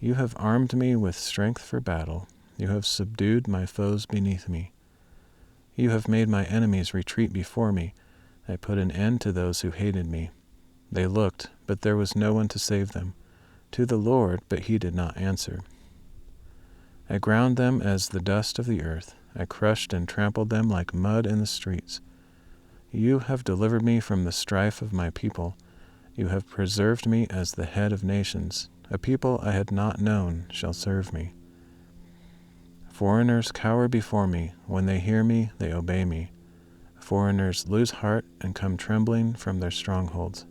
You have armed me with strength for battle. You have subdued my foes beneath me. You have made my enemies retreat before me. I put an end to those who hated me. They looked, but there was no one to save them. To the Lord, but he did not answer. I ground them as the dust of the earth. I crushed and trampled them like mud in the streets. You have delivered me from the strife of my people. You have preserved me as the head of nations. A people I had not known shall serve me. Foreigners cower before me. When they hear me, they obey me. Foreigners lose heart and come trembling from their strongholds.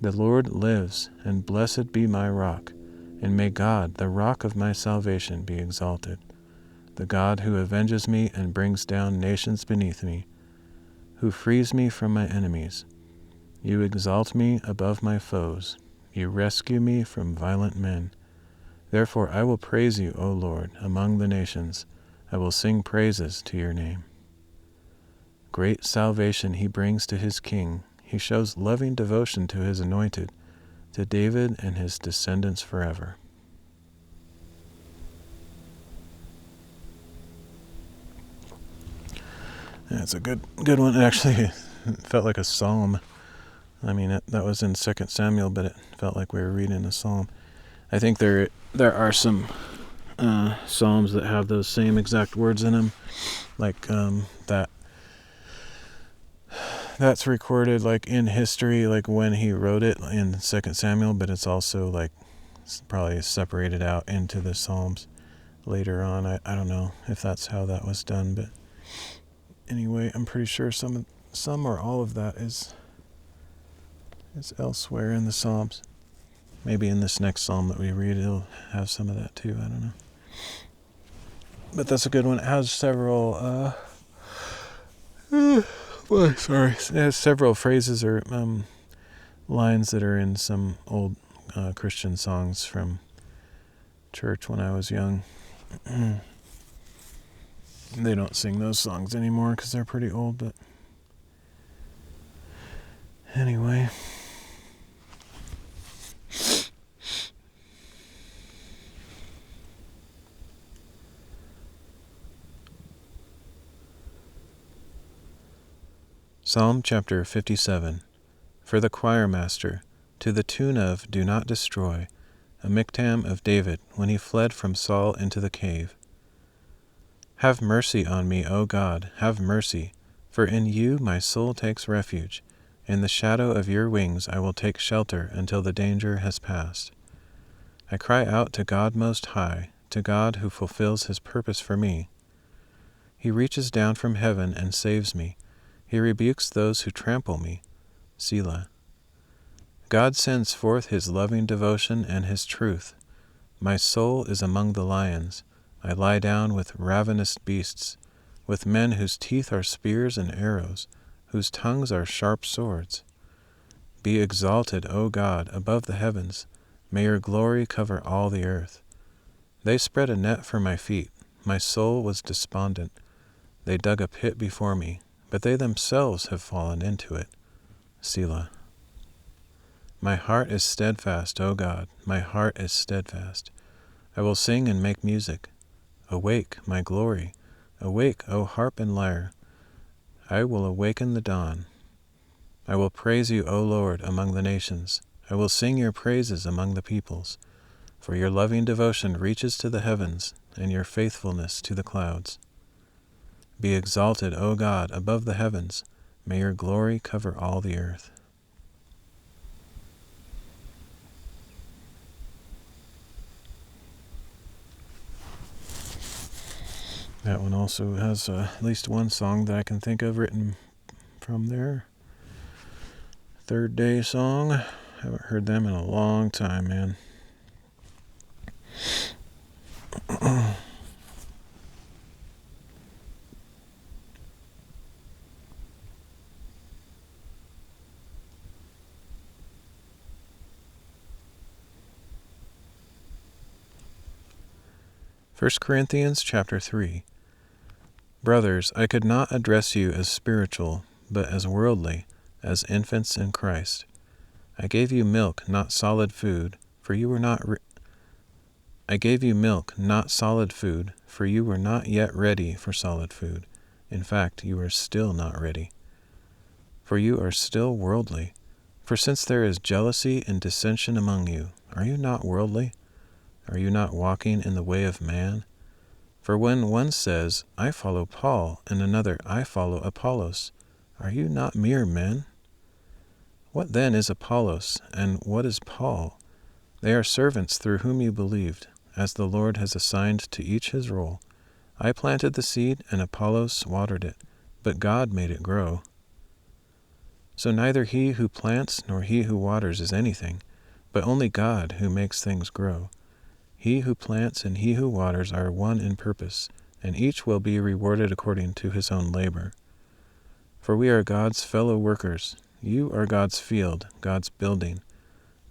The Lord lives, and blessed be my rock, and may God, the rock of my salvation, be exalted, the God who avenges me and brings down nations beneath me, who frees me from my enemies. You exalt me above my foes. You rescue me from violent men. Therefore I will praise you, O Lord, among the nations. I will sing praises to your name. Great salvation he brings to his king. He shows loving devotion to his anointed, to David and his descendants forever. That's a good one. It actually felt like a psalm. I mean, that was in 2 Samuel, but it felt like we were reading a psalm. I think there are some psalms that have those same exact words in them, like that's recorded like in history, like when he wrote it in 2 Samuel, but it's also like probably separated out into the psalms later on. I don't know if that's how that was done, but anyway, I'm pretty sure some or all of that is elsewhere in the psalms. Maybe in this next psalm that we read, it'll have some of that too. I don't know. But that's a good one. It has several it has several phrases or lines that are in some old Christian songs from church when I was young. They don't sing those songs anymore because they're pretty old, but anyway. Psalm chapter 57. For the choir master, to the tune of Do Not Destroy, a miktam of David when he fled from Saul into the cave. Have mercy on me, O God, have mercy, for in you my soul takes refuge. In the shadow of your wings I will take shelter until the danger has passed. I cry out to God Most High, to God who fulfills his purpose for me. He reaches down from heaven and saves me. He rebukes those who trample me. Selah. God sends forth his loving devotion and his truth. My soul is among the lions. I lie down with ravenous beasts, with men whose teeth are spears and arrows, whose tongues are sharp swords. Be exalted, O God, above the heavens. May your glory cover all the earth. They spread a net for my feet. My soul was despondent. They dug a pit before me, but they themselves have fallen into it. Selah. My heart is steadfast, O God, my heart is steadfast. I will sing and make music. Awake, my glory. Awake, O harp and lyre. I will awaken the dawn. I will praise you, O Lord, among the nations. I will sing your praises among the peoples. For your loving devotion reaches to the heavens, and your faithfulness to the clouds. Be exalted, O God, above the heavens. May your glory cover all the earth. That one also has at least one song that I can think of written from there. Third Day song. Haven't heard them in a long time, man. First Corinthians chapter 3. Brothers, I could not address you as spiritual, but as worldly, as infants in Christ. I gave you milk, not solid food, for you were not I gave you milk, not solid food, for you were not yet ready for solid food. In fact, you are still not ready. For you are still worldly. For since there is jealousy and dissension among you, are you not worldly? Are you not walking in the way of man? For when one says, I follow Paul, and another, I follow Apollos, are you not mere men? What then is Apollos, and what is Paul? They are servants through whom you believed, as the Lord has assigned to each his role. I planted the seed, and Apollos watered it, but God made it grow. So neither he who plants nor he who waters is anything, but only God who makes things grow. He who plants and he who waters are one in purpose, and each will be rewarded according to his own labor. For we are God's fellow workers. You are God's field, God's building.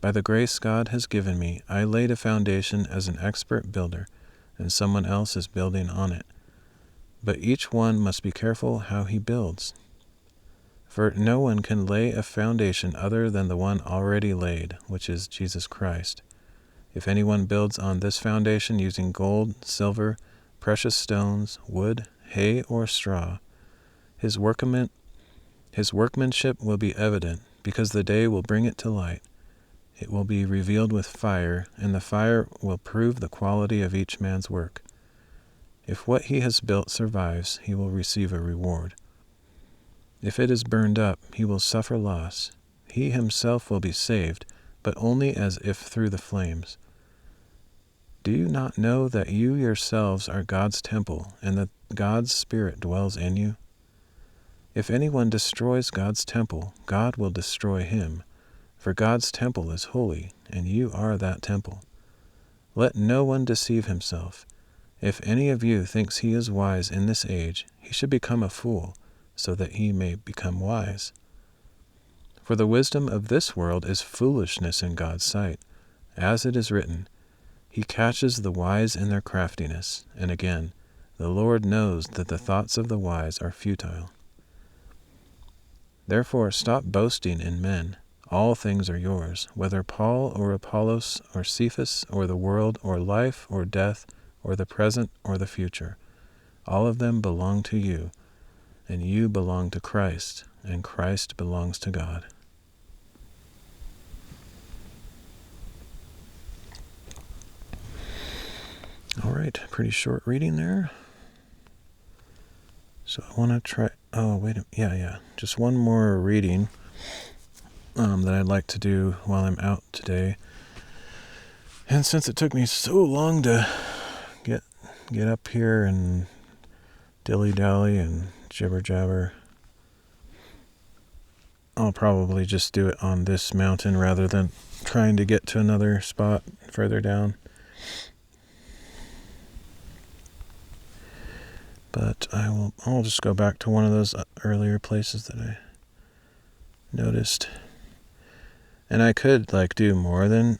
By the grace God has given me, I laid a foundation as an expert builder, and someone else is building on it. But each one must be careful how he builds. For no one can lay a foundation other than the one already laid, which is Jesus Christ. If anyone builds on this foundation using gold, silver, precious stones, wood, hay, or straw, his workmanship will be evident, because the day will bring it to light. It will be revealed with fire, and the fire will prove the quality of each man's work. If what he has built survives, he will receive a reward. If it is burned up, he will suffer loss. He himself will be saved, but only as if through the flames. Do you not know that you yourselves are God's temple, and that God's Spirit dwells in you? If anyone destroys God's temple, God will destroy him, for God's temple is holy, and you are that temple. Let no one deceive himself. If any of you thinks he is wise in this age, he should become a fool, so that he may become wise. For the wisdom of this world is foolishness in God's sight. As it is written, He catches the wise in their craftiness. And again, the Lord knows that the thoughts of the wise are futile. Therefore stop boasting in men. All things are yours, whether Paul or Apollos or Cephas or the world or life or death or the present or the future. All of them belong to you, and you belong to Christ, and Christ belongs to God. All right, pretty short reading there. So I want to try, just one more reading that I'd like to do while I'm out today. And since it took me so long to get up here and dilly-dally and jibber-jabber, I'll probably just do it on this mountain rather than trying to get to another spot further down. But I'll just go back to one of those earlier places that I noticed. And I could do more than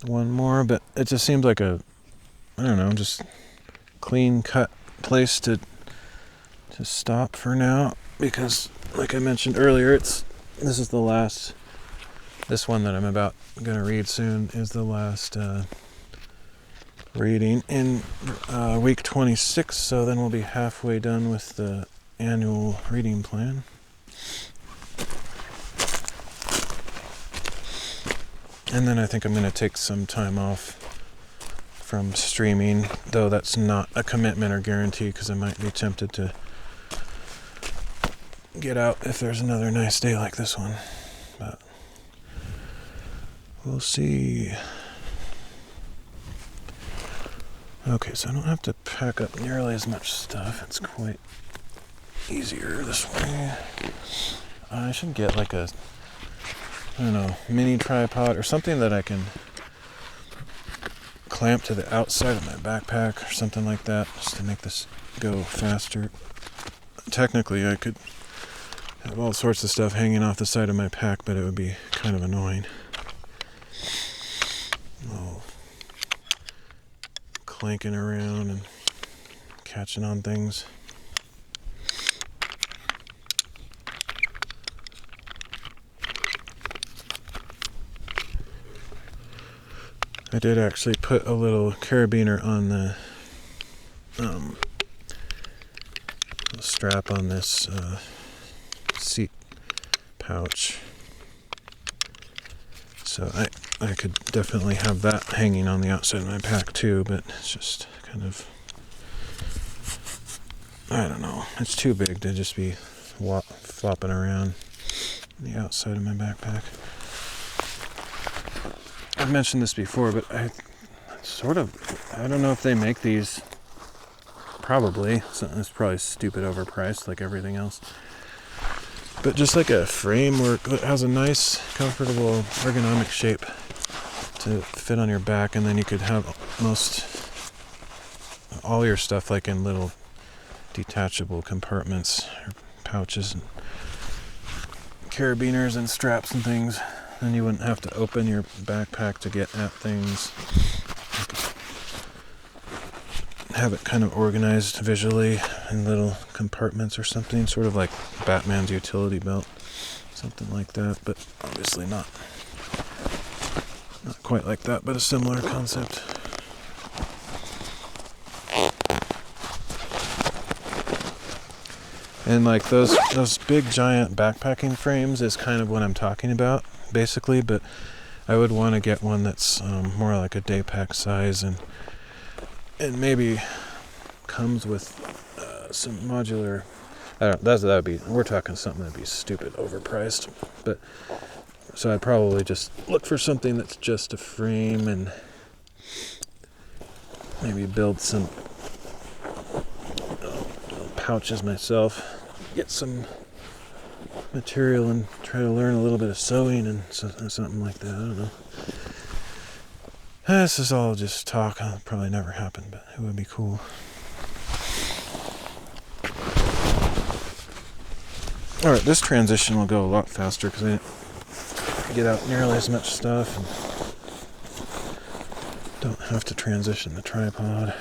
one more, but it just seems like just clean cut place to stop for now, because like I mentioned earlier, this one that I'm going to read soon is the last reading in week 26, so then we'll be halfway done with the annual reading plan. And then I think I'm going to take some time off from streaming, though that's not a commitment or guarantee, because I might be tempted to get out if there's another nice day like this one. But we'll see. Okay, so I don't have to pack up nearly as much stuff. It's quite easier this way. I should get like a, I don't know, mini tripod or something that I can clamp to the outside of my backpack or something like that, just to make this go faster. Technically, I could have all sorts of stuff hanging off the side of my pack, but it would be kind of annoying. Oh, clanking around and catching on things. I did actually put a little carabiner on the strap on this seat pouch. So I could definitely have that hanging on the outside of my pack too, but it's just kind of, I don't know, it's too big to just be flopping around on the outside of my backpack. I've mentioned this before, but I don't know if they make these. Probably. So it's probably stupid overpriced like everything else. But just like a framework that has a nice, comfortable, ergonomic shape to fit on your back, and then you could have all your stuff like in little detachable compartments or pouches and carabiners and straps and things. Then you wouldn't have to open your backpack to get at things. Have it kind of organized visually in little compartments or something, sort of like Batman's utility belt, something like that, but obviously not quite like that, but a similar concept. And like those big giant backpacking frames is kind of what I'm talking about, basically, but I would want to get one that's more like a day pack size, and maybe comes with some modular. We're talking something that'd be stupid overpriced, but so I'd probably just look for something that's just a frame and maybe build some pouches myself, get some material and try to learn a little bit of sewing and something like that. I don't know. This is all just talk. It'll probably never happen, but it would be cool. Alright, this transition will go a lot faster because I didn't get out nearly as much stuff and don't have to transition the tripod.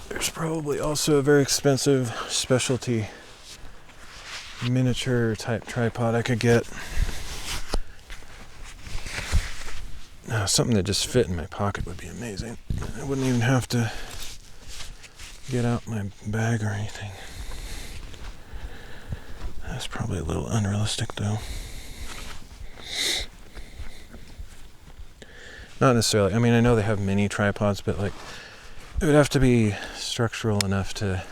There's probably also a very expensive specialty miniature type tripod I could get. Something that just fit in my pocket would be amazing. I wouldn't even have to get out my bag or anything. That's probably a little unrealistic though. Not necessarily. I mean, I know they have mini tripods, but like it would have to be structural enough to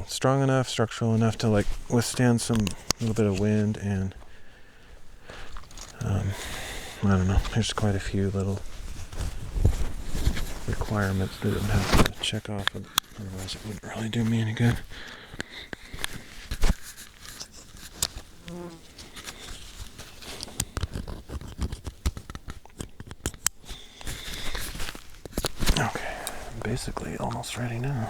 structural enough to like withstand some little bit of wind, and I don't know, there's quite a few little requirements that it would have to check off, otherwise it wouldn't really do me any good. Okay, I'm basically almost ready now.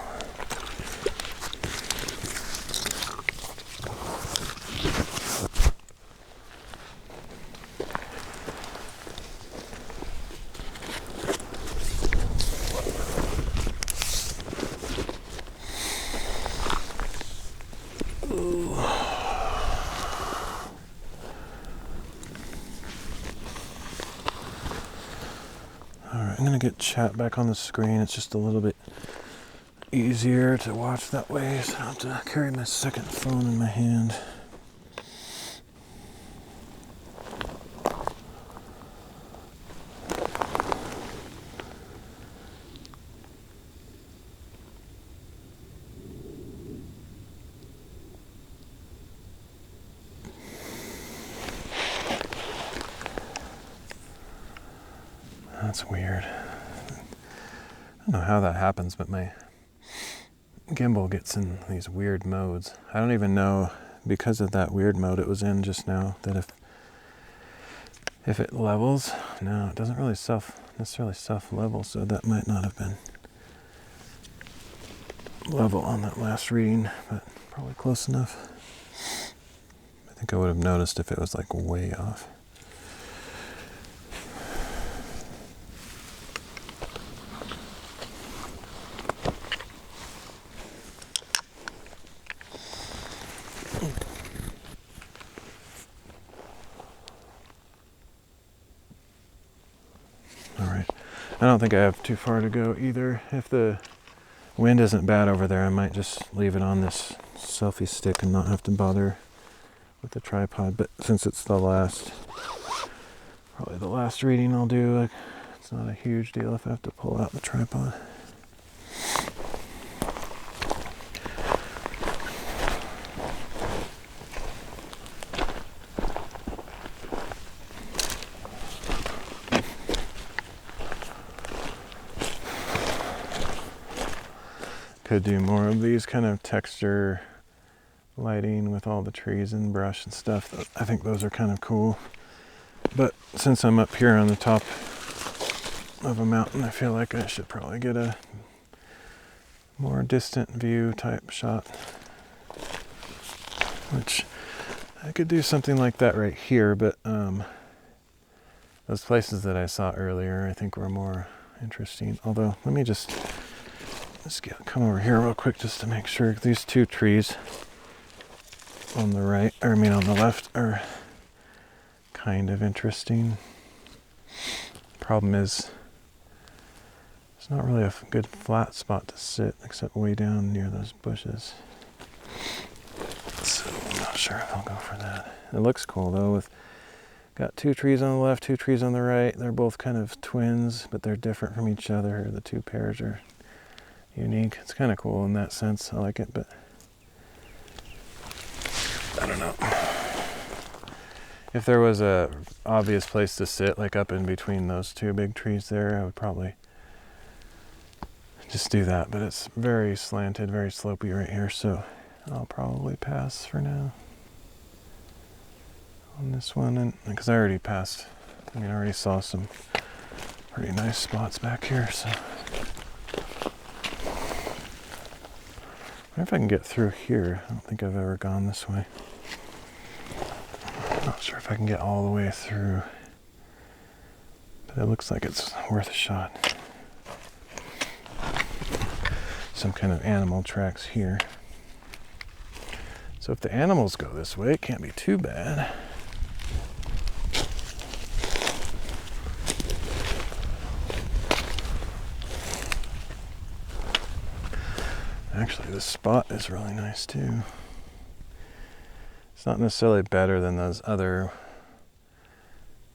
get chat back on the screen. It's just a little bit easier to watch that way, so I have to carry my second phone in my hand. That's weird. I don't know how that happens, but my gimbal gets in these weird modes. I don't even know, because of that weird mode it was in just now, that if it levels, no, it doesn't really necessarily self-level, so that might not have been level on that last reading, but probably close enough. I think I would have noticed if it was like way off. I don't think I have too far to go either. If the wind isn't bad over there, I might just leave it on this selfie stick and not have to bother with the tripod. But since it's probably the last reading I'll do, it's not a huge deal if I have to pull out the tripod. Could do more of these kind of texture lighting with all the trees and brush and stuff. I think those are kind of cool. But since I'm up here on the top of a mountain, I feel like I should probably get a more distant view type shot. Which I could do something like that right here, but those places that I saw earlier I think were more interesting. Although, let me just come over here real quick just to make sure. These two trees on the right, on the left, are kind of interesting. Problem is, it's not really a good flat spot to sit except way down near those bushes. So I'm not sure if I'll go for that. It looks cool though. Got two trees on the left, two trees on the right. They're both kind of twins, but they're different from each other. The two pairs are unique. It's kind of cool in that sense. I like it, but I don't know. If there was a obvious place to sit, like up in between those two big trees there, I would probably just do that. But it's very slanted, very slopey right here, so I'll probably pass for now on this one. And because I already passed, I already saw some pretty nice spots back here, so I wonder if I can get through here. I don't think I've ever gone this way. I'm not sure if I can get all the way through, but it looks like it's worth a shot. Some kind of animal tracks here. So if the animals go this way, it can't be too bad. Actually, this spot is really nice too. It's not necessarily better than those other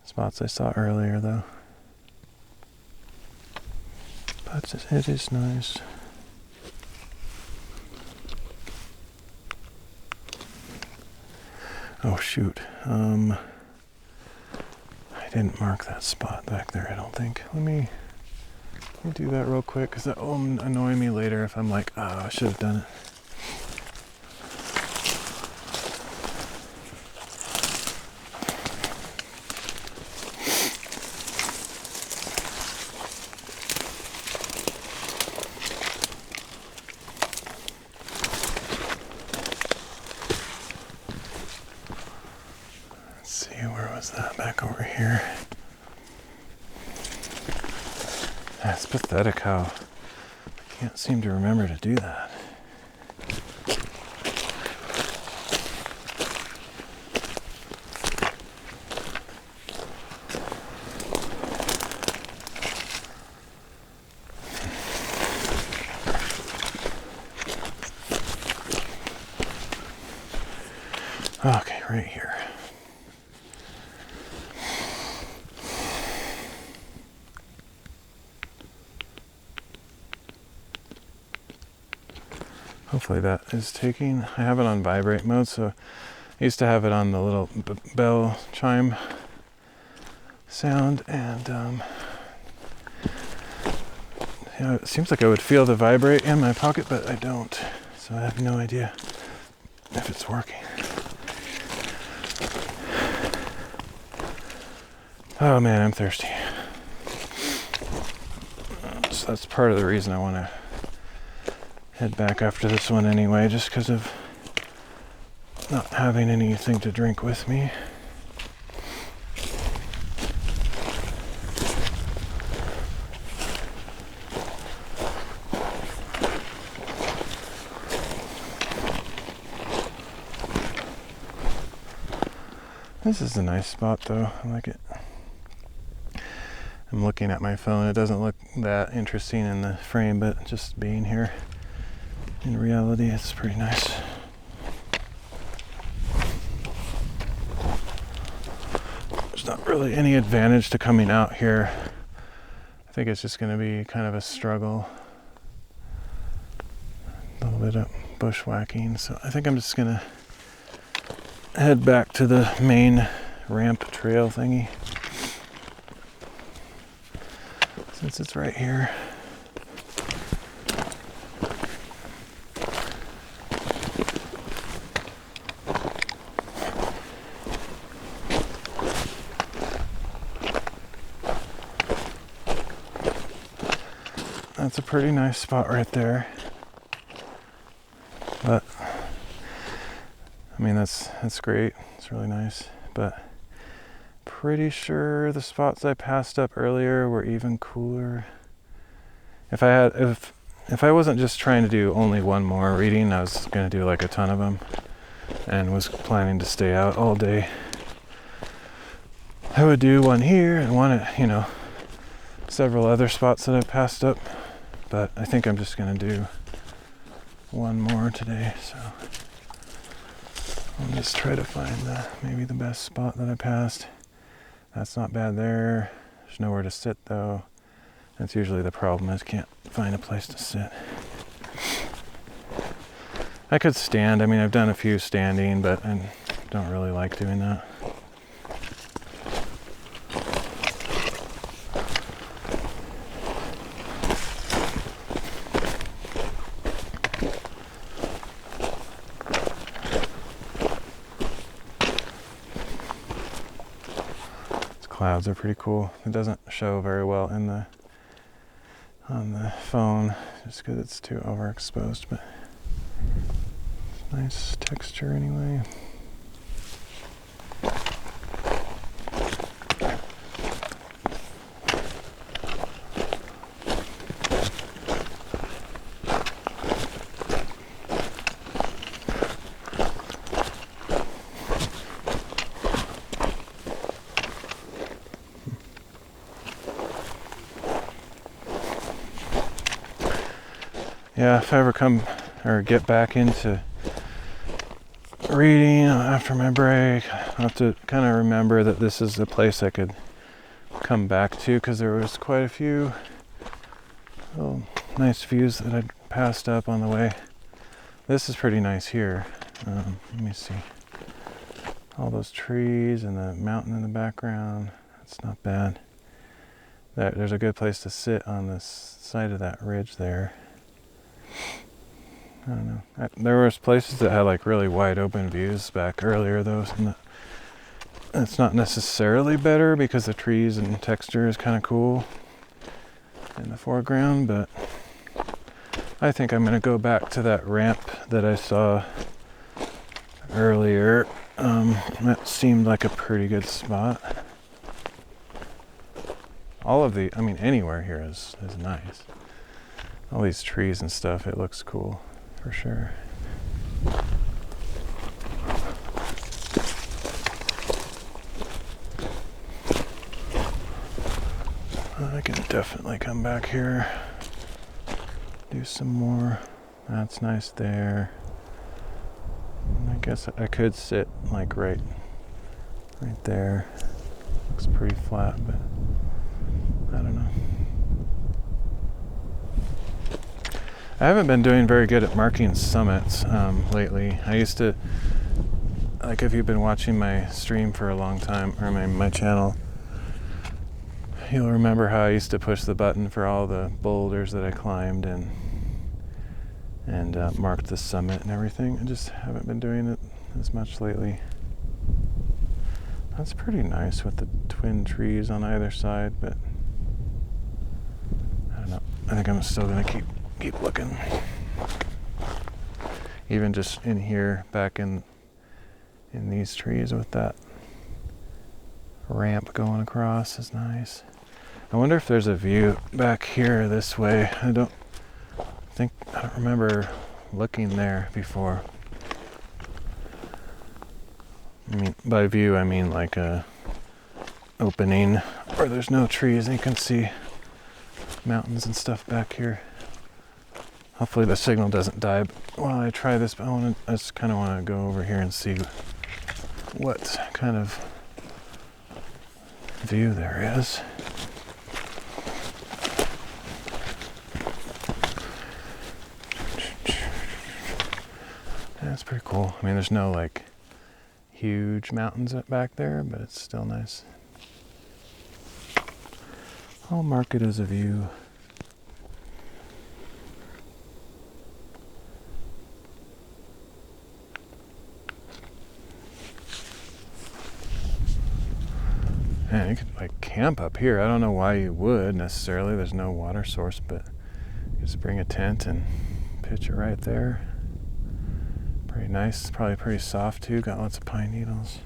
spots I saw earlier though. But it is nice. Oh shoot. I didn't mark that spot back there, I don't think. Let me do that real quick, because that will annoy me later if I'm like, oh, I should have done it. Let's see, where was that? Back over here. It's pathetic how I can't seem to remember to do that. Okay, right here. Hopefully that is taking. I have it on vibrate mode, so I used to have it on the little bell chime sound, and it seems like I would feel the vibrate in my pocket, but I don't, so I have no idea if it's working. Oh man, I'm thirsty. So that's part of the reason I want to head back after this one anyway, just because of not having anything to drink with me. This is a nice spot though, I like it. I'm looking at my phone, it doesn't look that interesting in the frame, but just being here, in reality, it's pretty nice. There's not really any advantage to coming out here. I think it's just going to be kind of a struggle. A little bit of bushwhacking, so I think I'm just going to head back to the main ramp trail thingy, since it's right here. That's a pretty nice spot right there. But I mean, that's great. It's really nice. But pretty sure the spots I passed up earlier were even cooler. If I wasn't just trying to do only one more reading, I was going to do like a ton of them and was planning to stay out all day. I would do one here and one at, several other spots that I've passed up. But I think I'm just going to do one more today, so I'll just try to find maybe the best spot that I passed. That's not bad there. There's nowhere to sit though. That's usually the problem, is can't find a place to sit. I could stand. I mean, I've done a few standing, but I don't really like doing that. Clouds are pretty cool. It doesn't show very well on the phone just because it's too overexposed, but it's nice texture anyway. Yeah, if I ever come or get back into reading after my break, I'll have to kind of remember that this is a place I could come back to, because there was quite a few little nice views that I'd passed up on the way. This is pretty nice here. Let me see. All those trees and the mountain in the background. That's not bad. There's a good place to sit on this side of that ridge there. I don't know. There was places that had like really wide open views back earlier though. It's not necessarily better because the trees and texture is kind of cool in the foreground, but I think I'm going to go back to that ramp that I saw earlier. That seemed like a pretty good spot. Anywhere here is nice. All these trees and stuff, it looks cool for sure. I can definitely come back here, do some more. That's nice there. I guess I could sit like right there. Looks pretty flat, but I don't know. I haven't been doing very good at marking summits lately. I used to, like, if you've been watching my stream for a long time, or my channel, you'll remember how I used to push the button for all the boulders that I climbed and marked the summit and everything. I just haven't been doing it as much lately. That's pretty nice with the twin trees on either side, but I don't know. I think I'm still gonna keep looking. Even just in here, back in these trees with that ramp going across is nice. I wonder if there's a view back here this way. I don't remember looking there before. I mean, by view, I mean like a opening where there's no trees and you can see mountains and stuff back here. Hopefully the signal doesn't die while I try this, but I just kind of want to go over here and see what kind of view there is. That's pretty cool. I mean, there's no like huge mountains back there, but it's still nice. I'll mark it as a view. Man, you could like camp up here. I don't know why you would necessarily. There's no water source, but you just bring a tent and pitch it right there. Pretty nice. Probably pretty soft too. Got lots of pine needles.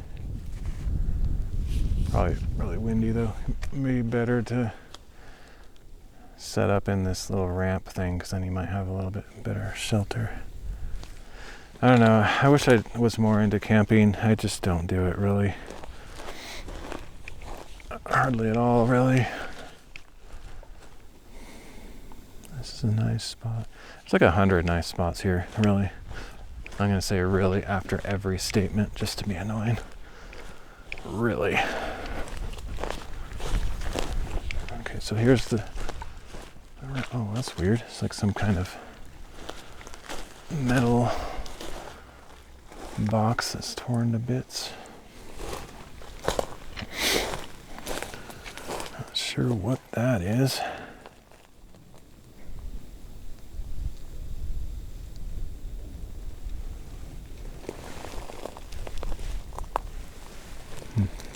Probably really windy though. Maybe better to set up in this little ramp thing, because then you might have a little bit better shelter. I don't know. I wish I was more into camping. I just don't do it really. Hardly at all, really. This is a nice spot. There's like 100 nice spots here, really. I'm going to say really after every statement just to be annoying. Really. Okay, so here's the... Oh, that's weird. It's like some kind of metal box that's torn to bits. Not sure what that is.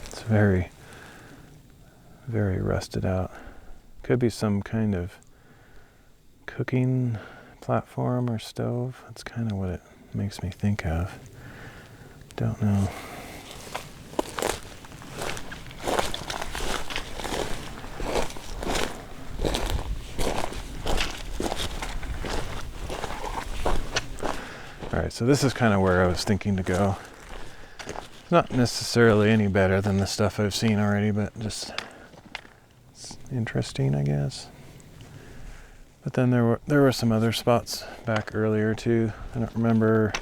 It's very, very rusted out. Could be some kind of cooking platform or stove. That's kind of what it makes me think of. Don't know. Alright, so this is kind of where I was thinking to go. It's not necessarily any better than the stuff I've seen already, but just it's interesting, I guess. But then there were some other spots back earlier too. I don't remember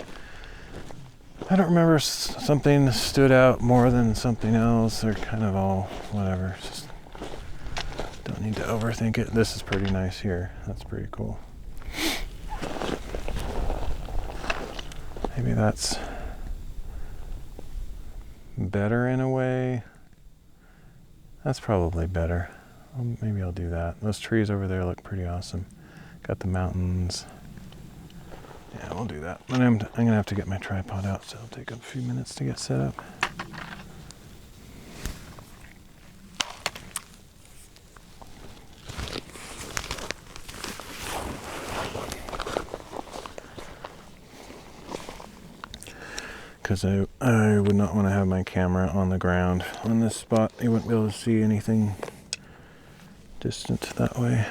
something stood out more than something else. They're kind of all whatever. Just don't need to overthink it. This is pretty nice here. That's pretty cool. Maybe that's better in a way. That's probably better. Maybe I'll do that. Those trees over there look pretty awesome. Got the mountains. Yeah, we'll do that. But I'm gonna have to get my tripod out, so it'll take a few minutes to get set up. Because I would not want to have my camera on the ground on this spot. You wouldn't be able to see anything distant that way.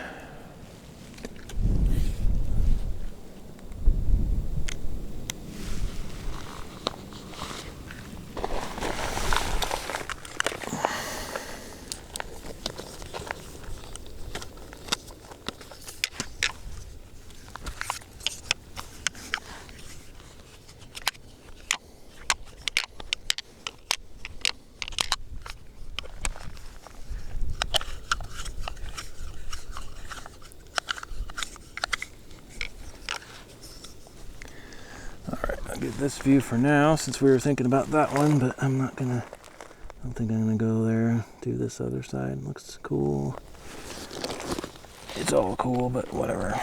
leave this view for now since we were thinking about that one, but I don't think I'm gonna go there. Do this other side. Looks cool. It's all cool, but whatever.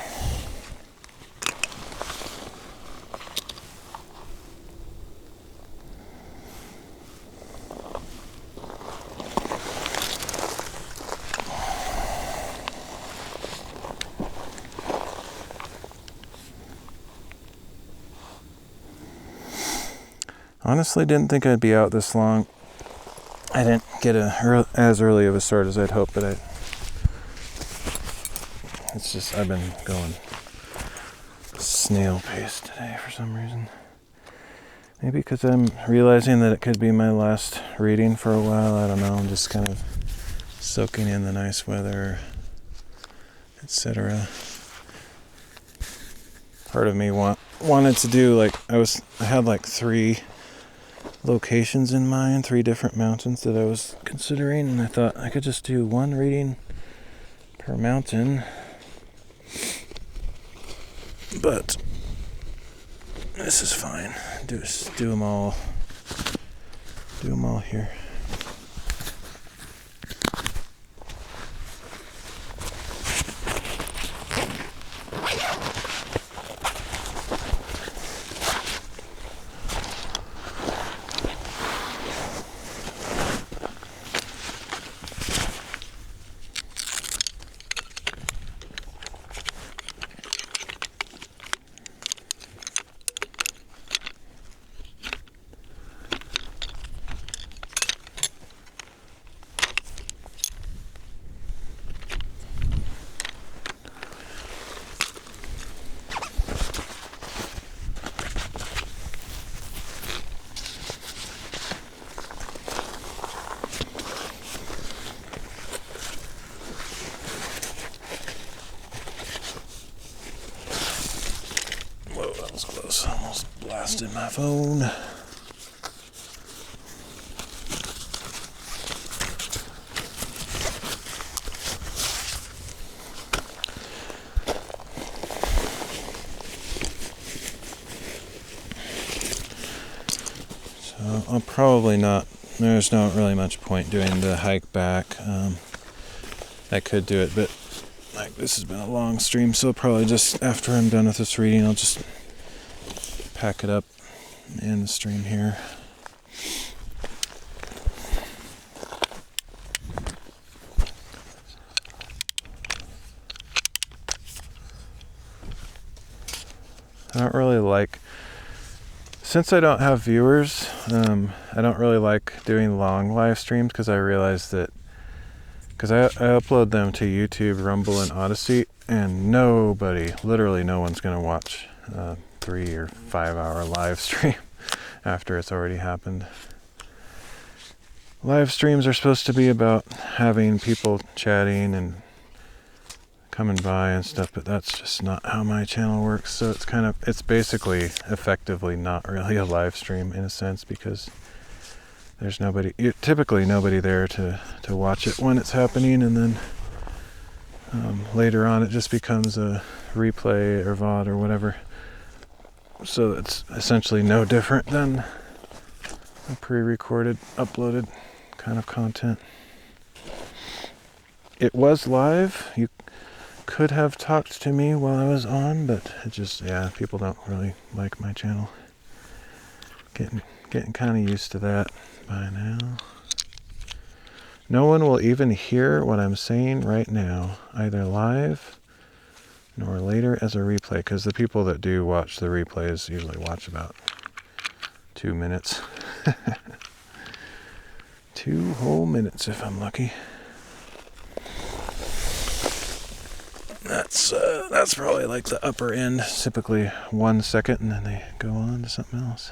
Honestly, didn't think I'd be out this long. I didn't get as early of a start as I'd hoped, but it's just I've been going snail pace today for some reason. Maybe because I'm realizing that it could be my last reading for a while. I don't know. I'm just kind of soaking in the nice weather, etc. Part of me wanted to do I had 3 locations in mind, 3 different mountains that I was considering, and I thought I could just do 1 reading per mountain. But this is fine. Just do them all. Do them all here. Close. Almost blasted my phone. So I'll probably not. There's not really much point doing the hike back. I could do it, but this has been a long stream, so probably just after I'm done with this reading, I'll just pack it up and the stream here. I don't really since I don't have viewers, I don't really like doing long live streams because I realize that because I upload them to YouTube, Rumble, and Odyssey, and literally no one's going to watch 3 or 5 hour live stream after it's already happened. Live streams are supposed to be about having people chatting and coming by and stuff, but that's just not how my channel works. So it's basically effectively not really a live stream in a sense, because there's typically nobody there to watch it when it's happening, and then later on it just becomes a replay or VOD or whatever. So it's essentially no different than a pre-recorded, uploaded kind of content. It was live. You could have talked to me while I was on, but it just, people don't really like my channel. Getting kind of used to that by now. No one will even hear what I'm saying right now, either live nor later as a replay, because the people that do watch the replays usually watch about 2 minutes. 2 whole minutes if I'm lucky. That's probably the upper end, typically 1 second, and then they go on to something else.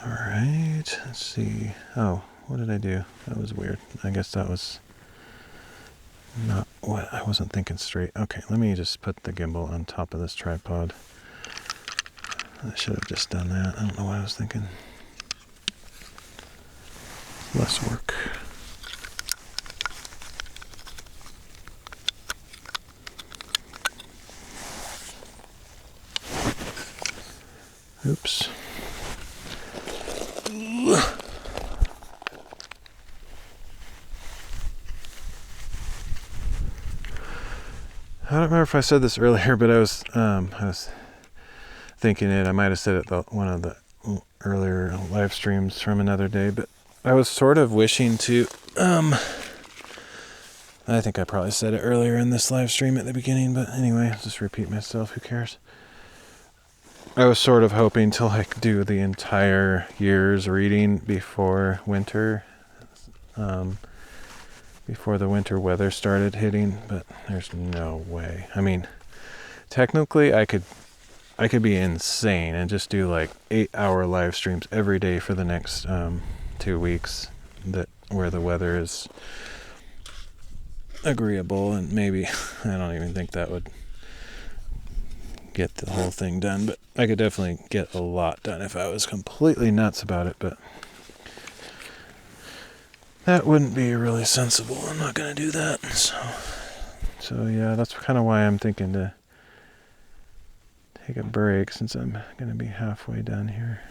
Alright, let's see. Oh, what did I do? That was weird. I guess that was not what I wasn't thinking straight. Okay, let me just put the gimbal on top of this tripod. I should have just done that. I don't know what I was thinking. Less work. Oops. I don't remember if I said this earlier, but I was thinking it. I might have said it one of the earlier live streams from another day, but I was sort of wishing to. I think I probably said it earlier in this live stream at the beginning, but anyway, I'll just repeat myself. Who cares? I was sort of hoping to like do the entire year's reading before winter. Before the winter weather started hitting, but there's no way. I mean, technically I could be insane and just do like 8-hour live streams every day for the next 2 weeks where the weather is agreeable, and maybe I don't even think that would get the whole thing done, but I could definitely get a lot done if I was completely nuts about it, but that wouldn't be really sensible. I'm not going to do that. So yeah, that's kind of why I'm thinking to take a break since I'm going to be halfway done here.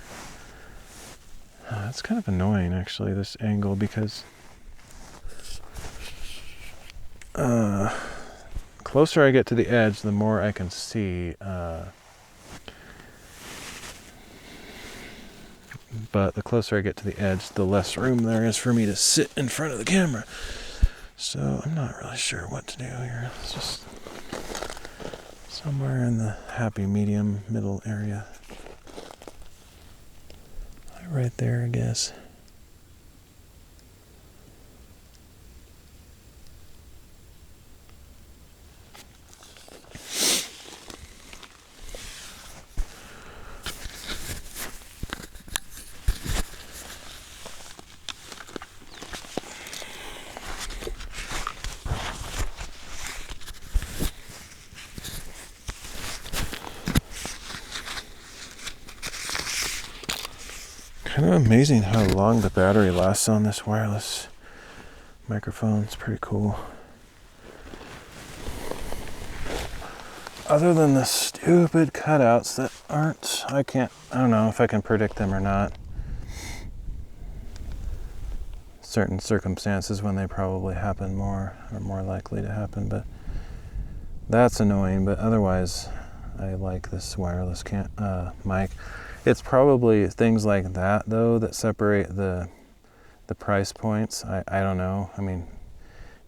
It's kind of annoying, actually, this angle, because closer I get to the edge, the more I can see. But the closer I get to the edge, the less room there is for me to sit in front of the camera. So I'm not really sure what to do here. It's just somewhere in the happy medium middle area. Right there, I guess. Kind of amazing how long the battery lasts on this wireless microphone. It's pretty cool. Other than the stupid cutouts that aren't, I don't know if I can predict them or not. Certain circumstances when they probably happen more, or more likely to happen, but that's annoying. But otherwise, I like this wireless mic. It's probably things like that, though, that separate the price points. I don't know. I mean,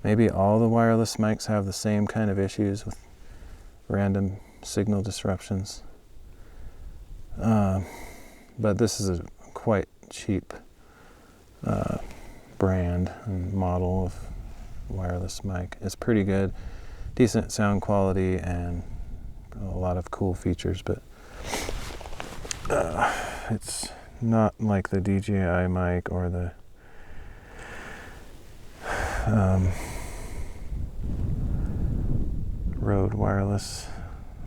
maybe all the wireless mics have the same kind of issues with random signal disruptions. But this is a quite cheap brand and model of wireless mic. It's pretty good, decent sound quality, and a lot of cool features, but it's not like the DJI mic or the Rode Wireless,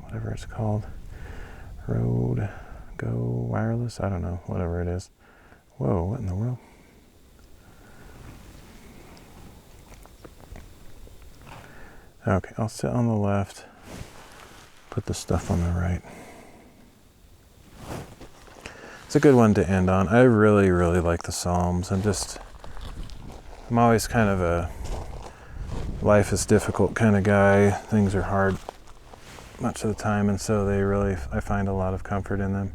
whatever it's called. Rode Go Wireless? I don't know, whatever it is. Whoa, what in the world? Okay, I'll sit on the left, put the stuff on the right. It's a good one to end on. I really, really like the Psalms. I'm always kind of a life is difficult kind of guy. Things are hard much of the time, and so I find a lot of comfort in them.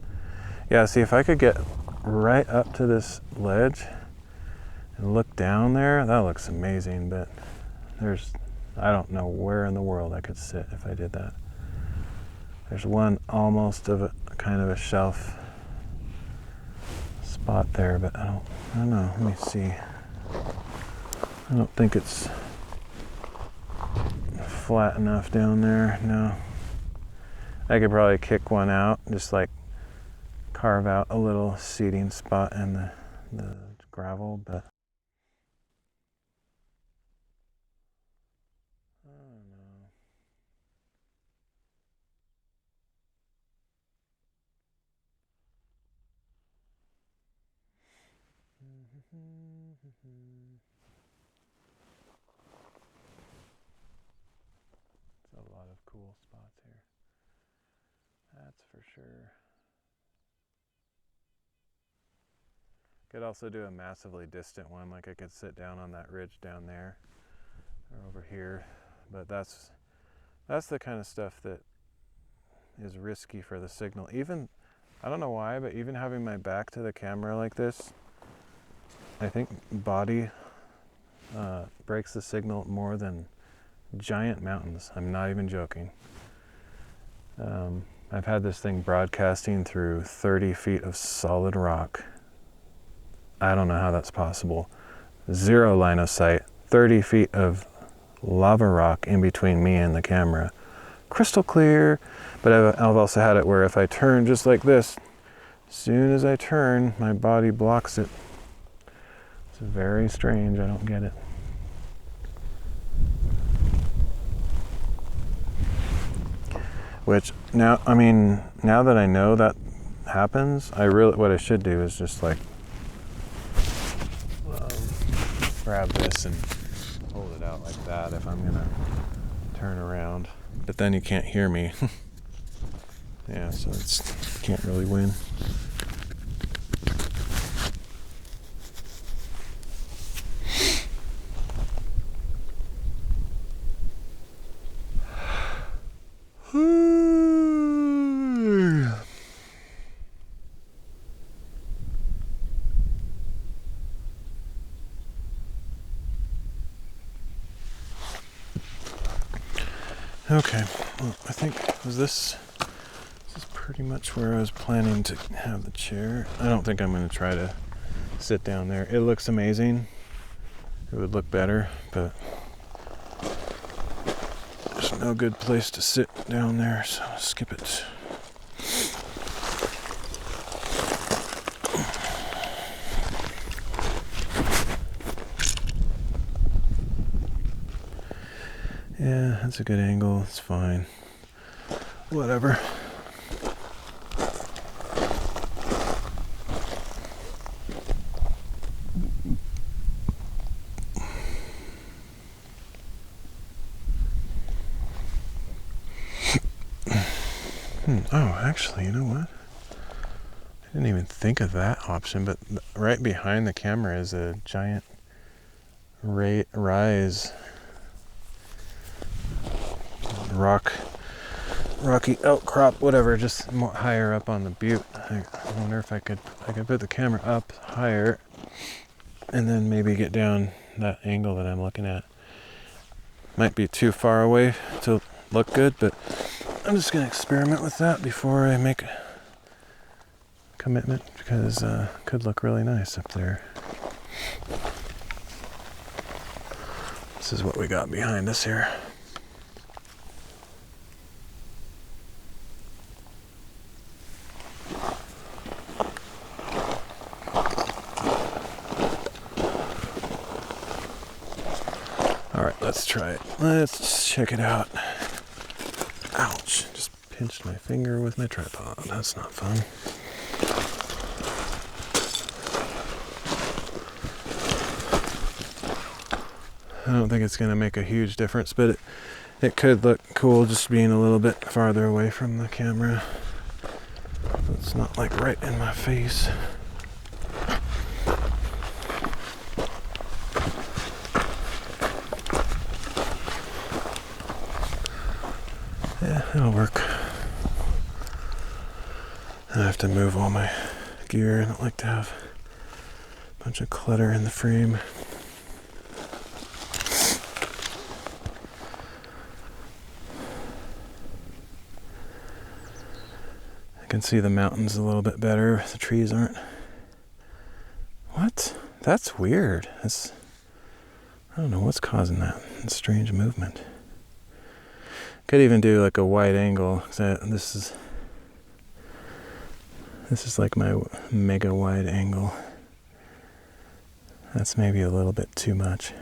Yeah, see, if I could get right up to this ledge and look down there, that looks amazing, but I don't know where in the world I could sit if I did that. There's one almost of a kind of a shelf spot there, but I don't know. Let me see. I don't think it's flat enough down there. No. I could probably kick one out, just like carve out a little seating spot in the gravel, but I don't know. There's a lot of cool spots here. That's for sure. Could also do a massively distant one, like I could sit down on that ridge down there or over here, but that's the kind of stuff that is risky for the signal. Even, I don't know why, but even having my back to the camera like this, I think body breaks the signal more than giant mountains. I'm not even joking. I've had this thing broadcasting through 30 feet of solid rock. I don't know how that's possible. 0 line of sight, 30 feet of lava rock in between me and the camera. Crystal clear, but I've also had it where if I turn just like this, as soon as I turn, my body blocks it. It's very strange, I don't get it. Which now, I mean, now that I know that happens, what I should do is just like grab this and hold it out like that if I'm gonna turn around. But then you can't hear me. Yeah, so can't really win. Okay, well, I think this is pretty much where I was planning to have the chair. I don't think I'm going to try to sit down there. It looks amazing. It would look better, but there's no good place to sit down there, so skip it. Yeah, that's a good angle. It's fine. Whatever. Oh, actually, you know what? I didn't even think of that option, but right behind the camera is a giant rise rocky outcrop, whatever, just more higher up on the butte. I wonder if I could put the camera up higher and then maybe get down that angle that I'm looking at. Might be too far away to look good, but I'm just going to experiment with that before I make a commitment, because it could look really nice up there. This is what we got behind us here. Alright, let's try it. Let's check it out. Ouch, just pinched my finger with my tripod. That's not fun. I don't think it's going to make a huge difference, but it could look cool just being a little bit farther away from the camera. It's not like right in my face. Yeah, it'll work. I have to move all my gear. I don't like to have a bunch of clutter in the frame. I can see the mountains a little bit better. The trees aren't. What? That's weird. I don't know what's causing that. It's strange movement. Could even do like a wide angle. This is like my mega wide angle. That's maybe a little bit too much.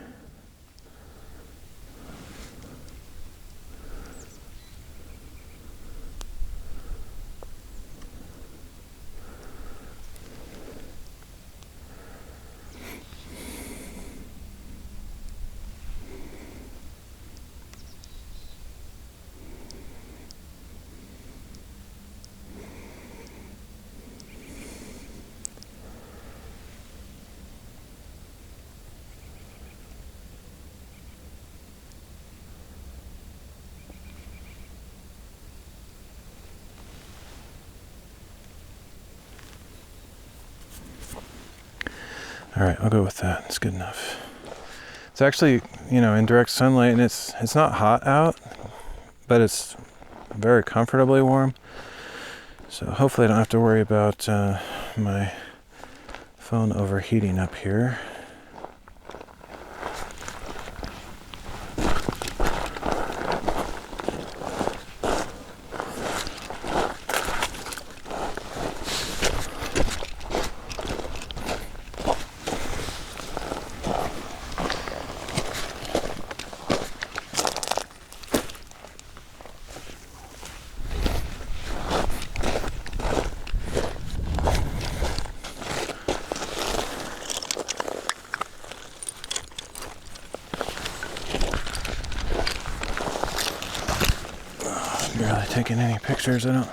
All right, I'll go with that. It's good enough. It's actually, in direct sunlight, and it's not hot out, but it's very comfortably warm. So hopefully I don't have to worry about my phone overheating up here. Barely taking any pictures. I don't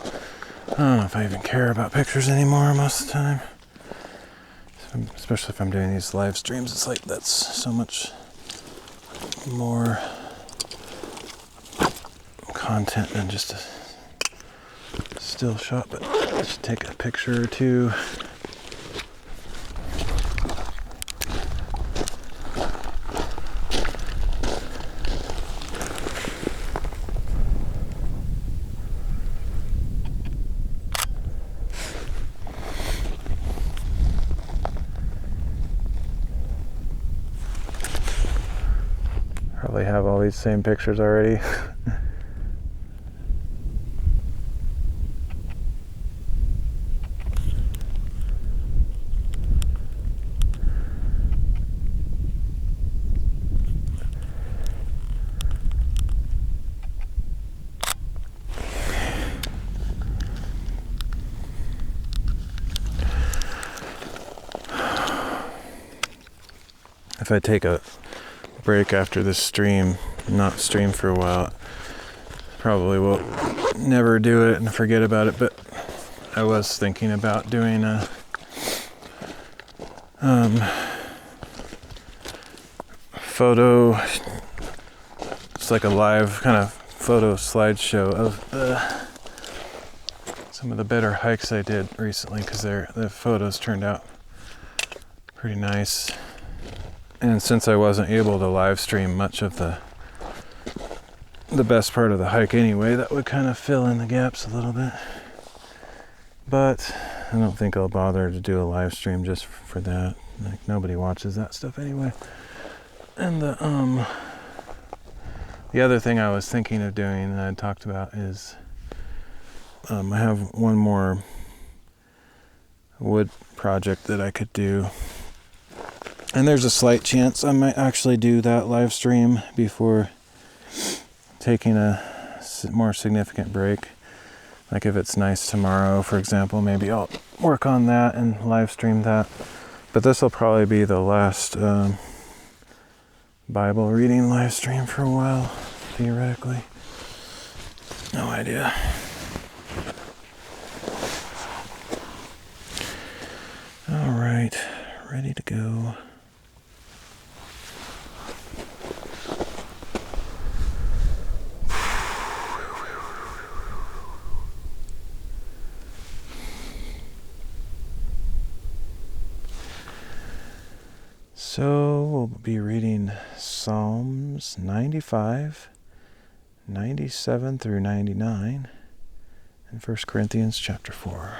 know if I even care about pictures anymore most of the time. Especially if I'm doing these live streams, it's like that's so much more content than just a still shot, but I should take a picture or two. Probably have all these same pictures already. If I take a break after this stream, not stream for a while, probably will never do it and forget about it, but I was thinking about doing a photo, it's like a live kind of photo slideshow of some of the better hikes I did recently, because the photos turned out pretty nice. And since I wasn't able to live stream much of the best part of the hike anyway, that would kind of fill in the gaps a little bit. But I don't think I'll bother to do a live stream just for that. Like, nobody watches that stuff anyway. And the other thing I was thinking of doing that I talked about is I have one more wood project that I could do. And there's a slight chance I might actually do that live stream before taking a more significant break. Like if it's nice tomorrow, for example, maybe I'll work on that and live stream that. But this will probably be the last Bible reading live stream for a while, theoretically. No idea. All right, ready to go. So we'll be reading Psalms 95, 97 through 99, and 1 Corinthians chapter 4.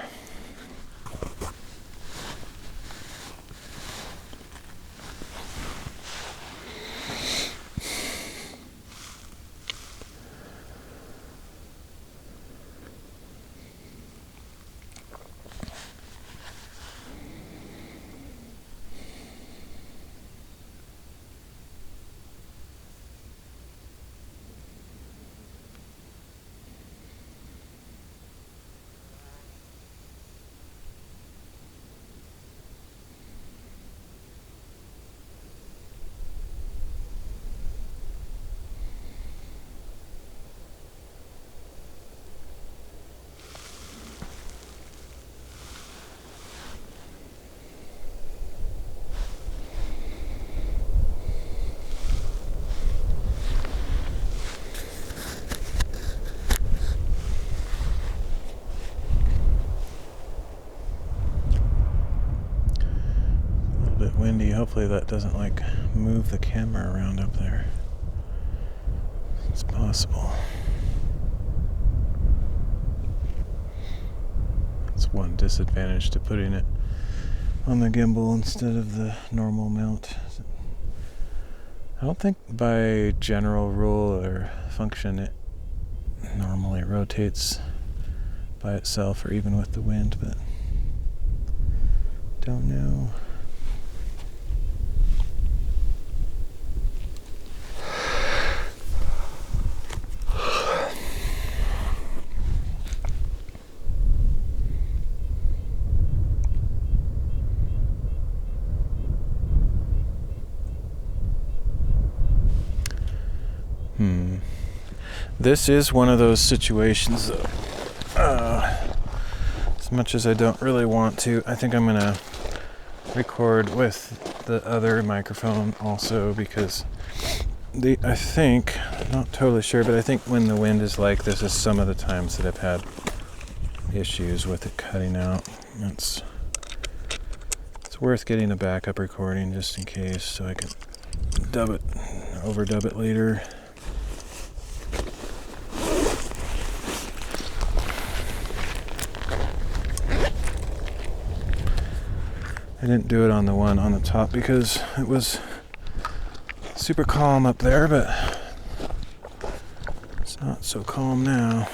hopefully that doesn't like move the camera around up there. It's possible. That's one disadvantage to putting it on the gimbal instead of the normal mount. I don't think by general rule or function it normally rotates by itself or even with the wind, but don't know. This is one of those situations though. As much as I don't really want to, I think I'm gonna record with the other microphone also, because I think, I'm not totally sure, but I think when the wind is like this is some of the times that I've had issues with it cutting out. It's worth getting a backup recording just in case, so I can overdub it later. I didn't do it on the one on the top because it was super calm up there, but it's not so calm now.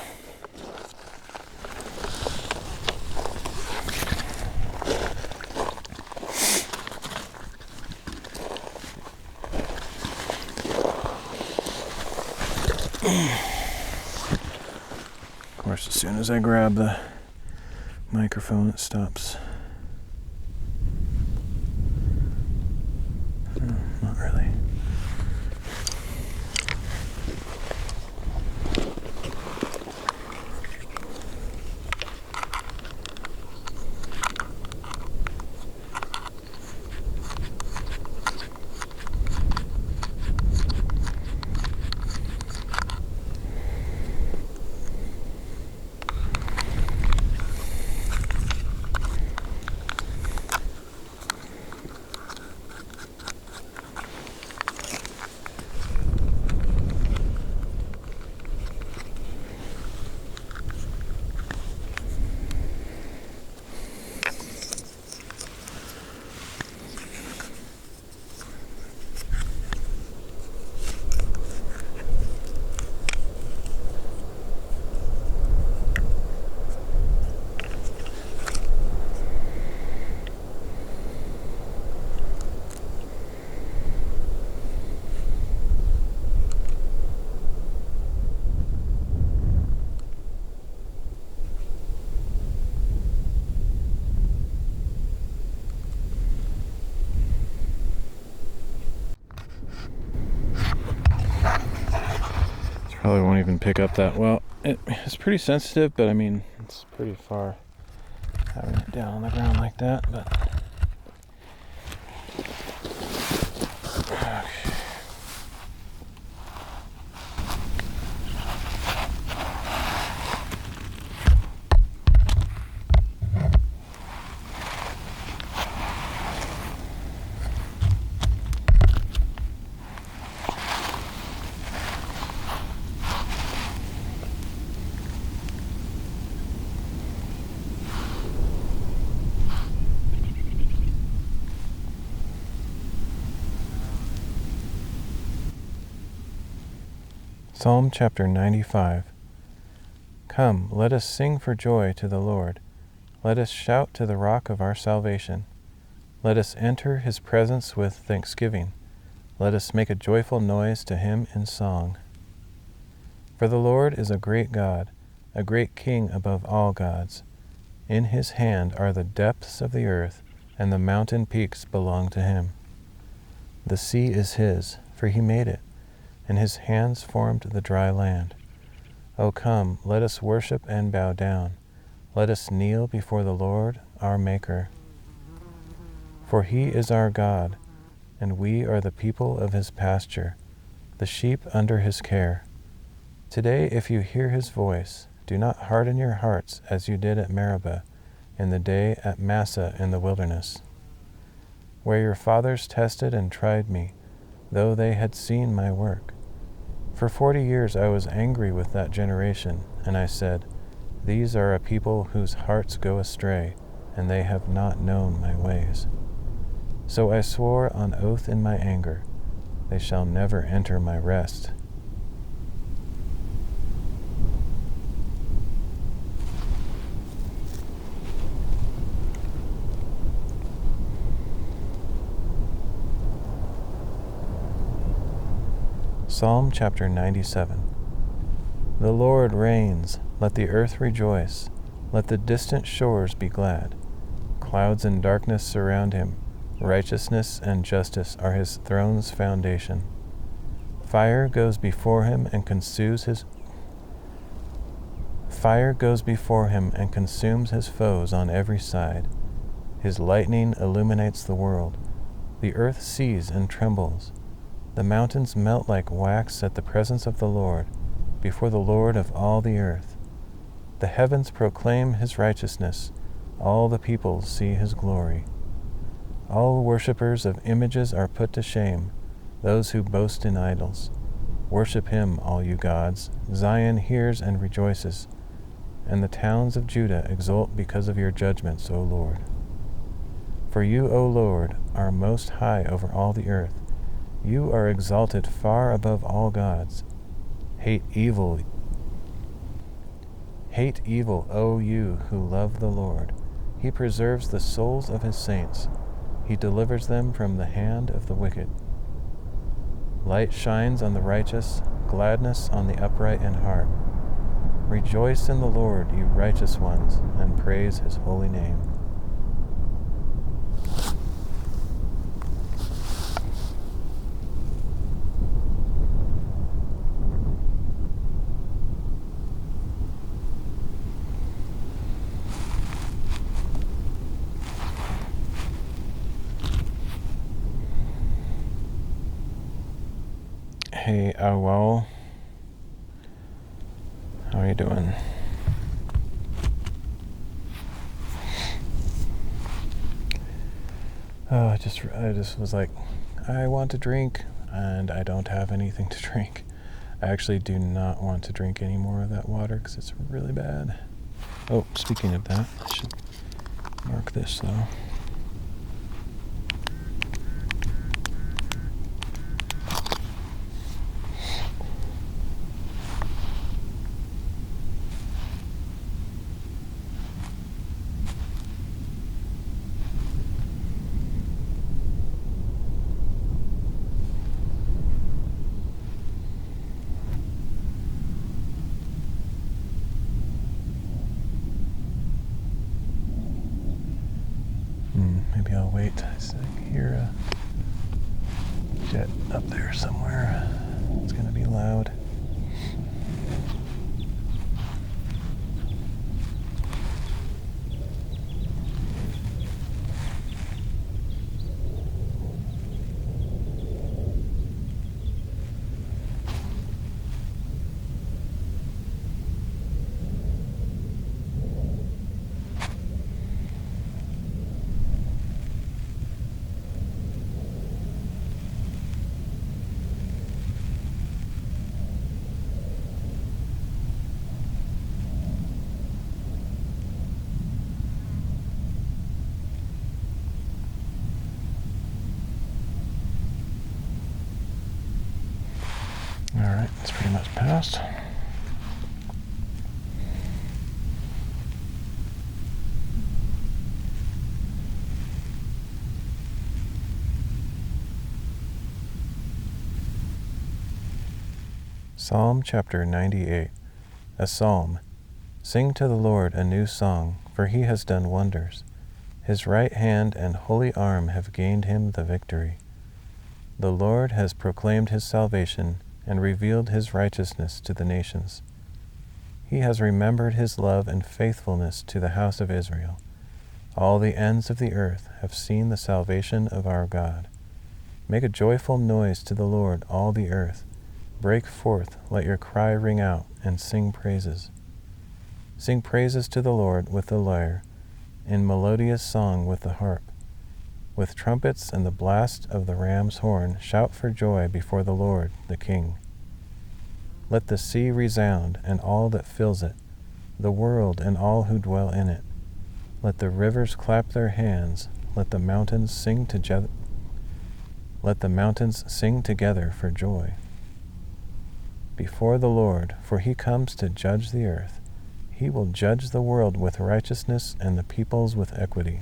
Of course, as soon as I grab the microphone, it stops. Not really. Probably won't even pick up that well. It's pretty sensitive, but I mean, it's pretty far having it down on the ground like that, but okay. Psalm chapter 95. Come, let us sing for joy to the Lord. Let us shout to the rock of our salvation. Let us enter his presence with thanksgiving. Let us make a joyful noise to him in song. For the Lord is a great God, a great King above all gods. In his hand are the depths of the earth, and the mountain peaks belong to him. The sea is his, for he made it, and his hands formed the dry land. O come, let us worship and bow down. Let us kneel before the Lord, our Maker. For he is our God, and we are the people of his pasture, the sheep under his care. Today, if you hear his voice, do not harden your hearts as you did at Meribah, in the day at Massah in the wilderness. where your fathers tested and tried me, though they had seen my work. For 40 years I was angry with that generation, and I said, These are a people whose hearts go astray, and they have not known my ways. So I swore on oath in my anger, They shall never enter my rest. Psalm chapter 97. The Lord reigns, let the earth rejoice, let the distant shores be glad. Clouds and darkness surround him, righteousness and justice are his throne's foundation. Fire goes before him and consumes his foes on every side. His lightning illuminates the world. The earth sees and trembles. The mountains melt like wax at the presence of the Lord, before the Lord of all the earth. The heavens proclaim his righteousness. All the peoples see his glory. All worshippers of images are put to shame, those who boast in idols. Worship him, all you gods. Zion hears and rejoices, and the towns of Judah exult because of your judgments, O Lord. For you, O Lord, are most high over all the earth. You are exalted far above all gods. Hate evil, O you who love the Lord. He preserves the souls of his saints. He delivers them from the hand of the wicked. Light shines on the righteous, gladness on the upright in heart. Rejoice in the Lord, you righteous ones, and praise his holy name. Hey, Awal. How are you doing? Oh, I just was like, I want to drink, and I don't have anything to drink. I actually do not want to drink any more of that water because it's really bad. Oh, speaking of that, I should mark this though. Maybe I'll wait. I hear a jet up there somewhere. It's going to be loud. Alright, it's pretty much passed. Psalm chapter 98. A psalm. Sing to the Lord a new song, for he has done wonders. His right hand and holy arm have gained him the victory. The Lord has proclaimed his salvation and revealed his righteousness to the nations. He has remembered his love and faithfulness to the house of Israel. All the ends of the earth have seen the salvation of our God. Make a joyful noise to the Lord, all the earth. Break forth, let your cry ring out, and sing praises. Sing praises to the Lord with the lyre, in melodious song with the harp. With trumpets and the blast of the ram's horn, shout for joy before the Lord, the King. Let the sea resound and all that fills it, the world and all who dwell in it. Let the rivers clap their hands, let the mountains sing together. Let the mountains sing together for joy before the Lord, for he comes to judge the earth. He will judge the world with righteousness and the peoples with equity.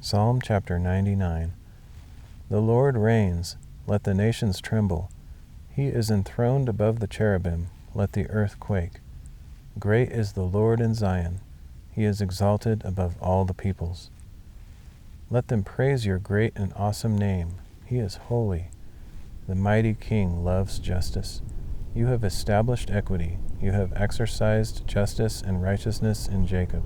Psalm chapter 99. The Lord reigns, let the nations tremble. He is enthroned above the cherubim, let the earth quake. Great is the Lord in Zion, he is exalted above all the peoples. Let them praise your great and awesome name, he is holy. The mighty King loves justice. You have established equity, you have exercised justice and righteousness in Jacob.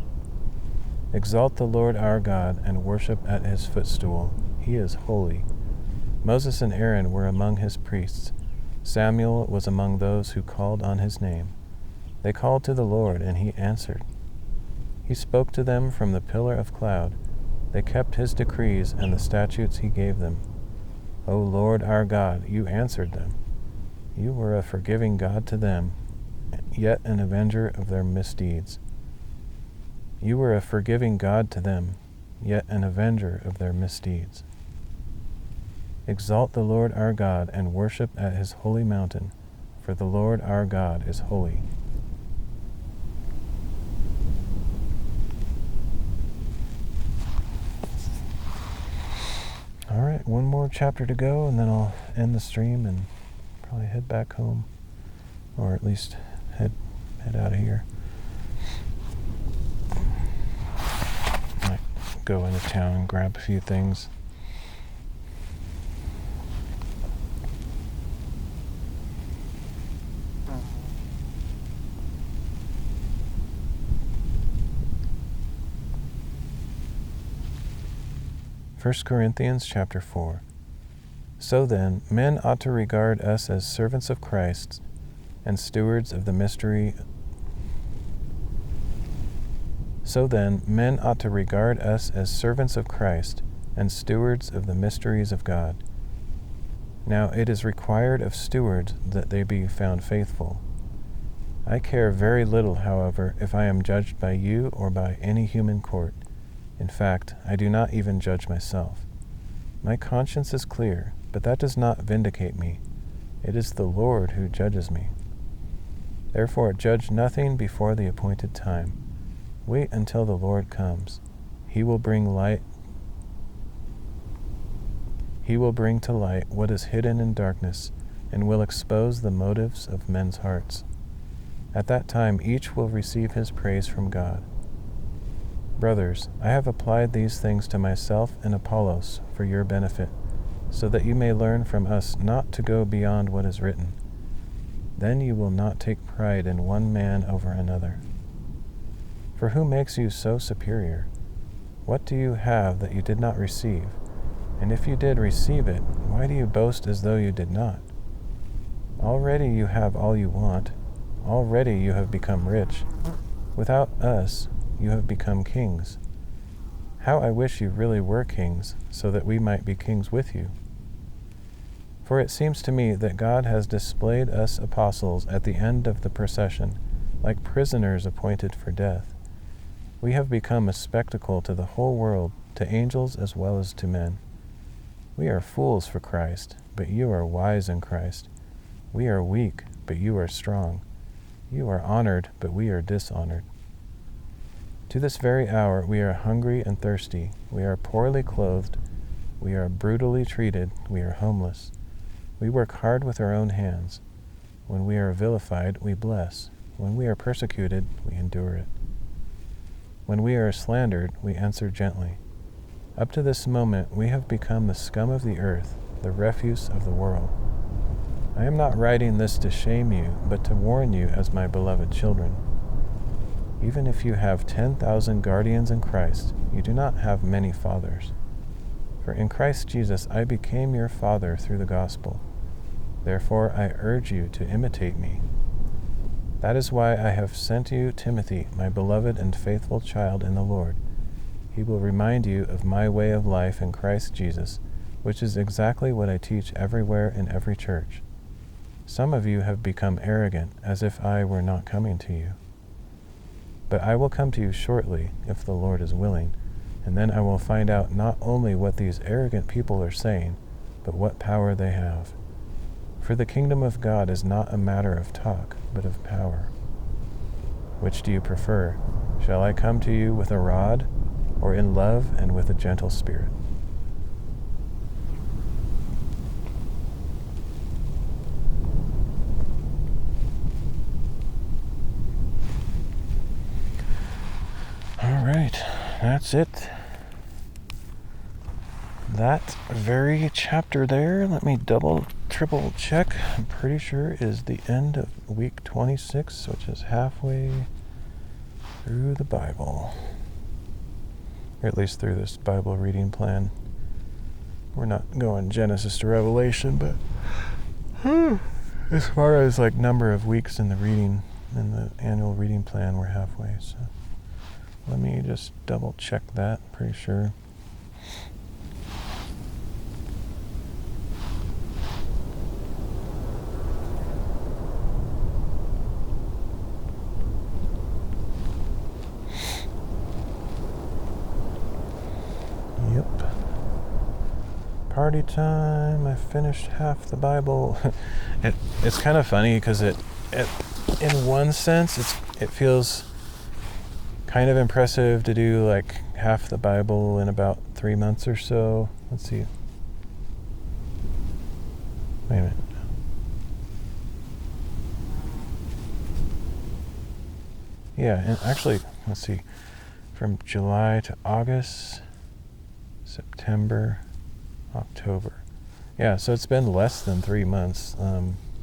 Exalt the Lord our God and worship at his footstool. He is holy. Moses and Aaron were among his priests. Samuel was among those who called on his name. They called to the Lord, and he answered. He spoke to them from the pillar of cloud. They kept his decrees and the statutes he gave them. O Lord our God, you answered them. You were a forgiving God to them, yet an avenger of their misdeeds. You were a forgiving God to them, yet an avenger of their misdeeds. Exalt the Lord our God and worship at his holy mountain, for the Lord our God is holy. All right, one more chapter to go, and then I'll end the stream and probably head back home, or at least head out of here. Might go into town and grab a few things. First Corinthians chapter 4. So then, men ought to regard us as servants of Christ and stewards of the mystery. So then, men ought to regard us as servants of Christ and stewards of the mysteries of God. Now it is required of stewards that they be found faithful. I care very little, however, if I am judged by you or by any human court. In fact, I do not even judge myself. My conscience is clear, but that does not vindicate me. It is the Lord who judges me. Therefore, judge nothing before the appointed time. Wait until the Lord comes. He will bring to light what is hidden in darkness, and will expose the motives of men's hearts. At that time, each will receive his praise from God. Brothers, I have applied these things to myself and Apollos for your benefit, so that you may learn from us not to go beyond what is written. Then you will not take pride in one man over another. For who makes you so superior? What do you have that you did not receive? And if you did receive it, why do you boast as though you did not? Already you have all you want. Already you have become rich. Without us, you have become kings. How I wish you really were kings, so that we might be kings with you. For it seems to me that God has displayed us apostles at the end of the procession, like prisoners appointed for death. We have become a spectacle to the whole world, to angels as well as to men. We are fools for Christ, but you are wise in Christ. We are weak, but you are strong. You are honored, but we are dishonored. To this very hour we are hungry and thirsty, we are poorly clothed, we are brutally treated, we are homeless. We work hard with our own hands. When we are vilified, we bless. When we are persecuted, we endure it. When we are slandered, we answer gently. Up to this moment we have become the scum of the earth, the refuse of the world. I am not writing this to shame you, but to warn you as my beloved children. Even if you have 10,000 guardians in Christ, you do not have many fathers. For in Christ Jesus I became your father through the gospel. Therefore I urge you to imitate me. That is why I have sent you Timothy, my beloved and faithful child in the Lord. He will remind you of my way of life in Christ Jesus, which is exactly what I teach everywhere in every church. Some of you have become arrogant, as if I were not coming to you. But I will come to you shortly, if the Lord is willing, and then I will find out not only what these arrogant people are saying, but what power they have. For the kingdom of God is not a matter of talk, but of power. Which do you prefer? Shall I come to you with a rod, or in love and with a gentle spirit? All right, that's it. That very chapter there, let me triple check. I'm pretty sure is the end of week 26, which is halfway through the Bible. Or at least through this Bible reading plan. We're not going Genesis to Revelation, but as far as like number of weeks in the reading, in the annual reading plan, we're halfway. So let me just double check that, pretty sure. Yep. Party time. I finished half the Bible. It's kind of funny because it in one sense it feels kind of impressive to do like half the Bible in about 3 months or so. Let's see. Wait a minute. Yeah, and actually, let's see. From July to August, September, October. Yeah, so it's been less than 3 months,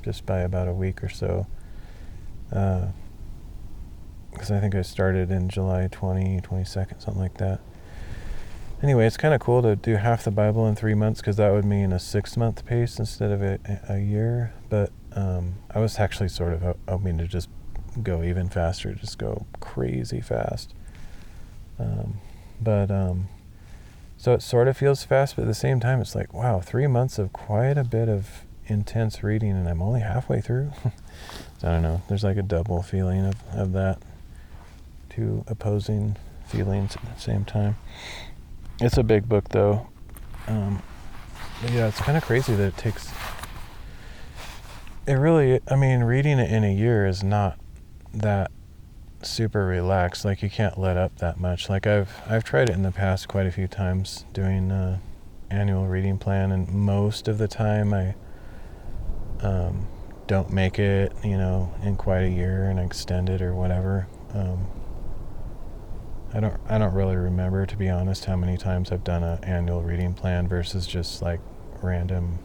just by about a week or so. Because I think I started in July 22nd, something like that. Anyway, it's kind of cool to do half the Bible in 3 months, because that would mean a 6-month pace instead of a year. But I was actually sort of hoping to just go even faster, just go crazy fast. So it sort of feels fast, but at the same time, it's like, wow, 3 months of quite a bit of intense reading, and I'm only halfway through. So I don't know. There's like a double feeling of that. Two opposing feelings at the same time. It's a big book, though. But yeah, it's kind of crazy that it takes... It really, I mean, reading it in a year is not that super relaxed. Like, you can't let up that much. Like, I've tried it in the past quite a few times doing annual reading plan, and most of the time I don't make it, in quite a year and extend it or whatever. I don't really remember, to be honest, how many times I've done an annual reading plan versus just like random.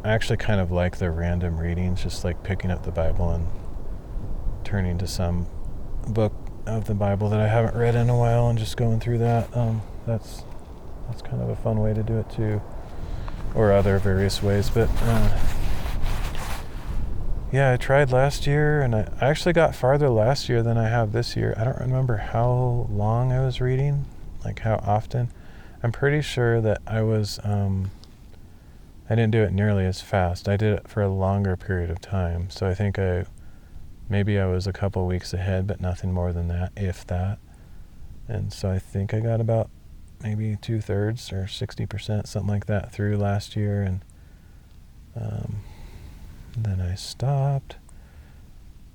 I actually kind of like the random readings, just like picking up the Bible and turning to some book of the Bible that I haven't read in a while and just going through that. That's kind of a fun way to do it too, or other various ways. But yeah, I tried last year, and I actually got farther last year than I have this year. I don't remember how long I was reading, like how often. I'm pretty sure that I didn't do it nearly as fast. I did it for a longer period of time. So I think maybe I was a couple weeks ahead, but nothing more than that, if that. And so I think I got about maybe 2/3 or 60%, something like that, through last year. And then I stopped.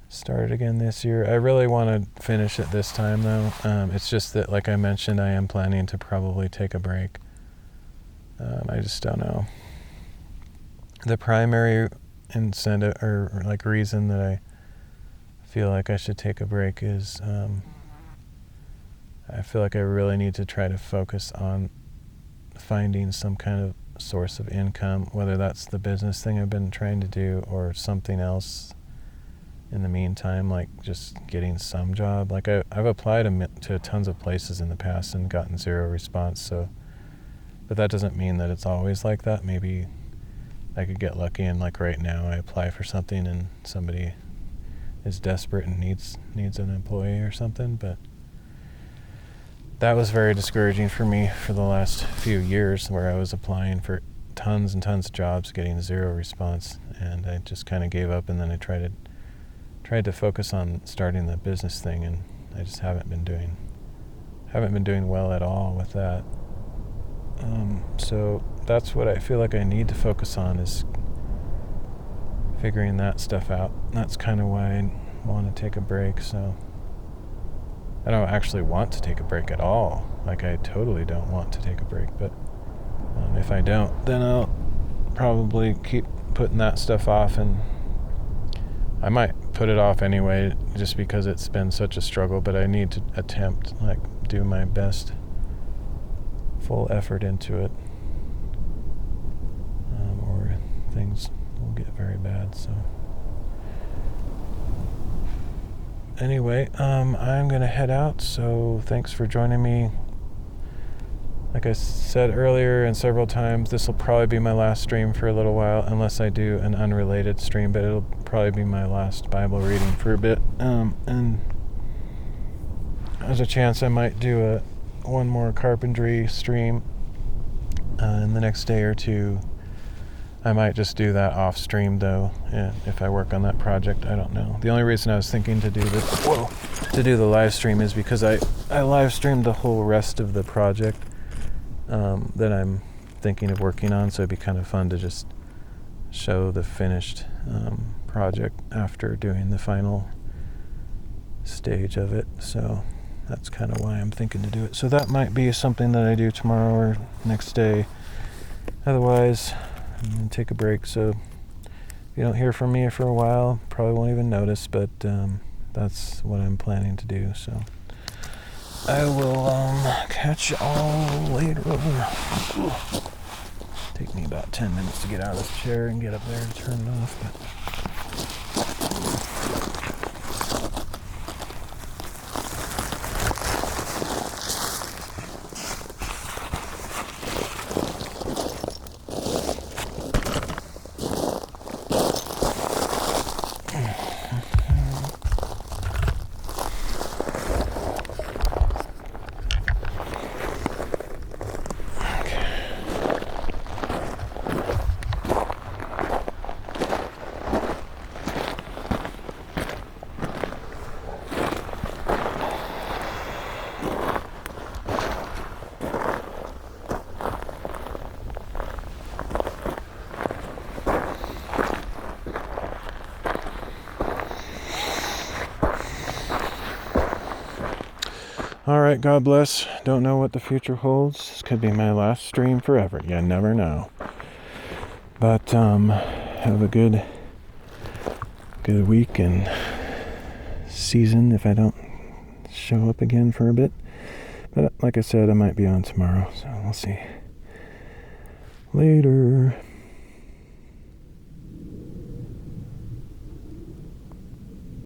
Started again this year. I really want to finish it this time, though. It's just that, like I mentioned, I am planning to probably take a break. I just don't know. The primary incentive, or like reason that I feel like I should take a break is I feel like I really need to try to focus on finding some kind of source of income, whether that's the business thing I've been trying to do or something else in the meantime, like just getting some job. Like I've applied to tons of places in the past and gotten zero response. So, but that doesn't mean that it's always like that. Maybe I could get lucky and like right now I apply for something and somebody is desperate and needs an employee or something. But that was very discouraging for me for the last few years, where I was applying for tons and tons of jobs, getting zero response, and I just kind of gave up. And then I tried to focus on starting the business thing, and I just haven't been doing well at all with that. So that's what I feel like I need to focus on, is figuring that stuff out. That's kind of why I want to take a break. So I don't actually want to take a break at all. Like I totally don't want to take a break, but if I don't, then I'll probably keep putting that stuff off, and I might put it off anyway just because it's been such a struggle. But I need to do my best, full effort into it, or things will get very bad. So anyway, I'm gonna head out, so thanks for joining me. Like I said earlier and several times, this will probably be my last stream for a little while, unless I do an unrelated stream, but it'll probably be my last Bible reading for a bit. And there's a chance I might do one more carpentry stream in the next day or two. I might just do that off stream though, if I work on that project. I don't know. The only reason I was thinking to do the live stream is because I live streamed the whole rest of the project that I'm thinking of working on, so it'd be kind of fun to just show the finished project after doing the final stage of it. So that's kind of why I'm thinking to do it. So that might be something that I do tomorrow or next day. Otherwise, I'm going to take a break. So if you don't hear from me for a while, probably won't even notice, but that's what I'm planning to do. So I will catch you all later. Take me about 10 minutes to get out of this chair and get up there and turn it off. But all right, God bless. Don't know what the future holds. This could be my last stream forever. You never know. But have a good week and season if I don't show up again for a bit. But like I said, I might be on tomorrow, so we'll see. Later.